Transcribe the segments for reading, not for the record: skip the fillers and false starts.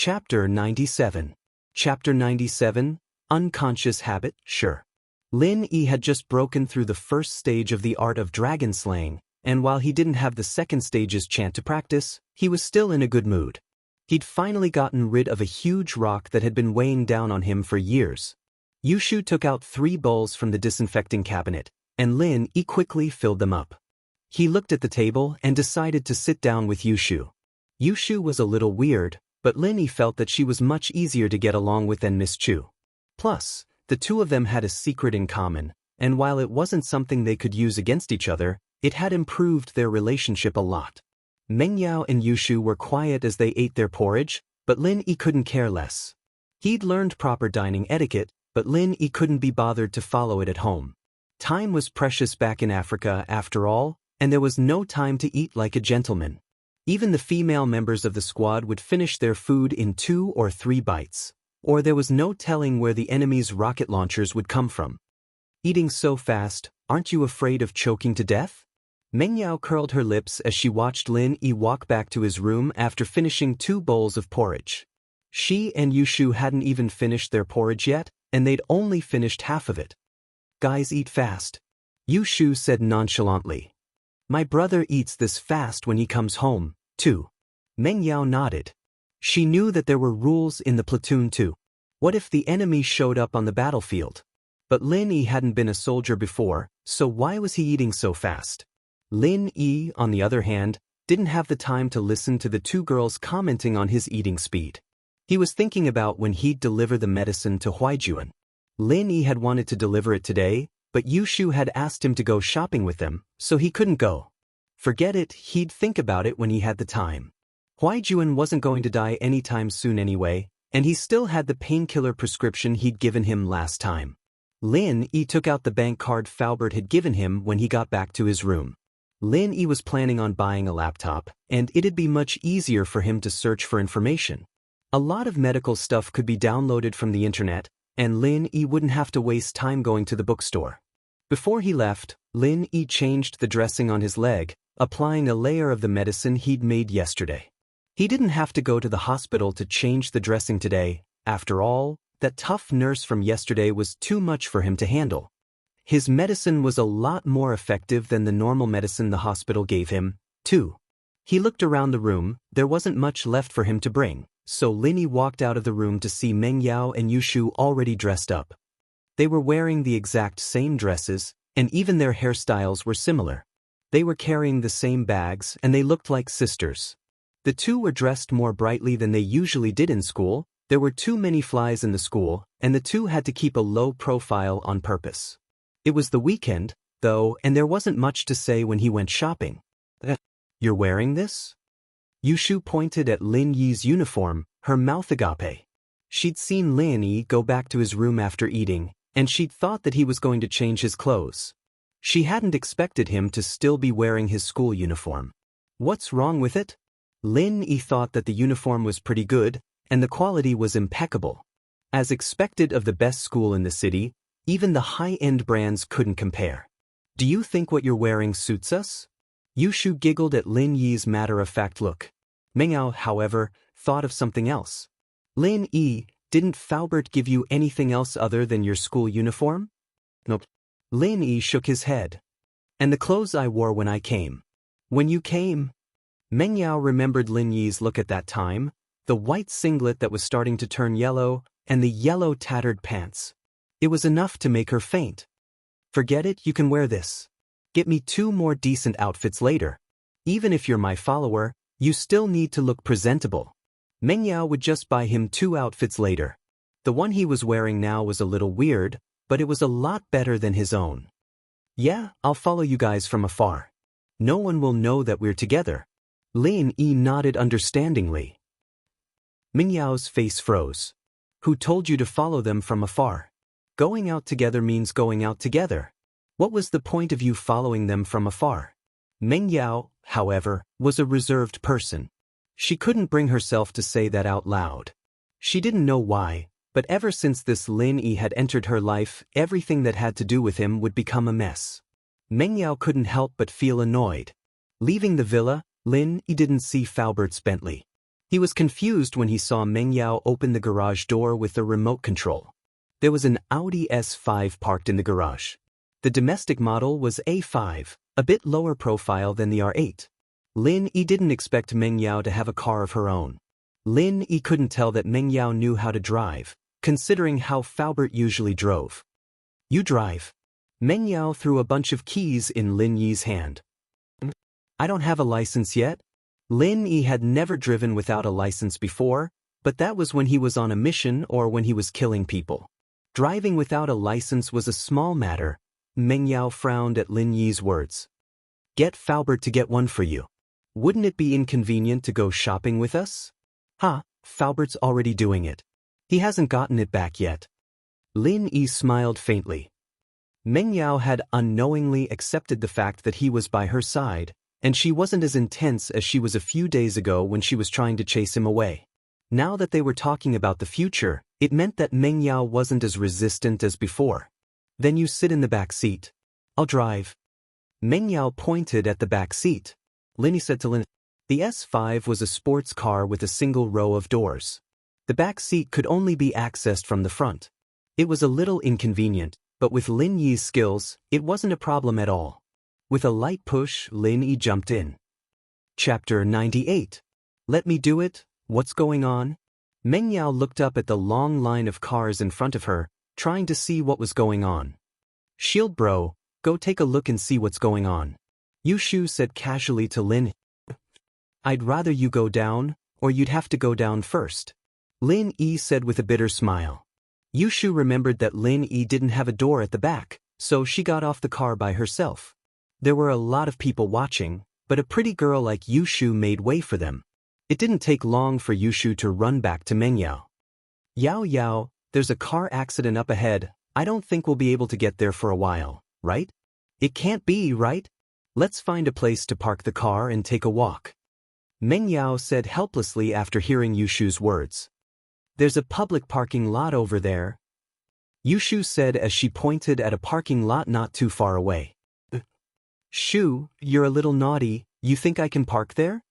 Chapter 97. Chapter 97, Unconscious Habit, Sure. Lin Yi had just broken through the first stage of the art of dragon slaying, and while he didn't have the second stage's chant to practice, he was still in a good mood. He'd finally gotten rid of a huge rock that had been weighing down on him for years. Yushu took out 3 bowls from the disinfecting cabinet, and Lin Yi quickly filled them up. He looked at the table and decided to sit down with Yushu. Yushu was a little weird, but Lin Yi felt that she was much easier to get along with than Miss Chu. Plus, the two of them had a secret in common, and while it wasn't something they could use against each other, it had improved their relationship a lot. Meng Yao and Yushu were quiet as they ate their porridge, but Lin Yi couldn't care less. He'd learned proper dining etiquette, but Lin Yi couldn't be bothered to follow it at home. Time was precious back in Africa after all, and there was no time to eat like a gentleman. Even the female members of the squad would finish their food in 2 or 3 bites, or there was no telling where the enemy's rocket launchers would come from. Eating so fast, aren't you afraid of choking to death? Meng Yao curled her lips as she watched Lin Yi walk back to his room after finishing 2 bowls of porridge. She and Yushu hadn't even finished their porridge yet, and they'd only finished half of it. Guys eat fast, Yushu said nonchalantly. My brother eats this fast when he comes home, too. Meng Yao nodded. She knew that there were rules in the platoon too. What if the enemy showed up on the battlefield? But Lin Yi hadn't been a soldier before, so why was he eating so fast? Lin Yi, on the other hand, didn't have the time to listen to the 2 girls commenting on his eating speed. He was thinking about when he'd deliver the medicine to Huaijuan. Lin Yi had wanted to deliver it today, but Yushu had asked him to go shopping with them, so he couldn't go. Forget it, he'd think about it when he had the time. Huaijuan wasn't going to die anytime soon anyway, and he still had the painkiller prescription he'd given him last time. Lin Yi took out the bank card Faubert had given him when he got back to his room. Lin Yi was planning on buying a laptop, and it'd be much easier for him to search for information. A lot of medical stuff could be downloaded from the internet, and Lin Yi wouldn't have to waste time going to the bookstore. Before he left, Lin Yi changed the dressing on his leg, applying a layer of the medicine he'd made yesterday. He didn't have to go to the hospital to change the dressing today. After all, that tough nurse from yesterday was too much for him to handle. His medicine was a lot more effective than the normal medicine the hospital gave him, too. He looked around the room, there wasn't much left for him to bring, so Lin Yi walked out of the room to see Meng Yao and Yushu already dressed up. They were wearing the exact same dresses, and even their hairstyles were similar. They were carrying the same bags, and they looked like sisters. The 2 were dressed more brightly than they usually did in school. There were too many flies in the school, and the 2 had to keep a low profile on purpose. It was the weekend, though, and there wasn't much to say when he went shopping. You're wearing this? Yushu pointed at Lin Yi's uniform, her mouth agape. She'd seen Lin Yi go back to his room after eating, and she'd thought that he was going to change his clothes. She hadn't expected him to still be wearing his school uniform. What's wrong with it? Lin Yi thought that the uniform was pretty good, and the quality was impeccable. As expected of the best school in the city, even the high-end brands couldn't compare. Do you think what you're wearing suits us? Yushu giggled at Lin Yi's matter-of-fact look. Meng Yao, however, thought of something else. Lin Yi, didn't Faubert give you anything else other than your school uniform? Nope. Lin Yi shook his head. And the clothes I wore when I came. When you came? Meng Yao remembered Lin Yi's look at that time, the white singlet that was starting to turn yellow, and the yellow tattered pants. It was enough to make her faint. Forget it, you can wear this. Get me 2 more decent outfits later. Even if you're my follower, you still need to look presentable. Meng Yao would just buy him 2 outfits later. The one he was wearing now was a little weird, but it was a lot better than his own. Yeah, I'll follow you guys from afar. No one will know that we're together. Lin Yi nodded understandingly. Meng Yao's face froze. Who told you to follow them from afar? Going out together means going out together. What was the point of you following them from afar? Meng Yao, however, was a reserved person. She couldn't bring herself to say that out loud. She didn't know why, but ever since this Lin Yi had entered her life, everything that had to do with him would become a mess. Meng Yao couldn't help but feel annoyed. Leaving the villa, Lin Yi didn't see Faubert's Bentley. He was confused when he saw Meng Yao open the garage door with the remote control. There was an Audi S5 parked in the garage. The domestic model was A5, a bit lower profile than the R8. Lin Yi didn't expect Meng Yao to have a car of her own. Lin Yi couldn't tell that Meng Yao knew how to drive, considering how Faubert usually drove. You drive. Meng Yao threw a bunch of keys in Lin Yi's hand. I don't have a license yet. Lin Yi had never driven without a license before, but that was when he was on a mission or when he was killing people. Driving without a license was a small matter. Meng Yao frowned at Lin Yi's words. Get Faubert to get one for you. Wouldn't it be inconvenient to go shopping with us? Faubert's already doing it. He hasn't gotten it back yet. Lin Yi smiled faintly. Meng Yao had unknowingly accepted the fact that he was by her side, and she wasn't as intense as she was a few days ago when she was trying to chase him away. Now that they were talking about the future, it meant that Meng Yao wasn't as resistant as before. Then you sit in the back seat. I'll drive. Meng Yao pointed at the back seat. Lin Yi said to Lin, the S5 was a sports car with a single row of doors. The back seat could only be accessed from the front. It was a little inconvenient, but with Lin Yi's skills, it wasn't a problem at all. With a light push, Lin Yi jumped in. Chapter 98. Let me do it. What's going on? Meng Yao looked up at the long line of cars in front of her, trying to see what was going on. Shield bro, go take a look and see what's going on. Yushu said casually to Lin. I'd rather you go down, or you'd have to go down first. Lin Yi said with a bitter smile. Yushu remembered that Lin Yi didn't have a door at the back, so she got off the car by herself. There were a lot of people watching, but a pretty girl like Yushu made way for them. It didn't take long for Yushu to run back to Meng Yao. Yao, there's a car accident up ahead. I don't think we'll be able to get there for a while, right? It can't be, right? Let's find a place to park the car and take a walk. Meng Yao said helplessly after hearing Yushu's words. There's a public parking lot over there. Yushu said as she pointed at a parking lot not too far away. Shu, you're a little naughty. You think I can park there?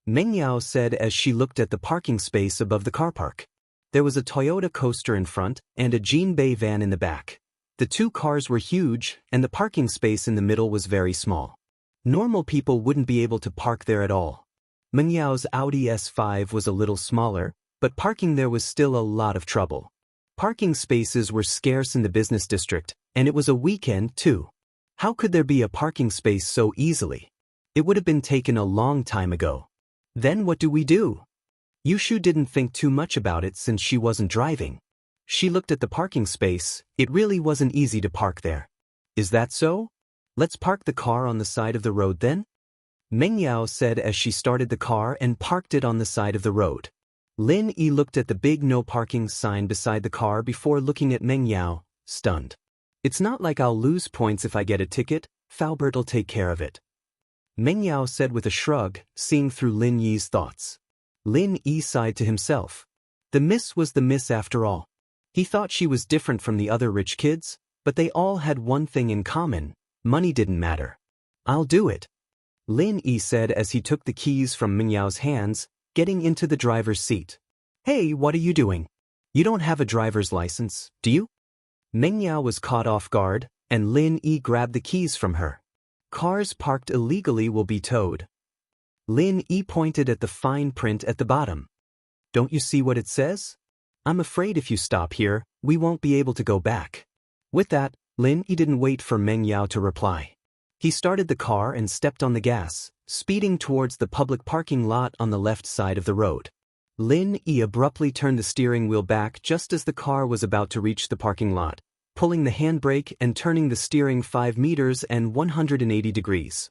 Meng Yao said as she looked at the parking space above the car park. There was a Toyota coaster in front and a Jinbei van in the back. The two cars were huge, and the parking space in the middle was very small. Normal people wouldn't be able to park there at all. Meng Yao's Audi S5 was a little smaller, but parking there was still a lot of trouble. Parking spaces were scarce in the business district, and it was a weekend too. How could there be a parking space so easily? It would have been taken a long time ago. Then what do we do? Yushu didn't think too much about it since she wasn't driving. She looked at the parking space. It really wasn't easy to park there. Is that so? Let's park the car on the side of the road then? Meng Yao said as she started the car and parked it on the side of the road. Lin Yi looked at the big no parking sign beside the car before looking at Meng Yao, stunned. It's not like I'll lose points if I get a ticket. Faubert'll take care of it. Meng Yao said with a shrug, seeing through Lin Yi's thoughts. Lin Yi sighed to himself. The miss was the miss after all. He thought she was different from the other rich kids, but they all had one thing in common. Money didn't matter. I'll do it. Lin Yi said as he took the keys from Meng Yao's hands, getting into the driver's seat. Hey, what are you doing? You don't have a driver's license, do you? Meng Yao was caught off guard, and Lin Yi grabbed the keys from her. Cars parked illegally will be towed. Lin Yi pointed at the fine print at the bottom. Don't you see what it says? I'm afraid if you stop here, we won't be able to go back. With that, Lin Yi didn't wait for Meng Yao to reply. He started the car and stepped on the gas, speeding towards the public parking lot on the left side of the road. Lin Yi abruptly turned the steering wheel back just as the car was about to reach the parking lot, pulling the handbrake and turning the steering 5 meters and 180 degrees.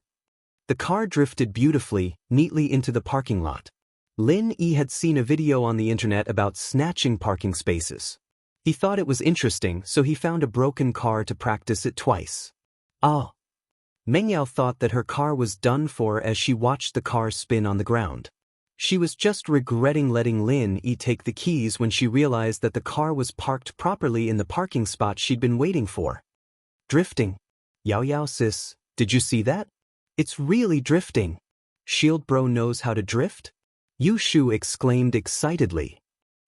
The car drifted beautifully, neatly into the parking lot. Lin Yi had seen a video on the internet about snatching parking spaces. He thought it was interesting, so he found a broken car to practice it twice. Ah! Meng Yao thought that her car was done for as she watched the car spin on the ground. She was just regretting letting Lin Yi take the keys when she realized that the car was parked properly in the parking spot she'd been waiting for. Drifting. Yao sis, did you see that? It's really drifting. Shield bro knows how to drift? Yushu exclaimed excitedly.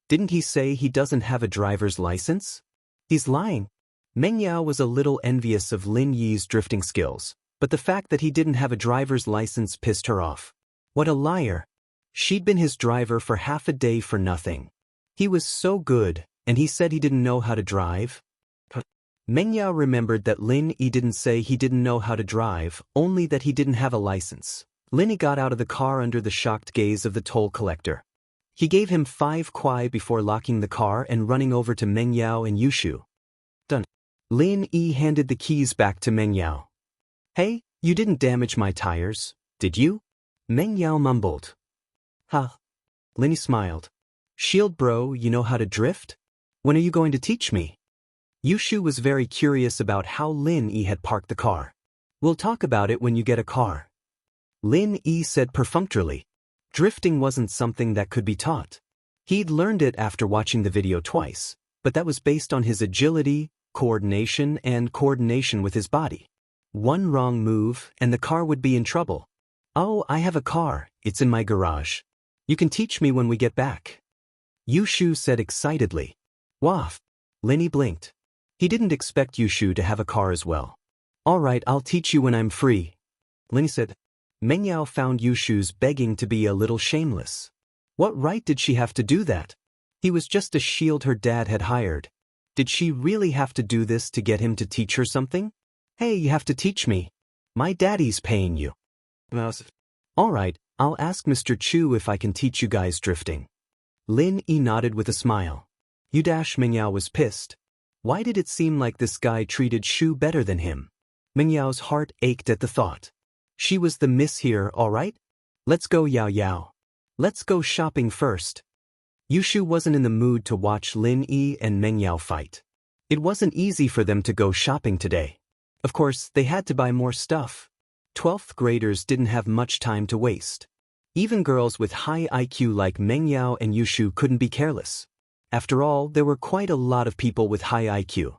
Didn't he say he doesn't have a driver's license? He's lying. Meng Yao was a little envious of Lin Yi's drifting skills, but the fact that he didn't have a driver's license pissed her off. What a liar. She'd been his driver for half a day for nothing. He was so good, and he said he didn't know how to drive? Meng Yao remembered that Lin Yi didn't say he didn't know how to drive, only that he didn't have a license. Lin Yi got out of the car under the shocked gaze of the toll collector. He gave him 5 kuai before locking the car and running over to Meng Yao and Yushu. Done. Lin Yi handed the keys back to Meng Yao. Hey, you didn't damage my tires, did you? Meng Yao mumbled. Huh. Lin Yi smiled. Shield bro, you know how to drift? When are you going to teach me? Yushu was very curious about how Lin Yi had parked the car. We'll talk about it when you get a car. Lin Yi said perfunctorily. Drifting wasn't something that could be taught. He'd learned it after watching the video twice, but that was based on his agility, coordination with his body. One wrong move, and the car would be in trouble. Oh, I have a car, it's in my garage. You can teach me when we get back. Yushu said excitedly. Waff. Lin Yi blinked. He didn't expect Yushu to have a car as well. All right, I'll teach you when I'm free. Lin Yi said. Meng Yao found Yushu's begging to be a little shameless. What right did she have to do that? He was just a shield her dad had hired. Did she really have to do this to get him to teach her something? Hey, you have to teach me. My daddy's paying you. All right, I'll ask Mr. Chu if I can teach you guys drifting. Lin Yi nodded with a smile. Meng Yao was pissed. Why did it seem like this guy treated Shu better than him? Meng Yao's heart ached at the thought. She was the miss here, all right? Let's go, Yao Yao. Let's go shopping first. Yushu wasn't in the mood to watch Lin Yi and Meng Yao fight. It wasn't easy for them to go shopping today. Of course, they had to buy more stuff. 12th graders didn't have much time to waste. Even girls with high IQ like Meng Yao and Yushu couldn't be careless. After all, there were quite a lot of people with high IQ.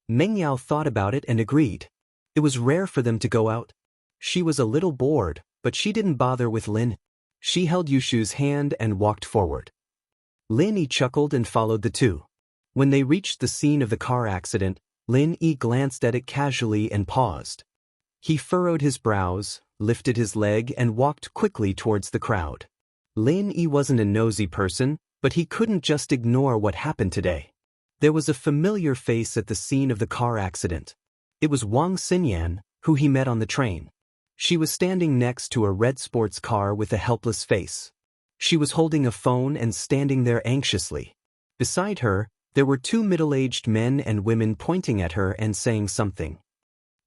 Meng Yao thought about it and agreed. It was rare for them to go out. She was a little bored, but she didn't bother with Lin. She held Yushu's hand and walked forward. Lin Yi chuckled and followed the two. When they reached the scene of the car accident, Lin Yi glanced at it casually and paused. He furrowed his brows, lifted his leg and walked quickly towards the crowd. Lin Yi wasn't a nosy person, but he couldn't just ignore what happened today. There was a familiar face at the scene of the car accident. It was Wang Xinyan, who he met on the train. She was standing next to a red sports car with a helpless face. She was holding a phone and standing there anxiously. Beside her, there were 2 middle-aged men and women pointing at her and saying something.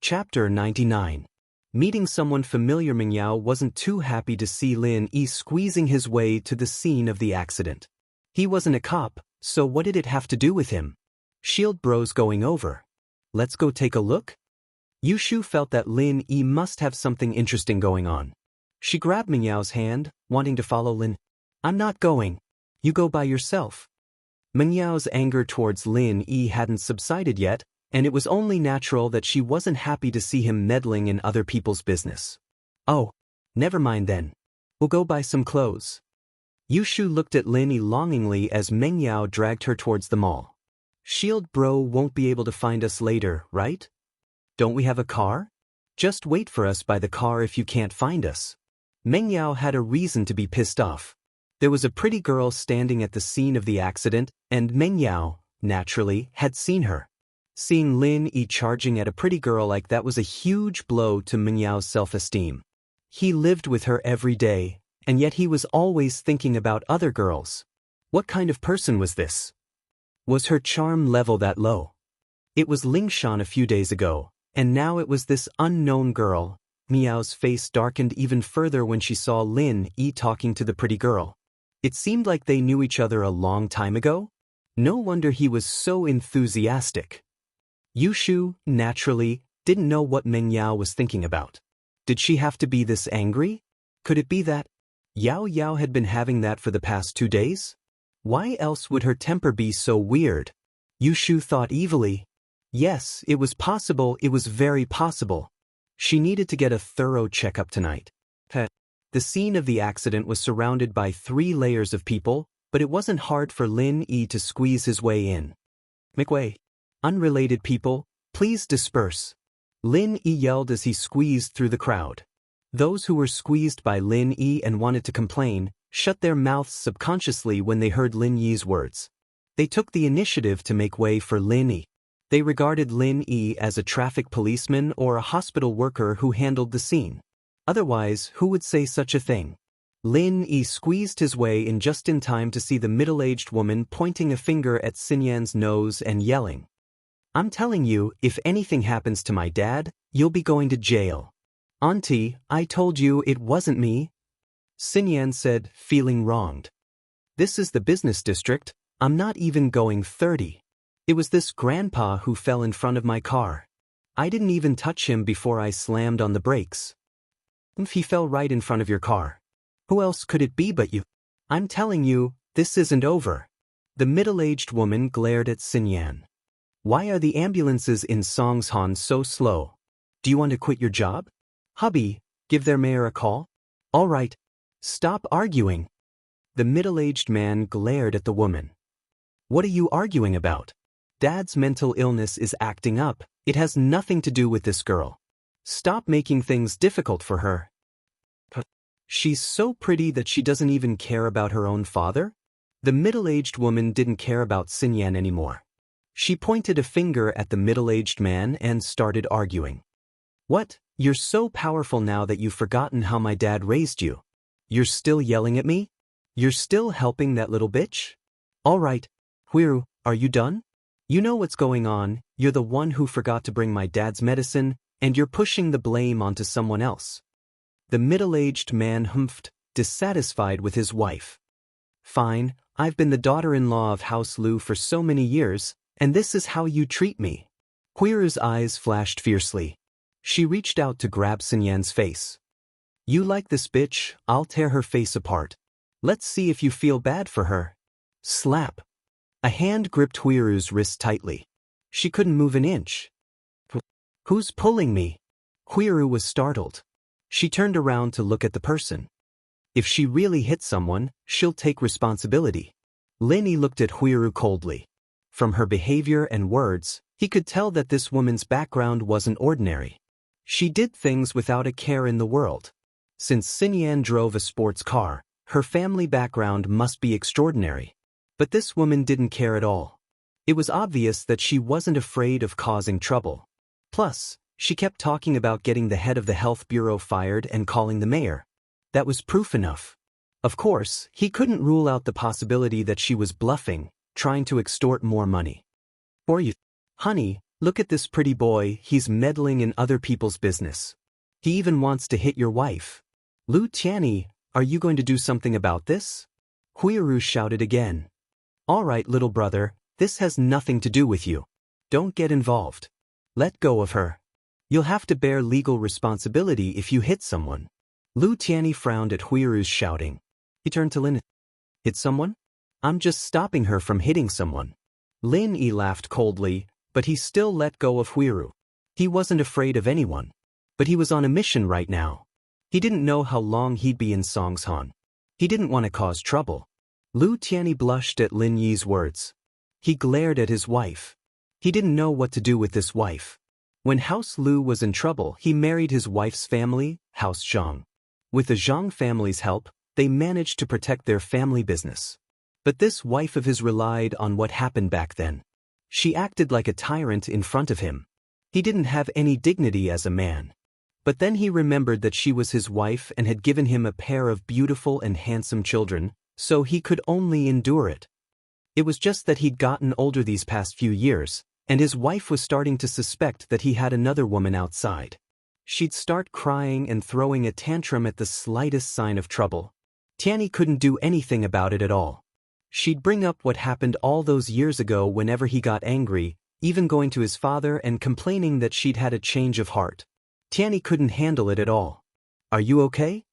Chapter 99. Meeting someone familiar. Meng Yao wasn't too happy to see Lin Yi squeezing his way to the scene of the accident. He wasn't a cop, so what did it have to do with him? Shield bros going over. Let's go take a look? Yushu felt that Lin Yi must have something interesting going on. She grabbed Meng Yao's hand, wanting to follow Lin. I'm not going. You go by yourself. Meng Yao's anger towards Lin Yi hadn't subsided yet, and it was only natural that she wasn't happy to see him meddling in other people's business. Oh, never mind then. We'll go buy some clothes. Yushu looked at Lin Yi longingly as Meng Yao dragged her towards the mall. Shield bro won't be able to find us later, right? Don't we have a car? Just wait for us by the car if you can't find us. Meng Yao had a reason to be pissed off. There was a pretty girl standing at the scene of the accident, and Meng Yao, naturally, had seen her. Seeing Lin Yi charging at a pretty girl like that was a huge blow to Meng Yao's self-esteem. He lived with her every day, and yet he was always thinking about other girls. What kind of person was this? Was her charm level that low? It was Lingshan a few days ago, and now it was this unknown girl. Miao's face darkened even further when she saw Lin Yi talking to the pretty girl. It seemed like they knew each other a long time ago. No wonder he was so enthusiastic. Yushu, naturally, didn't know what Meng Yao was thinking about. Did she have to be this angry? Could it be that Yao Yao had been having that for the past 2 days? Why else would her temper be so weird? Yushu thought evilly. Yes, it was possible, it was very possible. She needed to get a thorough checkup tonight. The scene of the accident was surrounded by 3 layers of people, but it wasn't hard for Lin Yi to squeeze his way in. Make way. Unrelated people, please disperse. Lin Yi yelled as he squeezed through the crowd. Those who were squeezed by Lin Yi and wanted to complain shut their mouths subconsciously when they heard Lin Yi's words. They took the initiative to make way for Lin Yi. They regarded Lin Yi as a traffic policeman or a hospital worker who handled the scene. Otherwise, who would say such a thing? Lin Yi squeezed his way in just in time to see the middle-aged woman pointing a finger at Xinyan's nose and yelling, "I'm telling you, if anything happens to my dad, you'll be going to jail." "Auntie, I told you it wasn't me," Xinyan said, feeling wronged. "This is the business district. I'm not even going 30. It was this grandpa who fell in front of my car. I didn't even touch him before I slammed on the brakes." "If he fell right in front of your car, who else could it be but you? I'm telling you, this isn't over." The middle-aged woman glared at Xinyan. "Why are the ambulances in Songshan so slow? Do you want to quit your job? Hubby, give their mayor a call?" "All right. Stop arguing." The middle-aged man glared at the woman. "What are you arguing about? Dad's mental illness is acting up. It has nothing to do with this girl. Stop making things difficult for her." "She's so pretty that she doesn't even care about her own father?" The middle-aged woman didn't care about Xinyan anymore. She pointed a finger at the middle-aged man and started arguing. "What? You're so powerful now that you've forgotten how my dad raised you? You're still yelling at me? You're still helping that little bitch? All right, Huiru, are you done? You know what's going on. You're the one who forgot to bring my dad's medicine, and you're pushing the blame onto someone else." The middle-aged man humphed, dissatisfied with his wife. "Fine, I've been the daughter-in-law of House Lu for so many years, and this is how you treat me." Huiru's eyes flashed fiercely. She reached out to grab Xinyan's face. "You like this bitch? I'll tear her face apart. Let's see if you feel bad for her." Slap. A hand gripped Huiru's wrist tightly. She couldn't move an inch. "Who's pulling me?" Huiru was startled. She turned around to look at the person. If she really hit someone, she'll take responsibility. Lin Yi looked at Huiru coldly. From her behavior and words, he could tell that this woman's background wasn't ordinary. She did things without a care in the world. Since Xinyan drove a sports car, her family background must be extraordinary. But this woman didn't care at all. It was obvious that she wasn't afraid of causing trouble. Plus, she kept talking about getting the head of the health bureau fired and calling the mayor. That was proof enough. Of course, he couldn't rule out the possibility that she was bluffing, trying to extort more money. "Or you, honey, look at this pretty boy, he's meddling in other people's business. He even wants to hit your wife. Lu Tianyi, are you going to do something about this?" Huiru shouted again. "All right, little brother, this has nothing to do with you. Don't get involved. Let go of her. You'll have to bear legal responsibility if you hit someone." Lu Tianyi frowned at Huiru's shouting. He turned to Lin. "Hit someone? I'm just stopping her from hitting someone." Lin Yi laughed coldly, but he still let go of Huiru. He wasn't afraid of anyone. But he was on a mission right now. He didn't know how long he'd be in Songshan. He didn't want to cause trouble. Lu Tianyi blushed at Lin Yi's words. He glared at his wife. He didn't know what to do with this wife. When House Lu was in trouble, he married his wife's family, House Zhang. With the Zhang family's help, they managed to protect their family business. But this wife of his relied on what happened back then. She acted like a tyrant in front of him. He didn't have any dignity as a man. But then he remembered that she was his wife and had given him a pair of beautiful and handsome children, so he could only endure it. It was just that he'd gotten older these past few years, and his wife was starting to suspect that he had another woman outside. She'd start crying and throwing a tantrum at the slightest sign of trouble. Tianyi couldn't do anything about it at all. She'd bring up what happened all those years ago whenever he got angry, even going to his father and complaining that she'd had a change of heart. Tianyi couldn't handle it at all. "Are you okay?"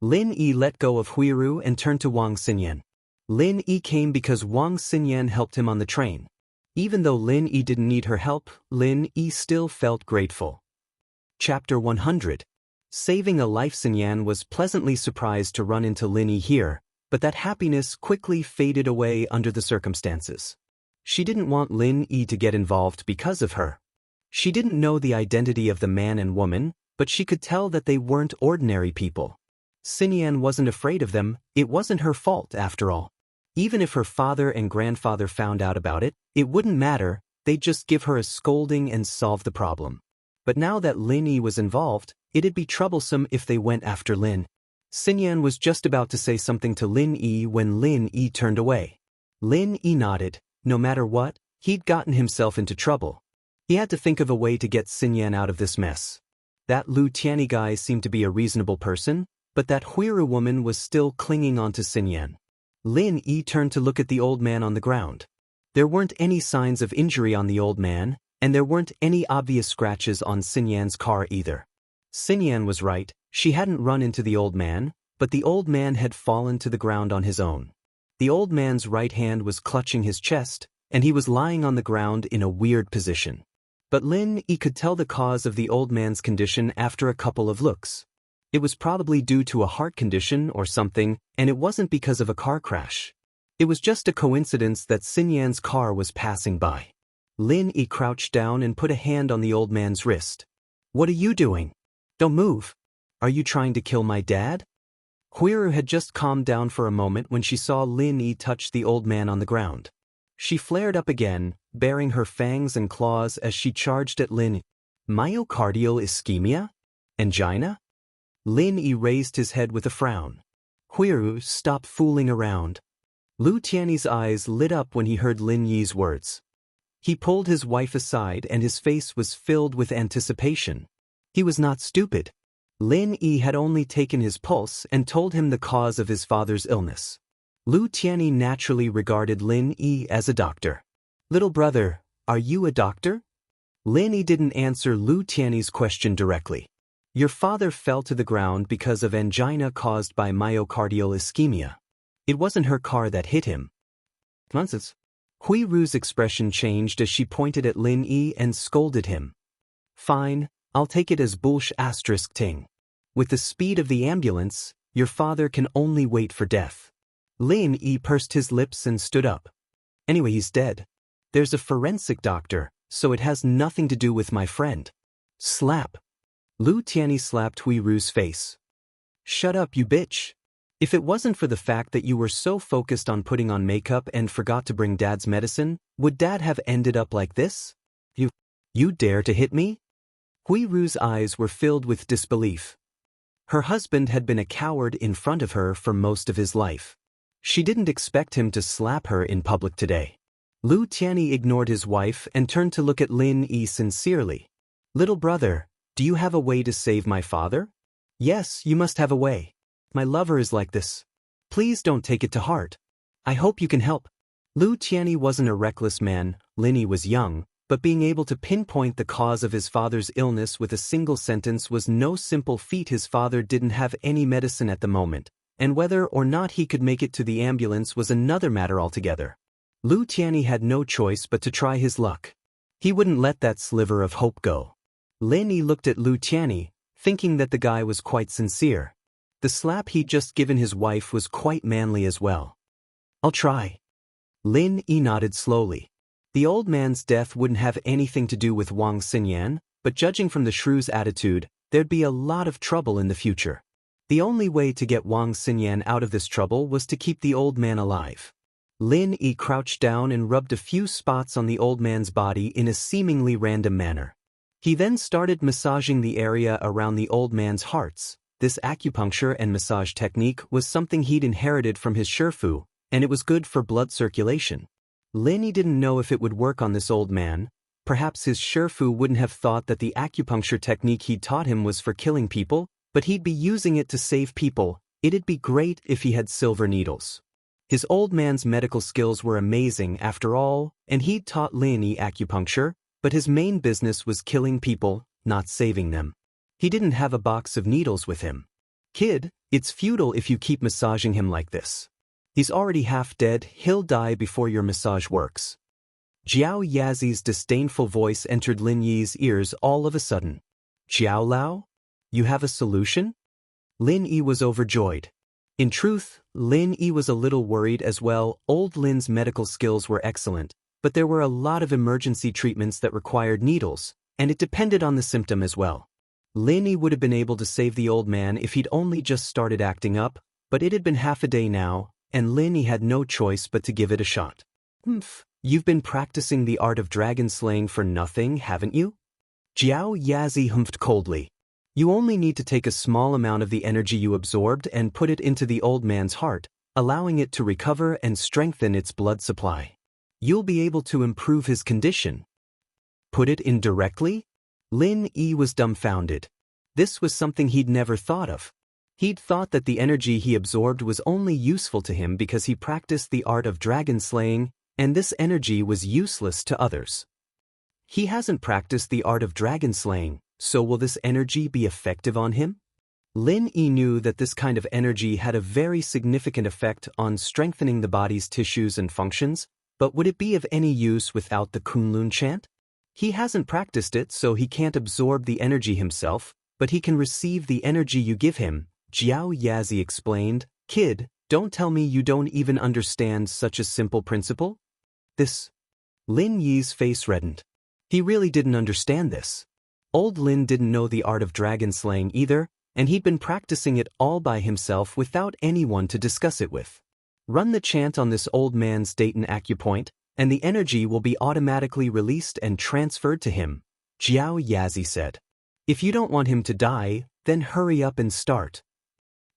Lin Yi let go of Huiru and turned to Wang Xinyan. Lin Yi came because Wang Xinyan helped him on the train. Even though Lin Yi didn't need her help, Lin Yi still felt grateful. Chapter 100. Saving a life. Xinyan was pleasantly surprised to run into Lin Yi here, but that happiness quickly faded away under the circumstances. She didn't want Lin Yi to get involved because of her. She didn't know the identity of the man and woman, but she could tell that they weren't ordinary people. Xinyan wasn't afraid of them. It wasn't her fault after all. Even if her father and grandfather found out about it, it wouldn't matter. They'd just give her a scolding and solve the problem. But now that Lin Yi was involved, it'd be troublesome if they went after Lin. Xinyan was just about to say something to Lin Yi when Lin Yi turned away. Lin Yi nodded. No matter what, he'd gotten himself into trouble. He had to think of a way to get Xinyan out of this mess. That Lu Tianyi guy seemed to be a reasonable person, but that Huiru woman was still clinging onto Xinyan. Lin Yi turned to look at the old man on the ground. There weren't any signs of injury on the old man, and there weren't any obvious scratches on Xinyan's car either. Xinyan was right, she hadn't run into the old man, but the old man had fallen to the ground on his own. The old man's right hand was clutching his chest, and he was lying on the ground in a weird position. But Lin Yi could tell the cause of the old man's condition after a couple of looks. It was probably due to a heart condition or something, and it wasn't because of a car crash. It was just a coincidence that Xinyan's car was passing by. Lin Yi crouched down and put a hand on the old man's wrist. "What are you doing? Don't move. Are you trying to kill my dad?" Huiru had just calmed down for a moment when she saw Lin Yi touch the old man on the ground. She flared up again, baring her fangs and claws as she charged at Lin Yi. "Myocardial ischemia? Angina?" Lin Yi raised his head with a frown. "Huiru, stop fooling around." Lu Tianyi's eyes lit up when he heard Lin Yi's words. He pulled his wife aside and his face was filled with anticipation. He was not stupid. Lin Yi had only taken his pulse and told him the cause of his father's illness. Lu Tianyi naturally regarded Lin Yi as a doctor. "Little brother, are you a doctor?" Lin Yi didn't answer Lu Tianyi's question directly. "Your father fell to the ground because of angina caused by myocardial ischemia. It wasn't her car that hit him." "Nonsense." Huiru's expression changed as she pointed at Lin Yi and scolded him. "Fine, I'll take it as ting. With the speed of the ambulance, your father can only wait for death." Lin Yi pursed his lips and stood up. "Anyway, he's dead. There's a forensic doctor, so it has nothing to do with my friend." Slap. Lu Tianyi slapped Huiru's face. "Shut up, you bitch. If it wasn't for the fact that you were so focused on putting on makeup and forgot to bring Dad's medicine, would Dad have ended up like this? You dare to hit me?" Huiru's eyes were filled with disbelief. Her husband had been a coward in front of her for most of his life. She didn't expect him to slap her in public today. Lu Tianyi ignored his wife and turned to look at Lin Yi sincerely. "Little brother, do you have a way to save my father?" "Yes, you must have a way. My lover is like this. Please don't take it to heart. I hope you can help." Lu Tianyi wasn't a reckless man. Lin Yi was young, but being able to pinpoint the cause of his father's illness with a single sentence was no simple feat. His father didn't have any medicine at the moment, and whether or not he could make it to the ambulance was another matter altogether. Lu Tianyi had no choice but to try his luck. He wouldn't let that sliver of hope go. Lin Yi looked at Lu Tianyi, thinking that the guy was quite sincere. The slap he'd just given his wife was quite manly as well. "I'll try." Lin Yi nodded slowly. The old man's death wouldn't have anything to do with Wang Xinyan, but judging from the shrew's attitude, there'd be a lot of trouble in the future. The only way to get Wang Xinyan out of this trouble was to keep the old man alive. Lin Yi crouched down and rubbed a few spots on the old man's body in a seemingly random manner. He then started massaging the area around the old man's hearts. This acupuncture and massage technique was something he'd inherited from his Shifu, and it was good for blood circulation. Lin Yi didn't know if it would work on this old man. Perhaps his Shifu wouldn't have thought that the acupuncture technique he'd taught him was for killing people, but he'd be using it to save people. It'd be great if he had silver needles. His old man's medical skills were amazing after all, and he'd taught Lin Yi acupuncture, but his main business was killing people, not saving them. He didn't have a box of needles with him. "Kid, it's futile if you keep massaging him like this. He's already half dead, he'll die before your massage works." Jiao Yazi's disdainful voice entered Lin Yi's ears all of a sudden. "Jiao Lao? You have a solution? Lin Yi was overjoyed. In truth, Lin Yi was a little worried as well. Old Lin's medical skills were excellent, but there were a lot of emergency treatments that required needles, and it depended on the symptom as well. Lin Yi would have been able to save the old man if he'd only just started acting up, but it had been half a day now, and Lin Yi had no choice but to give it a shot. You've been practicing the art of dragon slaying for nothing, haven't you? Jiao Yazi humphed coldly. You only need to take a small amount of the energy you absorbed and put it into the old man's heart, allowing it to recover and strengthen its blood supply. You'll be able to improve his condition. Put it in directly? Lin Yi was dumbfounded. This was something he'd never thought of. He'd thought that the energy he absorbed was only useful to him because he practiced the art of dragon slaying, and this energy was useless to others. He hasn't practiced the art of dragon slaying, so will this energy be effective on him? Lin Yi knew that this kind of energy had a very significant effect on strengthening the body's tissues and functions, but would it be of any use without the Kunlun chant? He hasn't practiced it, so he can't absorb the energy himself, but he can receive the energy you give him, Jiao Yazi explained. Kid, don't tell me you don't even understand such a simple principle? This. Lin Yi's face reddened. He really didn't understand this. Old Lin didn't know the art of dragon slaying either, and he'd been practicing it all by himself without anyone to discuss it with. Run the chant on this old man's Dayton acupoint, and the energy will be automatically released and transferred to him, Jiao Yazi said. If you don't want him to die, then hurry up and start.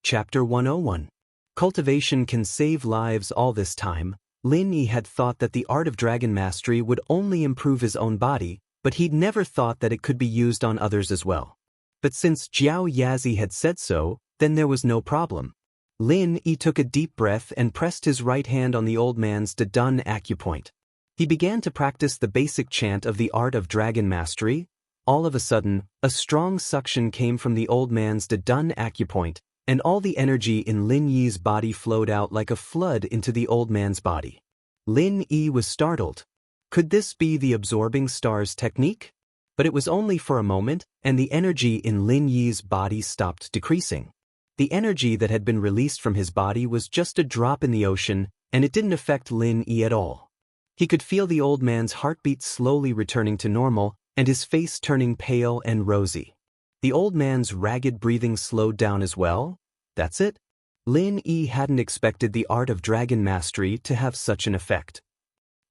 Chapter 101. Cultivation can save lives. All this time, Lin Yi had thought that the art of dragon mastery would only improve his own body, but he'd never thought that it could be used on others as well. But since Jiao Yazi had said so, then there was no problem. Lin Yi took a deep breath and pressed his right hand on the old man's Dadun acupoint. He began to practice the basic chant of the art of dragon mastery. All of a sudden, a strong suction came from the old man's Dadun acupoint, and all the energy in Lin Yi's body flowed out like a flood into the old man's body. Lin Yi was startled. Could this be the absorbing stars technique? But it was only for a moment, and the energy in Lin Yi's body stopped decreasing. The energy that had been released from his body was just a drop in the ocean, and it didn't affect Lin Yi at all. He could feel the old man's heartbeat slowly returning to normal, and his face turning pale and rosy. The old man's ragged breathing slowed down as well. That's it. Lin Yi hadn't expected the art of dragon mastery to have such an effect.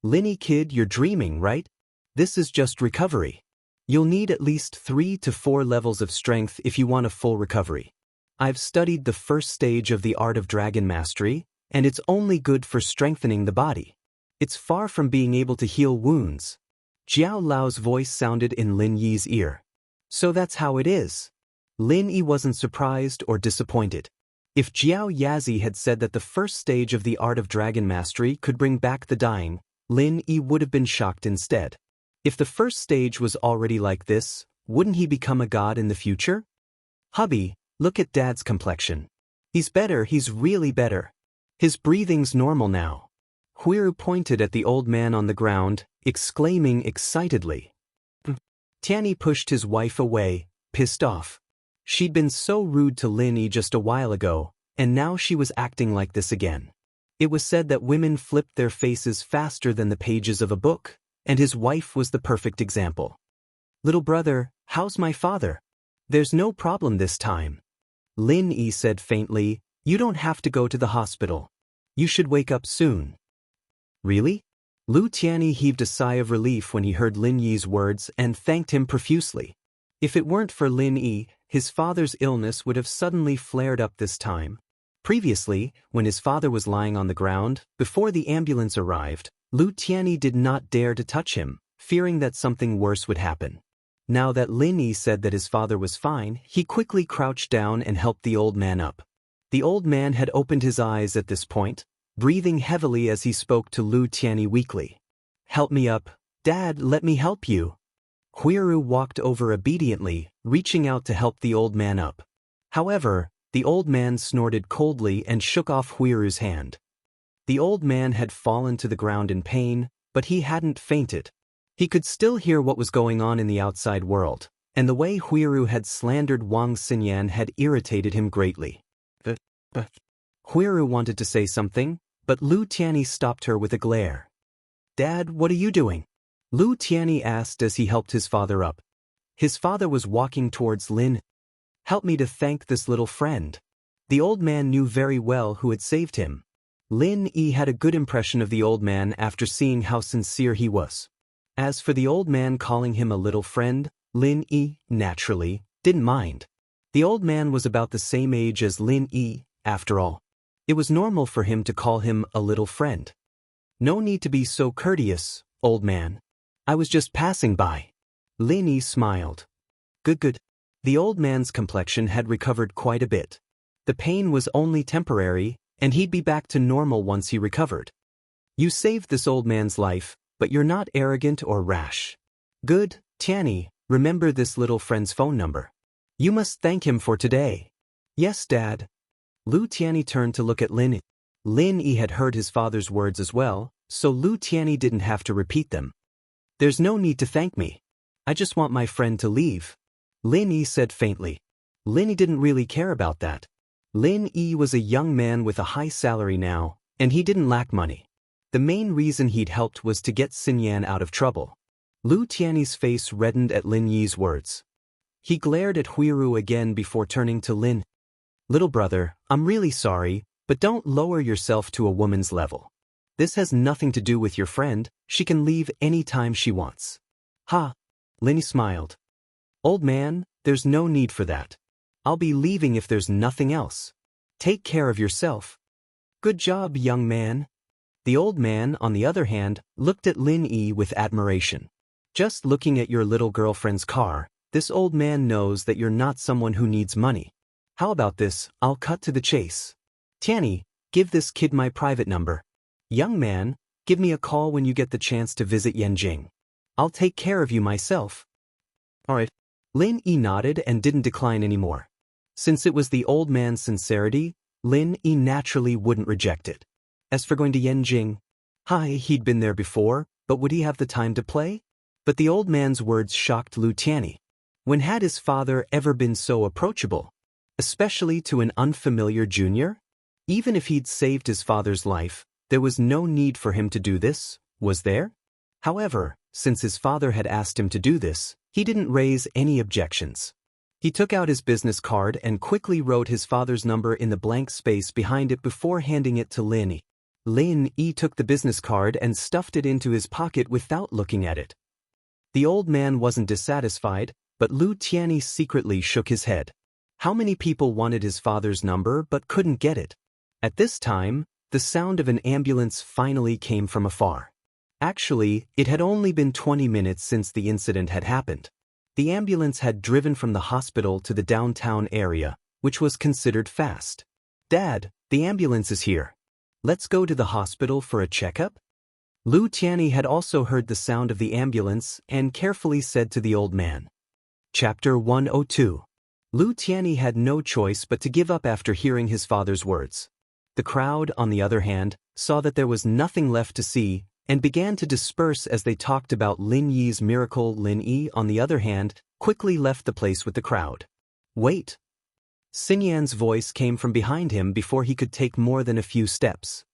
Lin Yi kid, you're dreaming, right? This is just recovery. You'll need at least 3 to 4 levels of strength if you want a full recovery. I've studied the first stage of the art of dragon mastery, and it's only good for strengthening the body. It's far from being able to heal wounds. Jiao Lao's voice sounded in Lin Yi's ear. So that's how it is. Lin Yi wasn't surprised or disappointed. If Jiao Yazi had said that the first stage of the art of dragon mastery could bring back the dying, Lin Yi would have been shocked instead. If the first stage was already like this, wouldn't he become a god in the future? Hubby, look at Dad's complexion. He's better, he's really better. His breathing's normal now. Huiru pointed at the old man on the ground, exclaiming excitedly. Tianyi pushed his wife away, pissed off. She'd been so rude to Lin Yi just a while ago, and now she was acting like this again. It was said that women flipped their faces faster than the pages of a book, and his wife was the perfect example. Little brother, how's my father? There's no problem this time. Lin Yi said faintly, you don't have to go to the hospital. You should wake up soon. Really? Lu Tianyi heaved a sigh of relief when he heard Lin Yi's words and thanked him profusely. If it weren't for Lin Yi, his father's illness would have suddenly flared up this time. Previously, when his father was lying on the ground, before the ambulance arrived, Lu Tianyi did not dare to touch him, fearing that something worse would happen. Now that Lin Yi said that his father was fine, he quickly crouched down and helped the old man up. The old man had opened his eyes at this point, breathing heavily as he spoke to Lu Tianyi weakly. Help me up. Dad, let me help you. Huiru walked over obediently, reaching out to help the old man up. However, the old man snorted coldly and shook off Huiru's hand. The old man had fallen to the ground in pain, but he hadn't fainted. He could still hear what was going on in the outside world, and the way Huiru had slandered Wang Xinyan had irritated him greatly. Huiru wanted to say something, but Lu Tianyi stopped her with a glare. "Dad, what are you doing?" Lu Tianyi asked as he helped his father up. His father was walking towards Lin. "Help me to thank this little friend." The old man knew very well who had saved him. Lin Yi had a good impression of the old man after seeing how sincere he was. As for the old man calling him a little friend, Lin Yi, naturally, didn't mind. The old man was about the same age as Lin Yi, after all. It was normal for him to call him a little friend. "No need to be so courteous, old man. I was just passing by." Lin Yi smiled. Good. The old man's complexion had recovered quite a bit. The pain was only temporary, and he'd be back to normal once he recovered. "You saved this old man's life, but you're not arrogant or rash." "Good, Tianyi, remember this little friend's phone number. You must thank him for today." "Yes, Dad." Lu Tianyi turned to look at Lin. Lin Yi had heard his father's words as well, so Lu Tianyi didn't have to repeat them. "There's no need to thank me. I just want my friend to leave," Lin Yi said faintly. Lin Yi didn't really care about that. Lin Yi was a young man with a high salary now, and he didn't lack money. The main reason he'd helped was to get Xinyan out of trouble. Lu Tianyi's face reddened at Lin Yi's words. He glared at Huiru again before turning to Lin. "Little brother, I'm really sorry, but don't lower yourself to a woman's level. This has nothing to do with your friend. She can leave any time she wants." "Ha!" Lin Yi smiled. "Old man, there's no need for that. I'll be leaving if there's nothing else. Take care of yourself." "Good job, young man." The old man, on the other hand, looked at Lin Yi with admiration. "Just looking at your little girlfriend's car, this old man knows that you're not someone who needs money. How about this? I'll cut to the chase. Tianyi, give this kid my private number. Young man, give me a call when you get the chance to visit Yanjing. I'll take care of you myself." "All right." Lin Yi nodded and didn't decline anymore. Since it was the old man's sincerity, Lin Yi naturally wouldn't reject it. As for going to Yanjing, he'd been there before, but would he have the time to play? But the old man's words shocked Lu Tianyi. When had his father ever been so approachable? Especially to an unfamiliar junior? Even if he'd saved his father's life, there was no need for him to do this, was there? However, since his father had asked him to do this, he didn't raise any objections. He took out his business card and quickly wrote his father's number in the blank space behind it before handing it to Lin Yi. Lin Yi took the business card and stuffed it into his pocket without looking at it. The old man wasn't dissatisfied, but Lu Tianyi secretly shook his head. How many people wanted his father's number but couldn't get it? At this time, the sound of an ambulance finally came from afar. Actually, it had only been 20 minutes since the incident had happened. The ambulance had driven from the hospital to the downtown area, which was considered fast. "Dad, the ambulance is here. Let's go to the hospital for a checkup?" Lu Tianyi had also heard the sound of the ambulance and carefully said to the old man. Chapter 102. Lu Tianyi had no choice but to give up after hearing his father's words. The crowd, on the other hand, saw that there was nothing left to see and began to disperse as they talked about Lin Yi's miracle. Lin Yi, on the other hand, quickly left the place with the crowd. "Wait." Xinyan's voice came from behind him before he could take more than a few steps.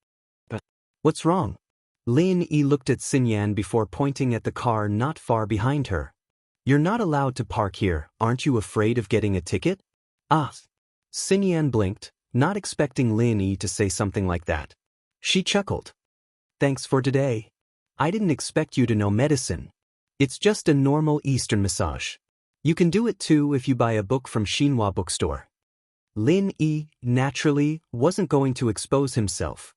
"But what's wrong?" Lin Yi looked at Xinyan before pointing at the car not far behind her. "You're not allowed to park here. Aren't you afraid of getting a ticket?" "Ah." Xinyan blinked, not expecting Lin Yi to say something like that. She chuckled. "Thanks for today. I didn't expect you to know medicine. It's just a normal Eastern massage. You can do it too if you buy a book from Xinhua bookstore." Lin Yi, naturally, wasn't going to expose himself.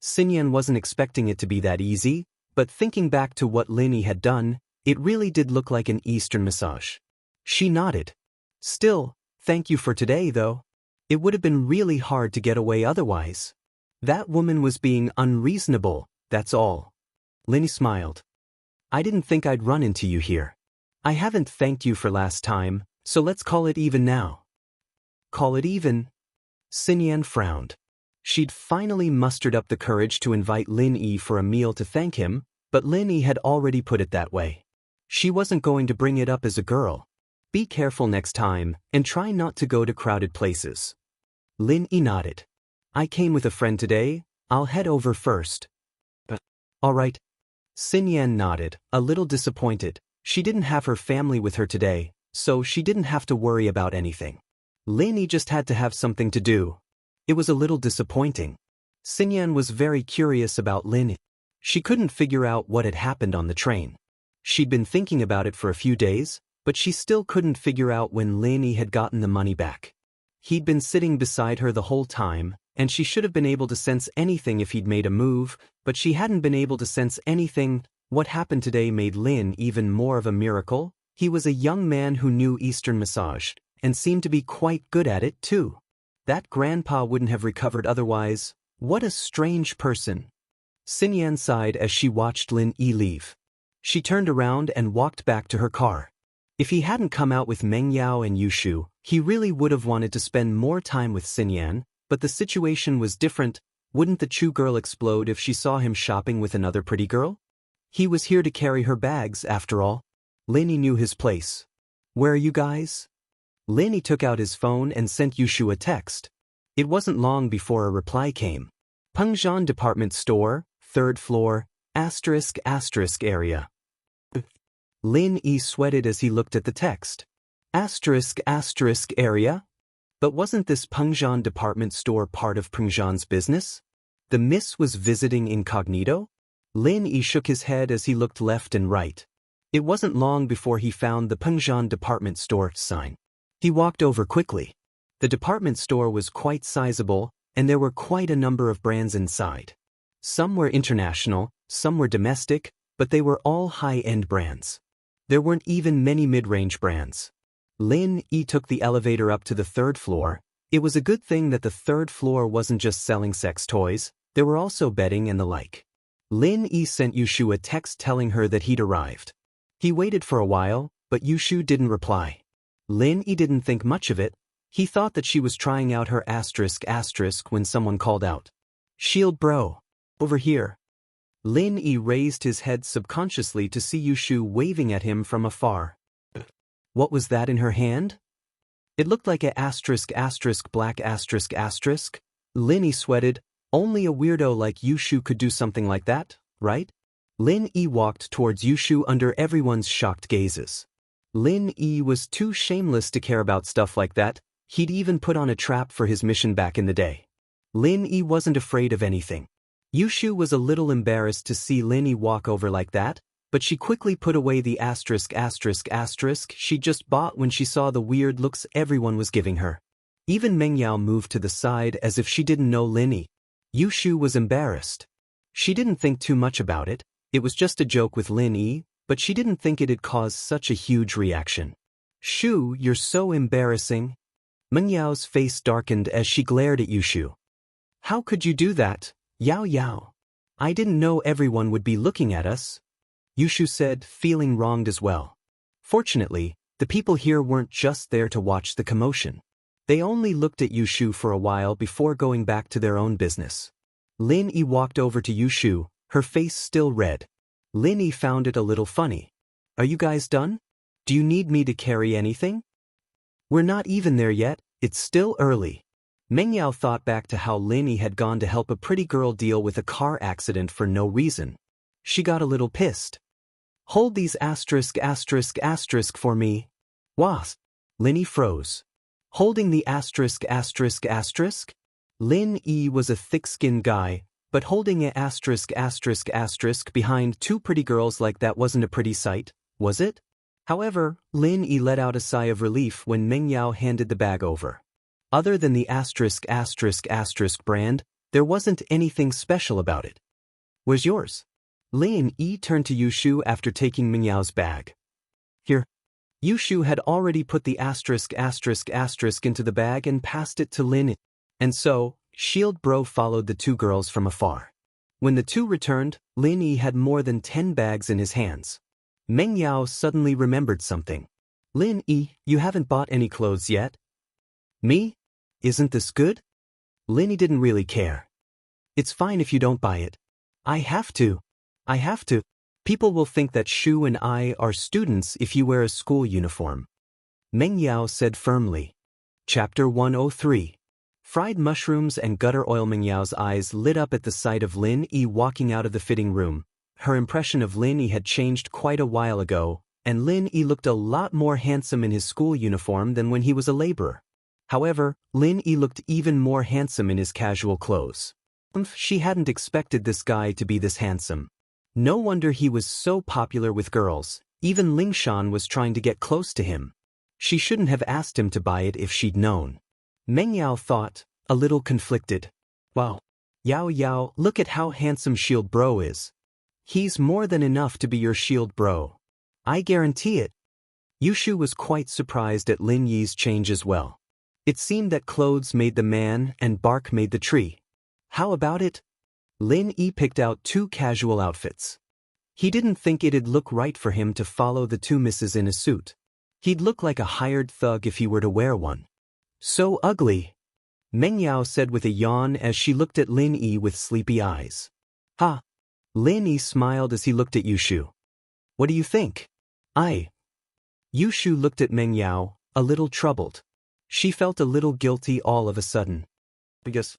Xinyan wasn't expecting it to be that easy, but thinking back to what Lin Yi had done, it really did look like an Eastern massage. She nodded. "Still, thank you for today, though. It would have been really hard to get away otherwise. That woman was being unreasonable, that's all." Lin Yi smiled. "I didn't think I'd run into you here. I haven't thanked you for last time, so let's call it even now." "Call it even?" Xinyan frowned. She'd finally mustered up the courage to invite Lin Yi for a meal to thank him, but Lin Yi had already put it that way. She wasn't going to bring it up as a girl. Be careful next time, and try not to go to crowded places. Lin Yi nodded. I came with a friend today, I'll head over first. Alright. Xinyan nodded, a little disappointed. She didn't have her family with her today, so she didn't have to worry about anything. Lin Yi just had to have something to do. It was a little disappointing. Xinyan was very curious about Lin Yi. She couldn't figure out what had happened on the train. She'd been thinking about it for a few days, but she still couldn't figure out when Lin Yi had gotten the money back. He'd been sitting beside her the whole time, and she should have been able to sense anything if he'd made a move, but she hadn't been able to sense anything. What happened today made Lin even more of a miracle. He was a young man who knew Eastern massage, and seemed to be quite good at it too. That grandpa wouldn't have recovered otherwise. What a strange person. Xinyan sighed as she watched Lin Yi leave. She turned around and walked back to her car. If he hadn't come out with Meng Yao and Yushu, he really would have wanted to spend more time with Xinyan, but the situation was different. Wouldn't the Chu girl explode if she saw him shopping with another pretty girl? He was here to carry her bags, after all. Lin Yi knew his place. Where are you guys? Lin Yi took out his phone and sent Yushu a text. It wasn't long before a reply came. Pengzhan Department Store, 3rd floor, *** area. Lin Yi sweated as he looked at the text. *** area? But wasn't this Pengzhan department store part of Pengzhan's business? The miss was visiting incognito? Lin Yi shook his head as he looked left and right. It wasn't long before he found the Pengzhan department store sign. He walked over quickly. The department store was quite sizable, and there were quite a number of brands inside. Some were international, some were domestic, but they were all high-end brands. There weren't even many mid-range brands. Lin Yi took the elevator up to the 3rd floor. It was a good thing that the 3rd floor wasn't just selling sex toys, there were also bedding and the like. Lin Yi sent Yushu a text telling her that he'd arrived. He waited for a while, but Yushu didn't reply. Lin Yi didn't think much of it. He thought that she was trying out her *** when someone called out. Shield bro. Over here. Lin Yi raised his head subconsciously to see Yushu waving at him from afar. What was that in her hand? It looked like a *** black ***. Lin Yi sweated. Only a weirdo like Yushu could do something like that, right? Lin Yi walked towards Yushu under everyone's shocked gazes. Lin Yi was too shameless to care about stuff like that. He'd even put on a trap for his mission back in the day. Lin Yi wasn't afraid of anything. Yushu was a little embarrassed to see Lin Yi walk over like that, but she quickly put away the *** she just bought when she saw the weird looks everyone was giving her. Even Meng Yao moved to the side as if she didn't know Lin Yi. Yushu was embarrassed. She didn't think too much about it. It was just a joke with Lin Yi, but she didn't think it'd cause such a huge reaction. Shu, you're so embarrassing. Meng Yao's face darkened as she glared at Yushu. How could you do that, Yao Yao? I didn't know everyone would be looking at us. Yushu said, feeling wronged as well. Fortunately, the people here weren't just there to watch the commotion. They only looked at Yushu for a while before going back to their own business. Lin Yi walked over to Yushu, her face still red. Lin Yi found it a little funny. Are you guys done? Do you need me to carry anything? We're not even there yet, it's still early. Meng Yao thought back to how Lin Yi had gone to help a pretty girl deal with a car accident for no reason. She got a little pissed. Hold these *** for me. Was. Lin Yi froze. Holding the ***? Lin Yi was a thick-skinned guy, but holding a *** behind two pretty girls like that wasn't a pretty sight, was it? However, Lin Yi let out a sigh of relief when Meng Yao handed the bag over. Other than the *** brand, there wasn't anything special about it. Where's yours? Lin Yi turned to Yushu after taking Meng Yao's bag. Here. Yushu had already put the *** into the bag and passed it to Lin Yi. And so, Shield Bro followed the two girls from afar. When the two returned, Lin Yi had more than 10 bags in his hands. Meng Yao suddenly remembered something. Lin Yi, you haven't bought any clothes yet? Me? Isn't this good? Lin Yi didn't really care. It's fine if you don't buy it. I have to. People will think that Shu and I are students if you wear a school uniform. Meng Yao said firmly. Chapter 103. Fried mushrooms and gutter oil. Meng Yao's eyes lit up at the sight of Lin Yi walking out of the fitting room. Her impression of Lin Yi had changed quite a while ago, and Lin Yi looked a lot more handsome in his school uniform than when he was a laborer. However, Lin Yi looked even more handsome in his casual clothes. She hadn't expected this guy to be this handsome. No wonder he was so popular with girls. Even Lingshan was trying to get close to him. She shouldn't have asked him to buy it if she'd known. Meng Yao thought, a little conflicted. Wow. Yao, look at how handsome Shield Bro is. He's more than enough to be your Shield Bro. I guarantee it. Yushu was quite surprised at Lin Yi's change as well. It seemed that clothes made the man and bark made the tree. How about it? Lin Yi picked out 2 casual outfits. He didn't think it'd look right for him to follow the 2 misses in a suit. He'd look like a hired thug if he were to wear one. So ugly, Meng Yao said with a yawn as she looked at Lin Yi with sleepy eyes. Ha! Lin Yi smiled as he looked at Yushu. What do you think? Yushu looked at Meng Yao, a little troubled. She felt a little guilty all of a sudden. Because.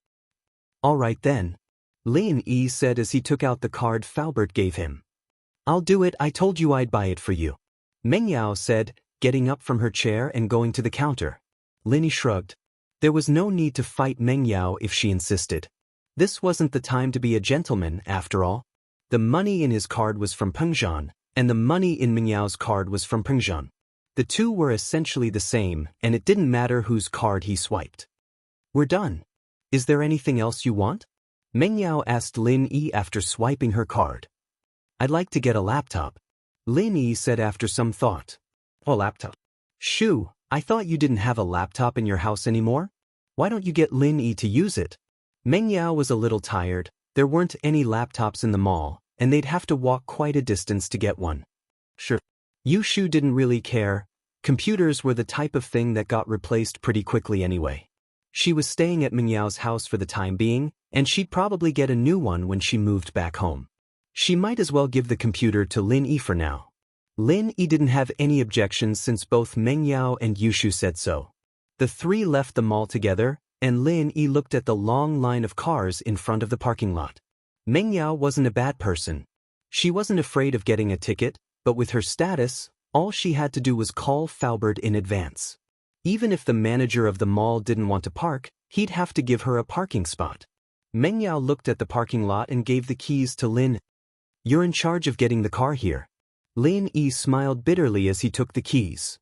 All right then, Lin Yi said as he took out the card Faubert gave him. I'll do it, I told you I'd buy it for you, Meng Yao said, getting up from her chair and going to the counter. Lin Yi shrugged. There was no need to fight Meng Yao if she insisted. This wasn't the time to be a gentleman, after all. The money in his card was from Peng Zhan, and the money in Meng Yao's card was from Peng Zhan. The two were essentially the same, and it didn't matter whose card he swiped. We're done. Is there anything else you want? Meng Yao asked Lin Yi after swiping her card. I'd like to get a laptop, Lin Yi said after some thought. A laptop? Shoo, I thought you didn't have a laptop in your house anymore? Why don't you get Lin Yi to use it? Meng Yao was a little tired. There weren't any laptops in the mall, and they'd have to walk quite a distance to get one. Sure. Yushu didn't really care. Computers were the type of thing that got replaced pretty quickly anyway. She was staying at Meng Yao's house for the time being, and she'd probably get a new one when she moved back home. She might as well give the computer to Lin Yi for now. Lin Yi didn't have any objections since both Meng Yao and Yushu said so. The 3 left the mall together, and Lin Yi looked at the long line of cars in front of the parking lot. Meng Yao wasn't a bad person. She wasn't afraid of getting a ticket, but with her status, all she had to do was call Faubert in advance. Even if the manager of the mall didn't want to park, he'd have to give her a parking spot. Meng Yao looked at the parking lot and gave the keys to Lin. You're in charge of getting the car here. Lin Yi smiled bitterly as he took the keys.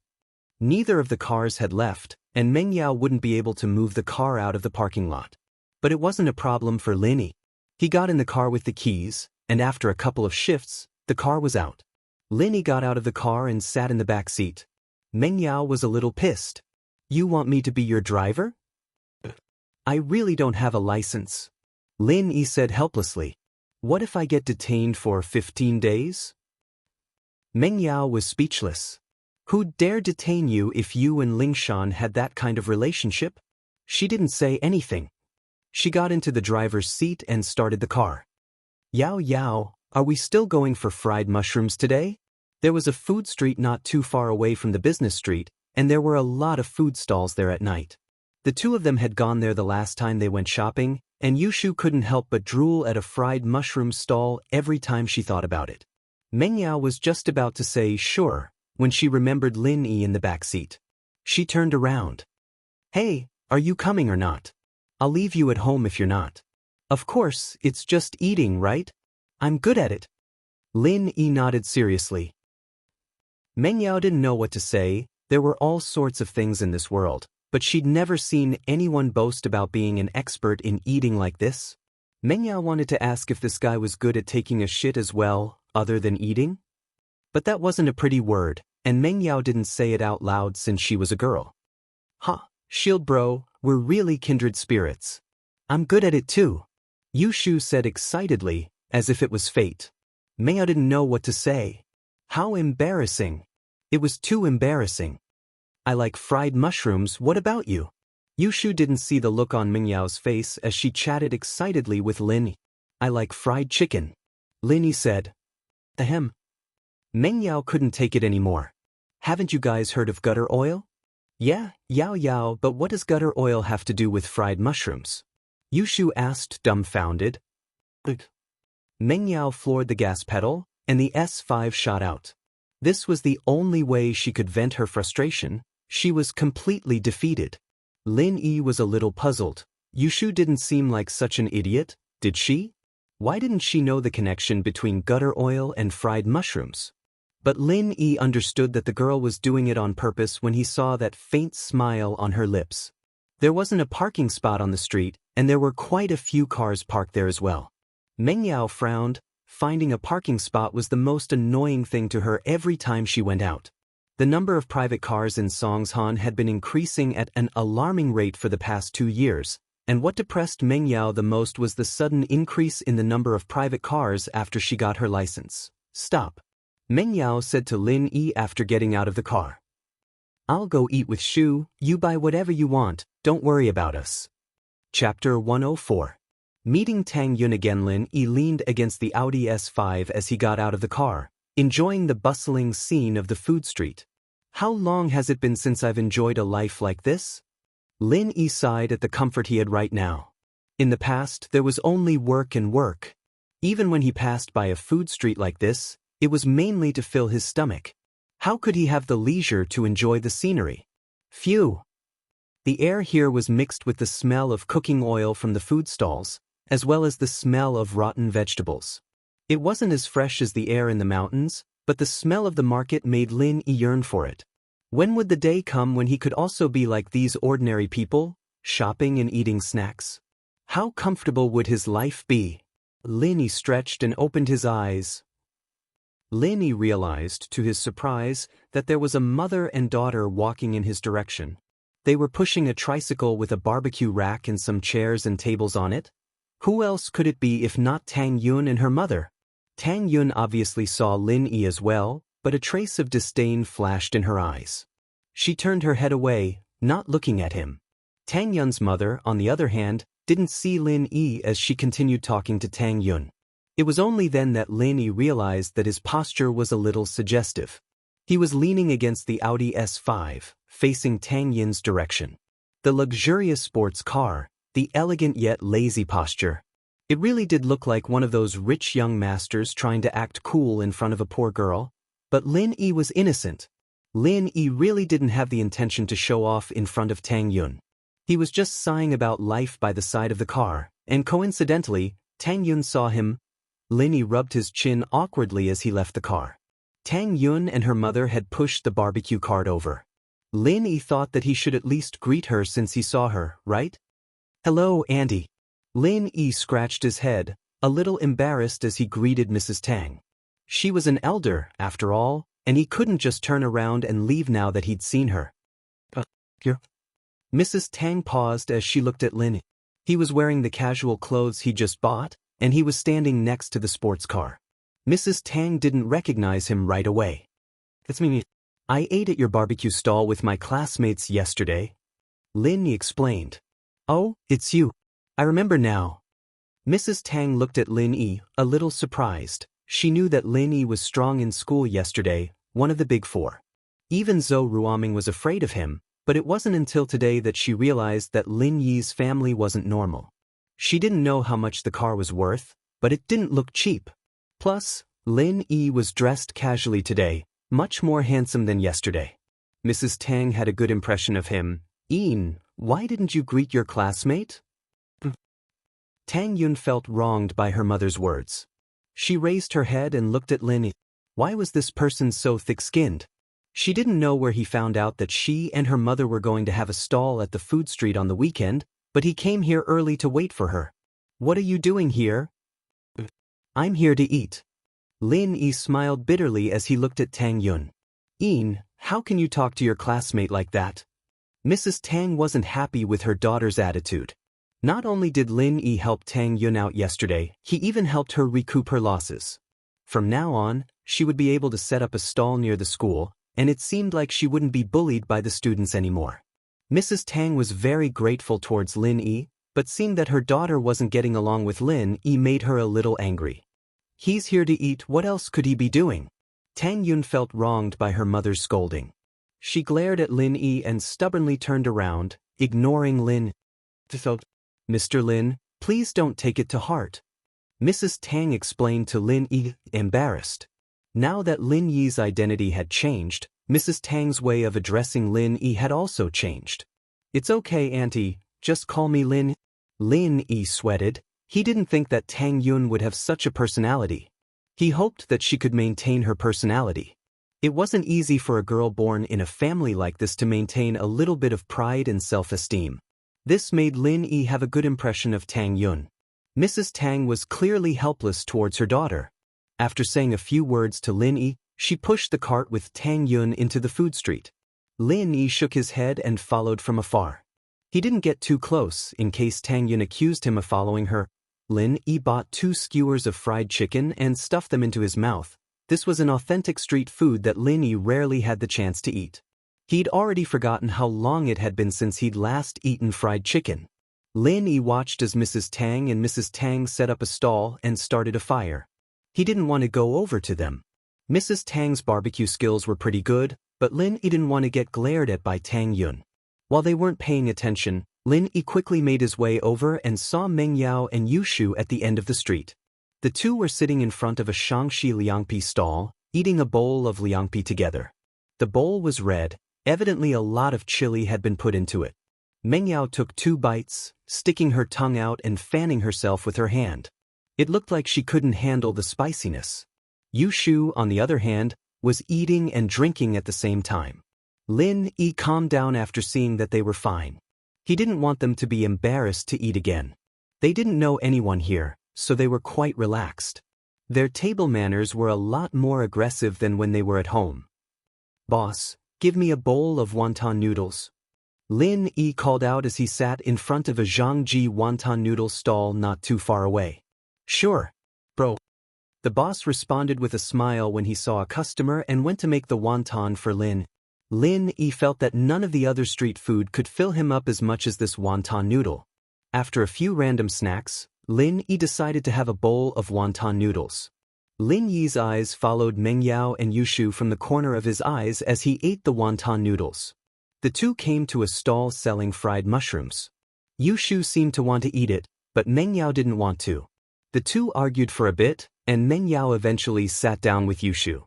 Neither of the cars had left, and Meng Yao wouldn't be able to move the car out of the parking lot. But it wasn't a problem for Lin Yi. He got in the car with the keys, and after a couple of shifts, the car was out. Lin Yi got out of the car and sat in the back seat. Meng Yao was a little pissed. You want me to be your driver? I really don't have a license, Lin Yi said helplessly. What if I get detained for 15 days? Meng Yao was speechless. Who'd dare detain you if you and Lingshan had that kind of relationship? She didn't say anything. She got into the driver's seat and started the car. Yao, are we still going for fried mushrooms today? There was a food street not too far away from the business street, and there were a lot of food stalls there at night. The 2 of them had gone there the last time they went shopping, and Yushu couldn't help but drool at a fried mushroom stall every time she thought about it. Meng Yao was just about to say sure, when she remembered Lin Yi in the back seat. She turned around. Hey, are you coming or not? I'll leave you at home if you're not. Of course, it's just eating, right? I'm good at it. Lin Yi nodded seriously. Meng Yao didn't know what to say. There were all sorts of things in this world, but she'd never seen anyone boast about being an expert in eating like this. Meng Yao wanted to ask if this guy was good at taking a shit as well, other than eating. But that wasn't a pretty word, and Meng Yao didn't say it out loud since she was a girl. Shield bro, we're really kindred spirits. I'm good at it too, Yushu said excitedly, as if it was fate. Meng Yao didn't know what to say. How embarrassing. It was too embarrassing. I like fried mushrooms, what about you? Yushu didn't see the look on Meng Yao's face as she chatted excitedly with Lin Yi. I like fried chicken, Lin Yi said. Ahem. Meng Yao couldn't take it anymore. Haven't you guys heard of gutter oil? Yeah, Yao Yao, but what does gutter oil have to do with fried mushrooms? Yushu asked, dumbfounded. Meng Yao floored the gas pedal, and the S5 shot out. This was the only way she could vent her frustration. She was completely defeated. Lin Yi was a little puzzled. Yushu didn't seem like such an idiot, did she? Why didn't she know the connection between gutter oil and fried mushrooms? But Lin Yi understood that the girl was doing it on purpose when he saw that faint smile on her lips. There wasn't a parking spot on the street, and there were quite a few cars parked there as well. Meng Yao frowned. Finding a parking spot was the most annoying thing to her every time she went out. The number of private cars in Songshan had been increasing at an alarming rate for the past 2 years, and what depressed Meng Yao the most was the sudden increase in the number of private cars after she got her license. Stop. Meng Yao said to Lin Yi after getting out of the car. I'll go eat with Shu, you buy whatever you want, don't worry about us. Chapter 104. Meeting Tang Yun again. Lin Yi leaned against the Audi S5 as he got out of the car, enjoying the bustling scene of the food street. How long has it been since I've enjoyed a life like this? Lin Yi sighed at the comfort he had right now. In the past, there was only work and work. Even when he passed by a food street like this, it was mainly to fill his stomach. How could he have the leisure to enjoy the scenery? Phew! The air here was mixed with the smell of cooking oil from the food stalls, as well as the smell of rotten vegetables. It wasn't as fresh as the air in the mountains, but the smell of the market made Lin Yi yearn for it. When would the day come when he could also be like these ordinary people, shopping and eating snacks? How comfortable would his life be? Lin Yi stretched and opened his eyes. Lin Yi realized, to his surprise, that there was a mother and daughter walking in his direction. They were pushing a tricycle with a barbecue rack and some chairs and tables on it. Who else could it be if not Tang Yun and her mother? Tang Yun obviously saw Lin Yi as well, but a trace of disdain flashed in her eyes. She turned her head away, not looking at him. Tang Yun's mother, on the other hand, didn't see Lin Yi as she continued talking to Tang Yun. It was only then that Lin Yi realized that his posture was a little suggestive. He was leaning against the Audi S5, facing Tang Yun's direction. The luxurious sports car, the elegant yet lazy posture. It really did look like one of those rich young masters trying to act cool in front of a poor girl. But Lin Yi was innocent. Lin Yi really didn't have the intention to show off in front of Tang Yun. He was just sighing about life by the side of the car, and coincidentally, Tang Yun saw him. Lin Yi rubbed his chin awkwardly as he left the car. Tang Yun and her mother had pushed the barbecue cart over. Lin Yi thought that he should at least greet her since he saw her, right? Hello, Auntie. Lin Yi scratched his head, a little embarrassed as he greeted Mrs. Tang. She was an elder, after all, and he couldn't just turn around and leave now that he'd seen her. Here. Mrs. Tang paused as she looked at Lin Yi. He was wearing the casual clothes he just bought, and he was standing next to the sports car. Mrs. Tang didn't recognize him right away. It's me. I ate at your barbecue stall with my classmates yesterday. Lin Yi explained. Oh, it's you. I remember now. Mrs. Tang looked at Lin Yi, a little surprised. She knew that Lin Yi was strong in school yesterday, one of the big four. Even Zhou Ruoming was afraid of him, but it wasn't until today that she realized that Lin Yi's family wasn't normal. She didn't know how much the car was worth, but it didn't look cheap. Plus, Lin Yi was dressed casually today, much more handsome than yesterday. Mrs. Tang had a good impression of him. Yin, why didn't you greet your classmate? Tang Yun felt wronged by her mother's words. She raised her head and looked at Lin Yi. Why was this person so thick-skinned? She didn't know where he found out that she and her mother were going to have a stall at the food street on the weekend, but he came here early to wait for her. What are you doing here? I'm here to eat. Lin Yi smiled bitterly as he looked at Tang Yun. Yin, how can you talk to your classmate like that? Mrs. Tang wasn't happy with her daughter's attitude. Not only did Lin Yi help Tang Yun out yesterday, he even helped her recoup her losses. From now on, she would be able to set up a stall near the school, and it seemed like she wouldn't be bullied by the students anymore. Mrs. Tang was very grateful towards Lin Yi, but seeing that her daughter wasn't getting along with Lin Yi made her a little angry. He's here to eat, what else could he be doing? Tang Yun felt wronged by her mother's scolding. She glared at Lin Yi and stubbornly turned around, ignoring Lin. Mr. Lin, please don't take it to heart. Mrs. Tang explained to Lin Yi, embarrassed. Now that Lin Yi's identity had changed, Mrs. Tang's way of addressing Lin Yi had also changed. It's okay, Auntie, just call me Lin. Lin Yi sweated. He didn't think that Tang Yun would have such a personality. He hoped that she could maintain her personality. It wasn't easy for a girl born in a family like this to maintain a little bit of pride and self-esteem. This made Lin Yi have a good impression of Tang Yun. Mrs. Tang was clearly helpless towards her daughter. After saying a few words to Lin Yi, she pushed the cart with Tang Yun into the food street. Lin Yi shook his head and followed from afar. He didn't get too close in case Tang Yun accused him of following her. Lin Yi bought 2 skewers of fried chicken and stuffed them into his mouth. This was an authentic street food that Lin Yi rarely had the chance to eat. He'd already forgotten how long it had been since he'd last eaten fried chicken. Lin Yi watched as Mrs. Tang and Mrs. Tang set up a stall and started a fire. He didn't want to go over to them. Mrs. Tang's barbecue skills were pretty good, but Lin Yi didn't want to get glared at by Tang Yun. While they weren't paying attention, Lin Yi quickly made his way over and saw Meng Yao and Yu Shu at the end of the street. The two were sitting in front of a Xianxia liangpi stall, eating a bowl of liangpi together. The bowl was red, evidently a lot of chili had been put into it. Meng Yao took 2 bites, sticking her tongue out and fanning herself with her hand. It looked like she couldn't handle the spiciness. Yu Shu, on the other hand, was eating and drinking at the same time. Lin Yi calmed down after seeing that they were fine. He didn't want them to be embarrassed to eat again. They didn't know anyone here, so they were quite relaxed. Their table manners were a lot more aggressive than when they were at home. "Boss, give me a bowl of wonton noodles." Lin Yi called out as he sat in front of a Zhangji wonton noodle stall not too far away. "Sure, bro." The boss responded with a smile when he saw a customer and went to make the wonton for Lin. Lin Yi felt that none of the other street food could fill him up as much as this wonton noodle. After a few random snacks, Lin Yi decided to have a bowl of wonton noodles. Lin Yi's eyes followed Meng Yao and Yu Shu from the corner of his eyes as he ate the wonton noodles. The two came to a stall selling fried mushrooms. Yu Shu seemed to want to eat it, but Meng Yao didn't want to. The two argued for a bit, and Meng Yao eventually sat down with Yu Shu.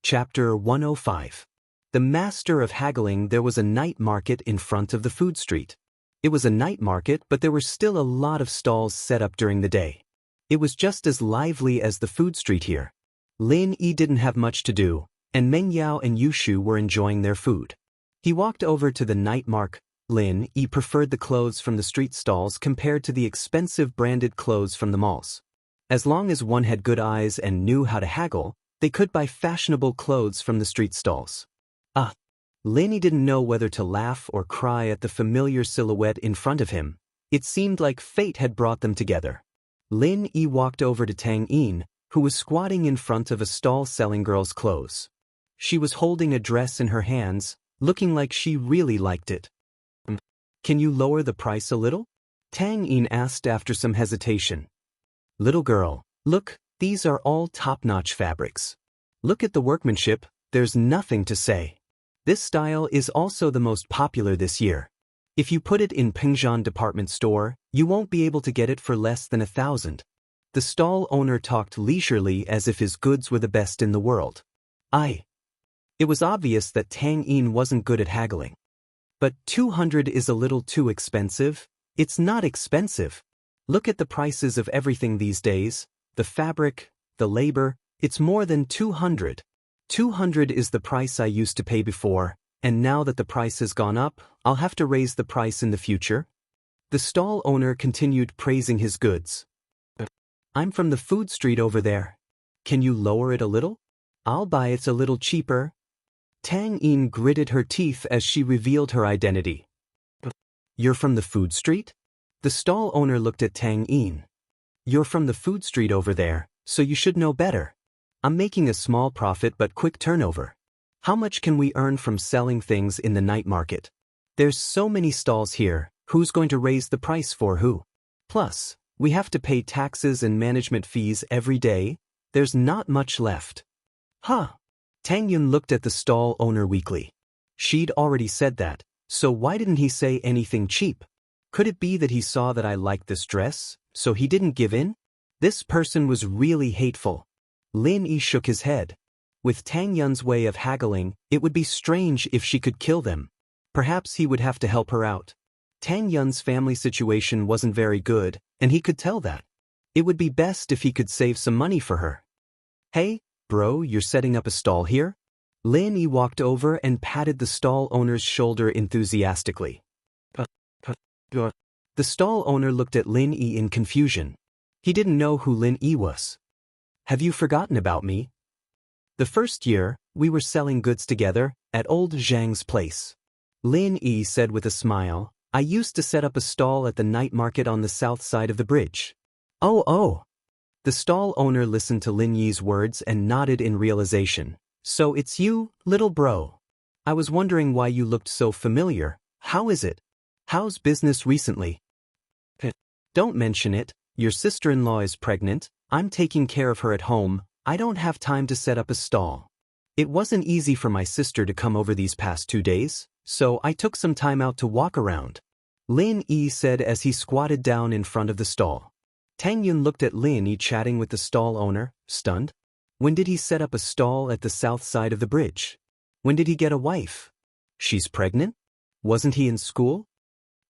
Chapter 105. The master of haggling. There was a night market in front of the food street. It was a night market, but there were still a lot of stalls set up during the day. It was just as lively as the food street here. Lin Yi didn't have much to do, and Meng Yao and Yu Shu were enjoying their food. He walked over to the night market. Lin Yi preferred the clothes from the street stalls compared to the expensive branded clothes from the malls. As long as one had good eyes and knew how to haggle, they could buy fashionable clothes from the street stalls. Lin Yi didn't know whether to laugh or cry at the familiar silhouette in front of him. It seemed like fate had brought them together. Lin Yi walked over to Tang Yin, who was squatting in front of a stall selling girls' clothes. She was holding a dress in her hands, looking like she really liked it. "Can you lower the price a little?" Tang Yin asked after some hesitation. "Little girl, look, these are all top-notch fabrics. Look at the workmanship, there's nothing to say. This style is also the most popular this year. If you put it in Pingzhan department store, you won't be able to get it for less than 1,000. The stall owner talked leisurely as if his goods were the best in the world. It was obvious that Tang Yin wasn't good at haggling. "But 200 is a little too expensive." "It's not expensive. Look at the prices of everything these days, the fabric, the labor, it's more than 200. 200 is the price I used to pay before, and now that the price has gone up, I'll have to raise the price in the future." The stall owner continued praising his goods. "I'm from the food street over there. Can you lower it a little? I'll buy it a little cheaper." Tang Yin gritted her teeth as she revealed her identity. "You're from the food street?" The stall owner looked at Tang Yin. "You're from the food street over there, so you should know better. I'm making a small profit but quick turnover. How much can we earn from selling things in the night market? There's so many stalls here, who's going to raise the price for who? Plus, we have to pay taxes and management fees every day, There's not much left. Huh? Tang Yun looked at the stall owner weakly. She'd already said that, so why didn't he say anything cheap? Could it be that he saw that I liked this dress, so he didn't give in? This person was really hateful. Lin Yi shook his head. With Tang Yun's way of haggling, it would be strange if she could kill them. Perhaps he would have to help her out. Tang Yun's family situation wasn't very good, and he could tell that. It would be best if he could save some money for her. Hey, bro, you're setting up a stall here? Lin Yi walked over and patted the stall owner's shoulder enthusiastically. The stall owner looked at Lin Yi in confusion. He didn't know who Lin Yi was. Have you forgotten about me? The first year, we were selling goods together at old Zhang's place. Lin Yi said with a smile, I used to set up a stall at the night market on the south side of the bridge. Oh. The stall owner listened to Lin Yi's words and nodded in realization. So it's you, little bro. I was wondering why you looked so familiar. How is it? How's business recently? Don't mention it. Your sister-in-law is pregnant. I'm taking care of her at home. I don't have time to set up a stall. It wasn't easy for my sister to come over these past 2 days, so I took some time out to walk around. Lin Yi said as he squatted down in front of the stall. Tang Yun looked at Lin Yi chatting with the stall owner, stunned. When did he set up a stall at the south side of the bridge? When did he get a wife? She's pregnant? Wasn't he in school?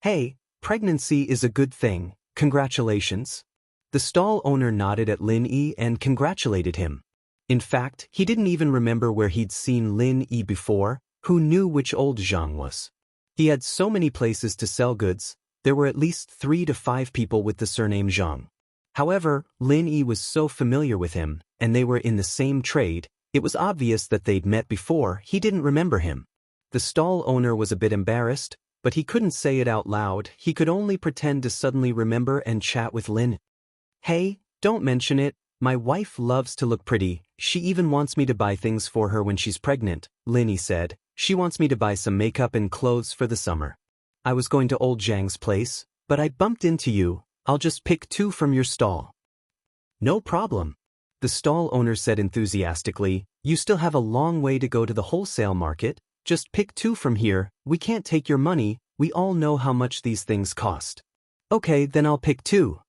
Hey, pregnancy is a good thing. Congratulations. The stall owner nodded at Lin Yi and congratulated him. In fact, he didn't even remember where he'd seen Lin Yi before. Who knew which old Zhang was? He had so many places to sell goods. There were at least 3 to 5 people with the surname Zhang. However, Lin Yi was so familiar with him, and they were in the same trade, it was obvious that they'd met before. He didn't remember him. The stall owner was a bit embarrassed, but he couldn't say it out loud. He could only pretend to suddenly remember and chat with Lin. Hey, don't mention it. My wife loves to look pretty. She even wants me to buy things for her when she's pregnant, Lin Yi said. She wants me to buy some makeup and clothes for the summer. I was going to old Zhang's place, but I bumped into you. I'll just pick 2 from your stall. No problem. The stall owner said enthusiastically. You still have a long way to go to the wholesale market. Just pick 2 from here. We can't take your money. We all know how much these things cost. Okay, then I'll pick 2.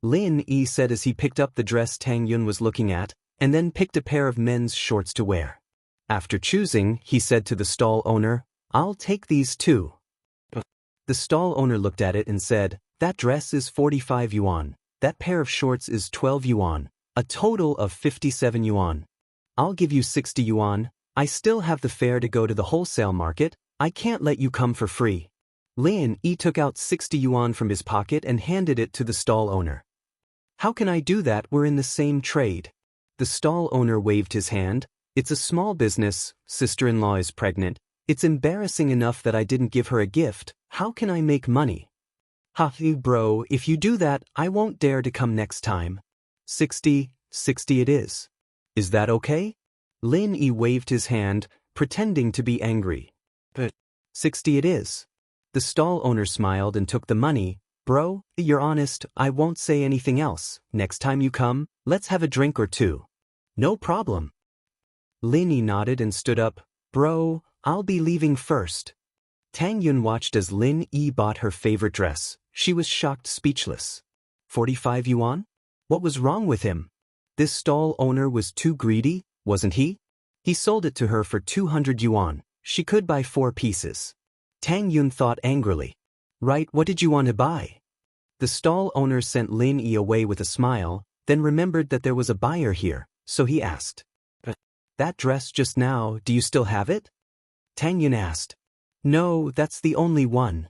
Lin Yi said as he picked up the dress Tang Yun was looking at, and then picked a pair of men's shorts to wear. After choosing, he said to the stall owner, I'll take these 2. The stall owner looked at it and said, that dress is 45 yuan. That pair of shorts is 12 yuan. A total of 57 yuan. I'll give you 60 yuan. I still have the fare to go to the wholesale market. I can't let you come for free. Lin Yi took out 60 yuan from his pocket and handed it to the stall owner. How can I do that? We're in the same trade. The stall owner waved his hand. It's a small business. Sister-in-law is pregnant. It's embarrassing enough that I didn't give her a gift. How can I make money? Ha, bro, if you do that, I won't dare to come next time. 60 it is. Is that okay? Lin Yi waved his hand, pretending to be angry. But 60 it is. The stall owner smiled and took the money. Bro, you're honest, I won't say anything else. Next time you come, let's have a drink or 2. No problem. Lin Yi nodded and stood up. Bro, I'll be leaving first. Tang Yun watched as Lin Yi bought her favorite dress. She was shocked, speechless. 45 yuan? What was wrong with him? This stall owner was too greedy, wasn't he? He sold it to her for 200 yuan. She could buy 4 pieces. Tang Yun thought angrily. Right, what did you want to buy? The stall owner sent Lin Yi away with a smile, then remembered that there was a buyer here, so he asked. That dress just now, do you still have it? Tang Yun asked. No, that's the only one.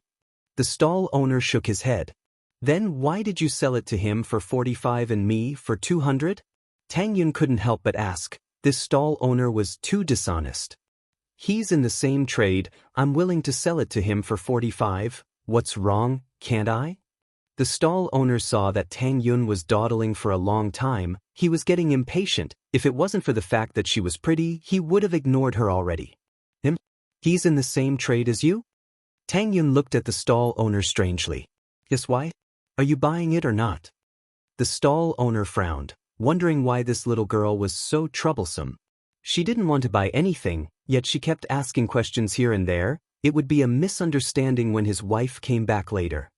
The stall owner shook his head. Then why did you sell it to him for 45 and me for 200? Tang Yun couldn't help but ask. This stall owner was too dishonest. He's in the same trade. I'm willing to sell it to him for 45. What's wrong, can't I? The stall owner saw that Tang Yun was dawdling for a long time. He was getting impatient. If it wasn't for the fact that she was pretty, he would have ignored her already. Him? He's in the same trade as you? Tang Yun looked at the stall owner strangely. Yes, why? Are you buying it or not? The stall owner frowned. wondering why this little girl was so troublesome. She didn't want to buy anything, yet she kept asking questions here and there. It would be a misunderstanding when his wife came back later.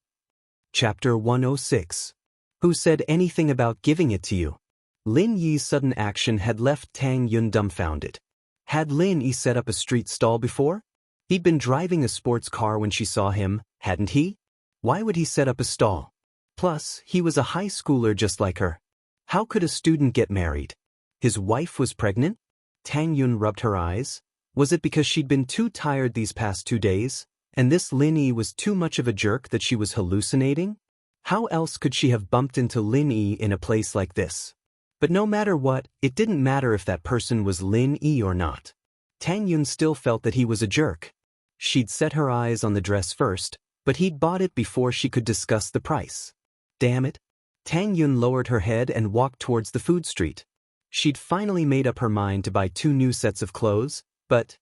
Chapter 106. Who said anything about giving it to you? Lin Yi's sudden action had left Tang Yun dumbfounded. Had Lin Yi set up a street stall before? He'd been driving a sports car when she saw him, hadn't he? Why would he set up a stall? Plus, he was a high schooler just like her. How could a student get married? His wife was pregnant? Tang Yun rubbed her eyes. Was it because she'd been too tired these past 2 days, and this Lin Yi was too much of a jerk that she was hallucinating? How else could she have bumped into Lin Yi in a place like this? But no matter what, it didn't matter if that person was Lin Yi or not. Tang Yun still felt that he was a jerk. She'd set her eyes on the dress first, but he'd bought it before she could discuss the price. Damn it. Tang Yun lowered her head and walked towards the food street. She'd finally made up her mind to buy 2 new sets of clothes, but,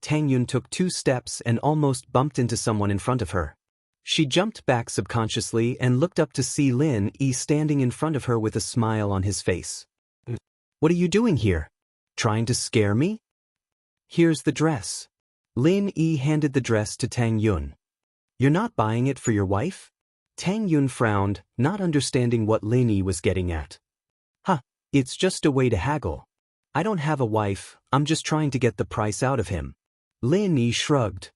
Tang Yun took 2 steps and almost bumped into someone in front of her. She jumped back subconsciously and looked up to see Lin Yi standing in front of her with a smile on his face. What are you doing here? Trying to scare me? Here's the dress. Lin Yi handed the dress to Tang Yun. You're not buying it for your wife? Tang Yun frowned, not understanding what Lin Yi was getting at. It's just a way to haggle. I don't have a wife, I'm just trying to get the price out of him. Lin Yi shrugged.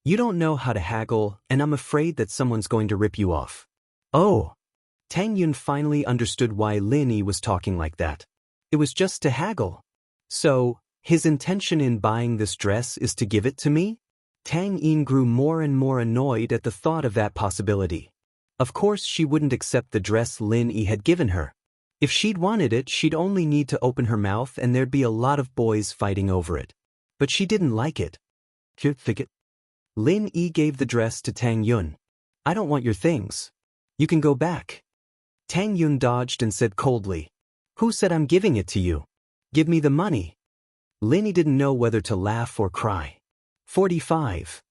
You don't know how to haggle, and I'm afraid that someone's going to rip you off. Oh. Tang Yun finally understood why Lin Yi was talking like that. It was just to haggle. So, his intention in buying this dress is to give it to me? Tang Yin grew more and more annoyed at the thought of that possibility. Of course she wouldn't accept the dress Lin Yi had given her. If she'd wanted it, she'd only need to open her mouth and there'd be a lot of boys fighting over it. But she didn't like it. Lin Yi gave the dress to Tang Yun. I don't want your things. You can go back. Tang Yun dodged and said coldly. Who said I'm giving it to you? Give me the money. Lin Yi didn't know whether to laugh or cry. 45.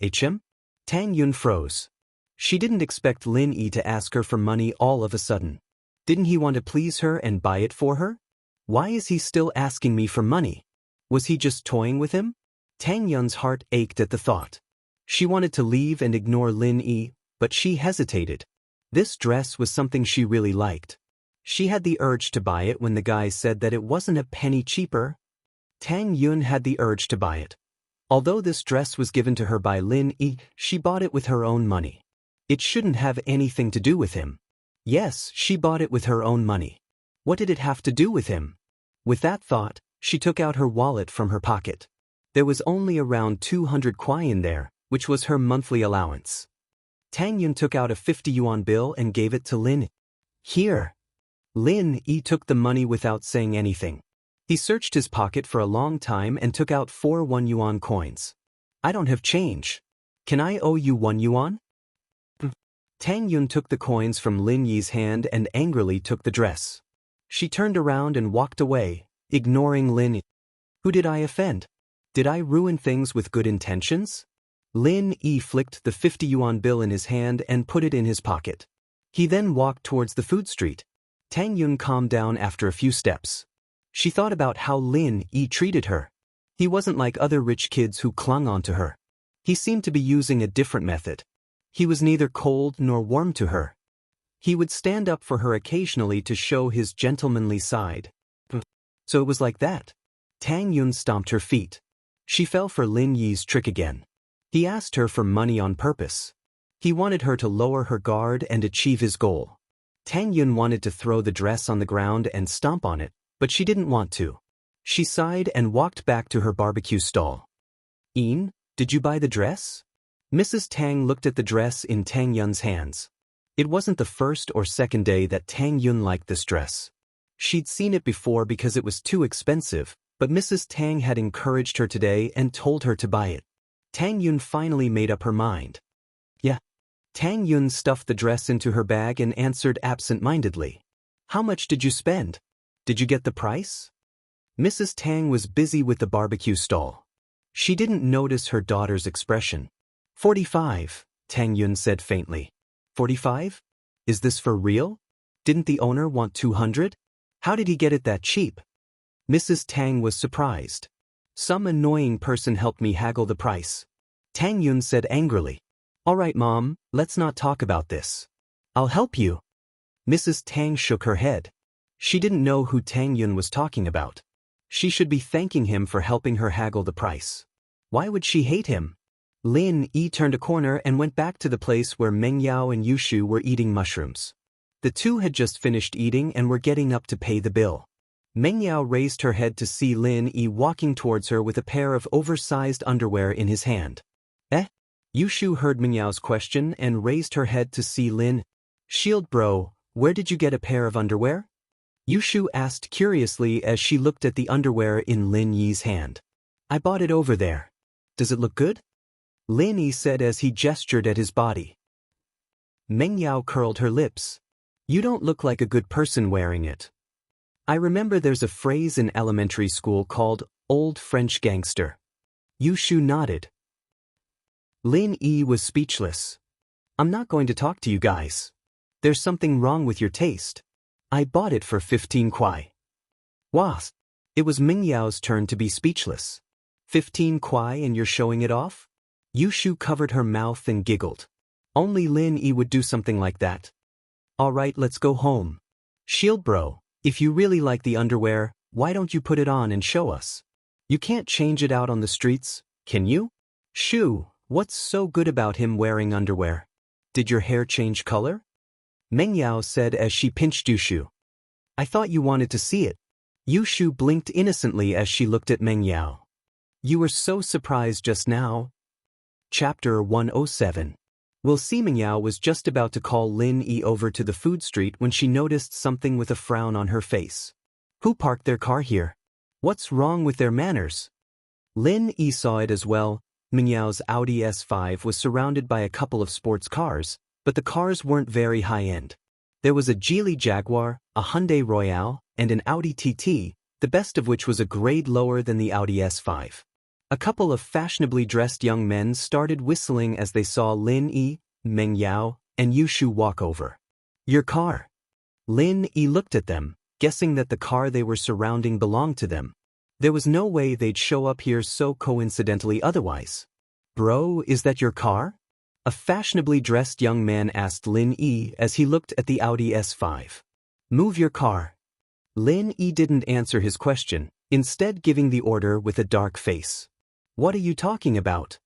HM? Tang Yun froze. She didn't expect Lin Yi to ask her for money all of a sudden. Didn't he want to please her and buy it for her? Why is he still asking me for money? Was he just toying with him? Tang Yun's heart ached at the thought. She wanted to leave and ignore Lin Yi, but she hesitated. This dress was something she really liked. She had the urge to buy it when the guy said that it wasn't a penny cheaper. Tang Yun had the urge to buy it. Although this dress was given to her by Lin Yi, she bought it with her own money. It shouldn't have anything to do with him. Yes, she bought it with her own money. What did it have to do with him? With that thought, she took out her wallet from her pocket. There was only around 200 kwai in there, which was her monthly allowance. Tang Yun took out a 50 yuan bill and gave it to Lin Yi. Here. Lin Yi took the money without saying anything. He searched his pocket for a long time and took out 4 1 yuan coins. I don't have change. Can I owe you 1 yuan? Tang Yun took the coins from Lin Yi's hand and angrily took the dress. She turned around and walked away, ignoring Lin Yi. Who did I offend? Did I ruin things with good intentions? Lin Yi flicked the 50 yuan bill in his hand and put it in his pocket. He then walked towards the food street. Tang Yun calmed down after a few steps. She thought about how Lin Yi treated her. He wasn't like other rich kids who clung onto her. He seemed to be using a different method. He was neither cold nor warm to her. He would stand up for her occasionally to show his gentlemanly side. So it was like that. Tang Yun stomped her feet. She fell for Lin Yi's trick again. He asked her for money on purpose. He wanted her to lower her guard and achieve his goal. Tang Yun wanted to throw the dress on the ground and stomp on it, but she didn't want to. She sighed and walked back to her barbecue stall. Ian, did you buy the dress? Mrs. Tang looked at the dress in Tang Yun's hands. It wasn't the first or second day that Tang Yun liked this dress. She'd seen it before because it was too expensive, but Mrs. Tang had encouraged her today and told her to buy it. Tang Yun finally made up her mind. Yeah. Tang Yun stuffed the dress into her bag and answered absent-mindedly. How much did you spend? Did you get the price? Mrs. Tang was busy with the barbecue stall. She didn't notice her daughter's expression. 45, Tang Yun said faintly. 45? Is this for real? Didn't the owner want 200? How did he get it that cheap? Mrs. Tang was surprised. Some annoying person helped me haggle the price. Tang Yun said angrily. All right, Mom, let's not talk about this. I'll help you. Mrs. Tang shook her head. She didn't know who Tang Yun was talking about. She should be thanking him for helping her haggle the price. Why would she hate him? Lin Yi turned a corner and went back to the place where Meng Yao and Yushu were eating mushrooms. The two had just finished eating and were getting up to pay the bill. Meng Yao raised her head to see Lin Yi walking towards her with a pair of oversized underwear in his hand. Eh? Yushu heard Meng Yao's question and raised her head to see Lin. Shield bro, where did you get a pair of underwear? Yushu asked curiously as she looked at the underwear in Lin Yi's hand. I bought it over there. Does it look good? Lin Yi said as he gestured at his body. Meng Yao curled her lips. You don't look like a good person wearing it. I remember there's a phrase in elementary school called old French gangster. Yushu nodded. Lin Yi was speechless. I'm not going to talk to you guys. There's something wrong with your taste. I bought it for 15 kwai. Was. It was Meng Yao's turn to be speechless. 15 kwai and you're showing it off? Yushu covered her mouth and giggled. Only Lin Yi would do something like that. All right, let's go home. Shield bro, if you really like the underwear, why don't you put it on and show us? You can't change it out on the streets, can you? Shoo, what's so good about him wearing underwear? Did your hair change color? Meng Yao said as she pinched Yushu. I thought you wanted to see it. Yushu blinked innocently as she looked at Meng Yao. You were so surprised just now. Chapter 107. Meng Yao was just about to call Lin Yi over to the food street when she noticed something with a frown on her face. Who parked their car here? What's wrong with their manners? Lin Yi saw it as well. Meng Yao's Audi S5 was surrounded by a couple of sports cars, but the cars weren't very high-end. There was a Geely Jaguar, a Hyundai Royale, and an Audi TT, the best of which was a grade lower than the Audi S5. A couple of fashionably dressed young men started whistling as they saw Lin Yi, Meng Yao, and Yushu walk over. Your car. Lin Yi looked at them, guessing that the car they were surrounding belonged to them. There was no way they'd show up here so coincidentally otherwise. Bro, is that your car? A fashionably dressed young man asked Lin Yi as he looked at the Audi S5. Move your car. Lin Yi didn't answer his question, instead giving the order with a dark face. What are you talking about?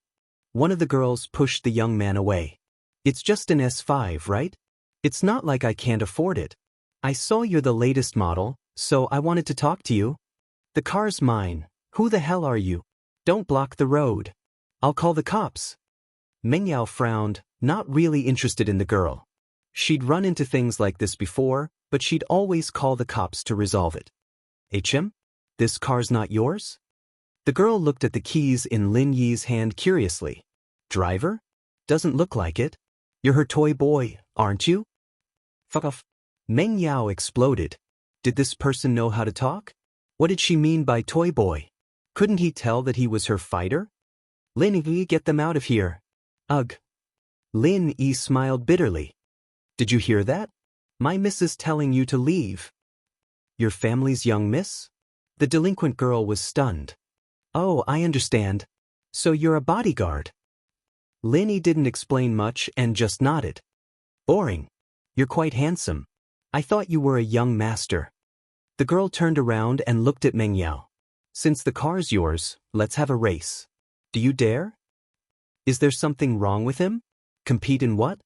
One of the girls pushed the young man away. It's just an S5, right? It's not like I can't afford it. I saw you're the latest model, so I wanted to talk to you. The car's mine. Who the hell are you? Don't block the road. I'll call the cops. Meng Yao frowned, not really interested in the girl. She'd run into things like this before, but she'd always call the cops to resolve it. HM? This car's not yours? The girl looked at the keys in Lin Yi's hand curiously. Driver? Doesn't look like it. You're her toy boy, aren't you? Fuck off. Meng Yao exploded. Did this person know how to talk? What did she mean by toy boy? Couldn't he tell that he was her fighter? Lin Yi, get them out of here. Ugh. Lin Yi smiled bitterly. Did you hear that? My miss is telling you to leave. Your family's young miss? The delinquent girl was stunned. Oh, I understand. So you're a bodyguard. Lin Yi didn't explain much and just nodded. Boring. You're quite handsome. I thought you were a young master. The girl turned around and looked at Meng Yao. Since the car's yours, let's have a race. Do you dare? Is there something wrong with him? Compete in what?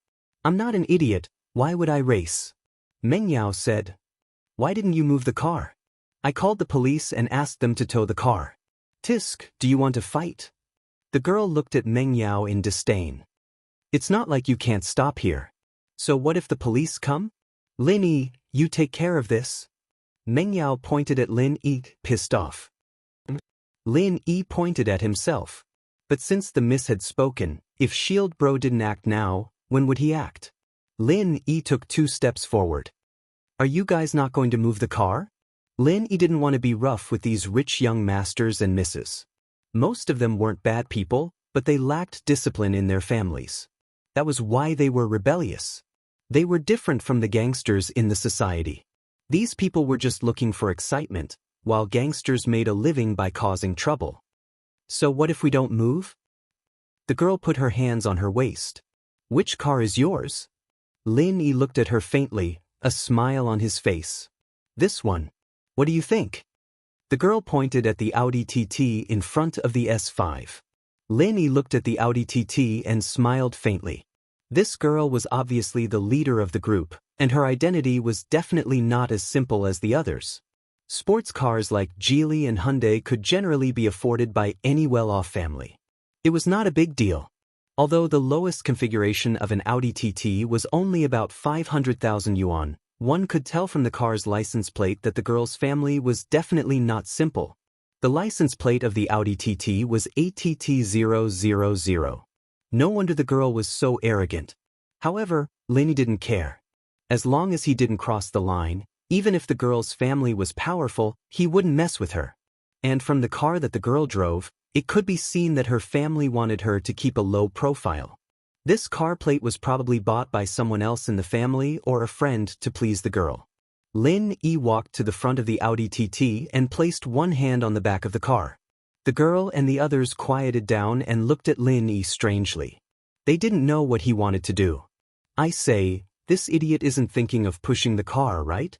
I'm not an idiot, why would I race? Meng Yao said. Why didn't you move the car? I called the police and asked them to tow the car. Tisk, do you want to fight? The girl looked at Meng Yao in disdain. It's not like you can't stop here. So what if the police come? Lin Yi, you take care of this. Meng Yao pointed at Lin Yi, pissed off. Lin Yi pointed at himself. But since the miss had spoken, if Shield Bro didn't act now, when would he act? Lin Yi took 2 steps forward. Are you guys not going to move the car? Lin Yi didn't want to be rough with these rich young masters and misses. Most of them weren't bad people, but they lacked discipline in their families. That was why they were rebellious. They were different from the gangsters in the society. These people were just looking for excitement, while gangsters made a living by causing trouble. So what if we don't move? The girl put her hands on her waist. Which car is yours? Lin Yi looked at her faintly, a smile on his face. This one. What do you think? The girl pointed at the Audi TT in front of the S5. Lin Yi looked at the Audi TT and smiled faintly. This girl was obviously the leader of the group, and her identity was definitely not as simple as the others. Sports cars like Geely and Hyundai could generally be afforded by any well-off family. It was not a big deal. Although the lowest configuration of an Audi TT was only about 500,000 yuan, one could tell from the car's license plate that the girl's family was definitely not simple. The license plate of the Audi TT was ATT000. No wonder the girl was so arrogant. However, Lin didn't care. As long as he didn't cross the line, even if the girl's family was powerful, he wouldn't mess with her. And from the car that the girl drove, it could be seen that her family wanted her to keep a low profile. This car plate was probably bought by someone else in the family or a friend to please the girl. Lin Yi walked to the front of the Audi TT and placed one hand on the back of the car. The girl and the others quieted down and looked at Lin Yi strangely. They didn't know what he wanted to do. I say, this idiot isn't thinking of pushing the car, right?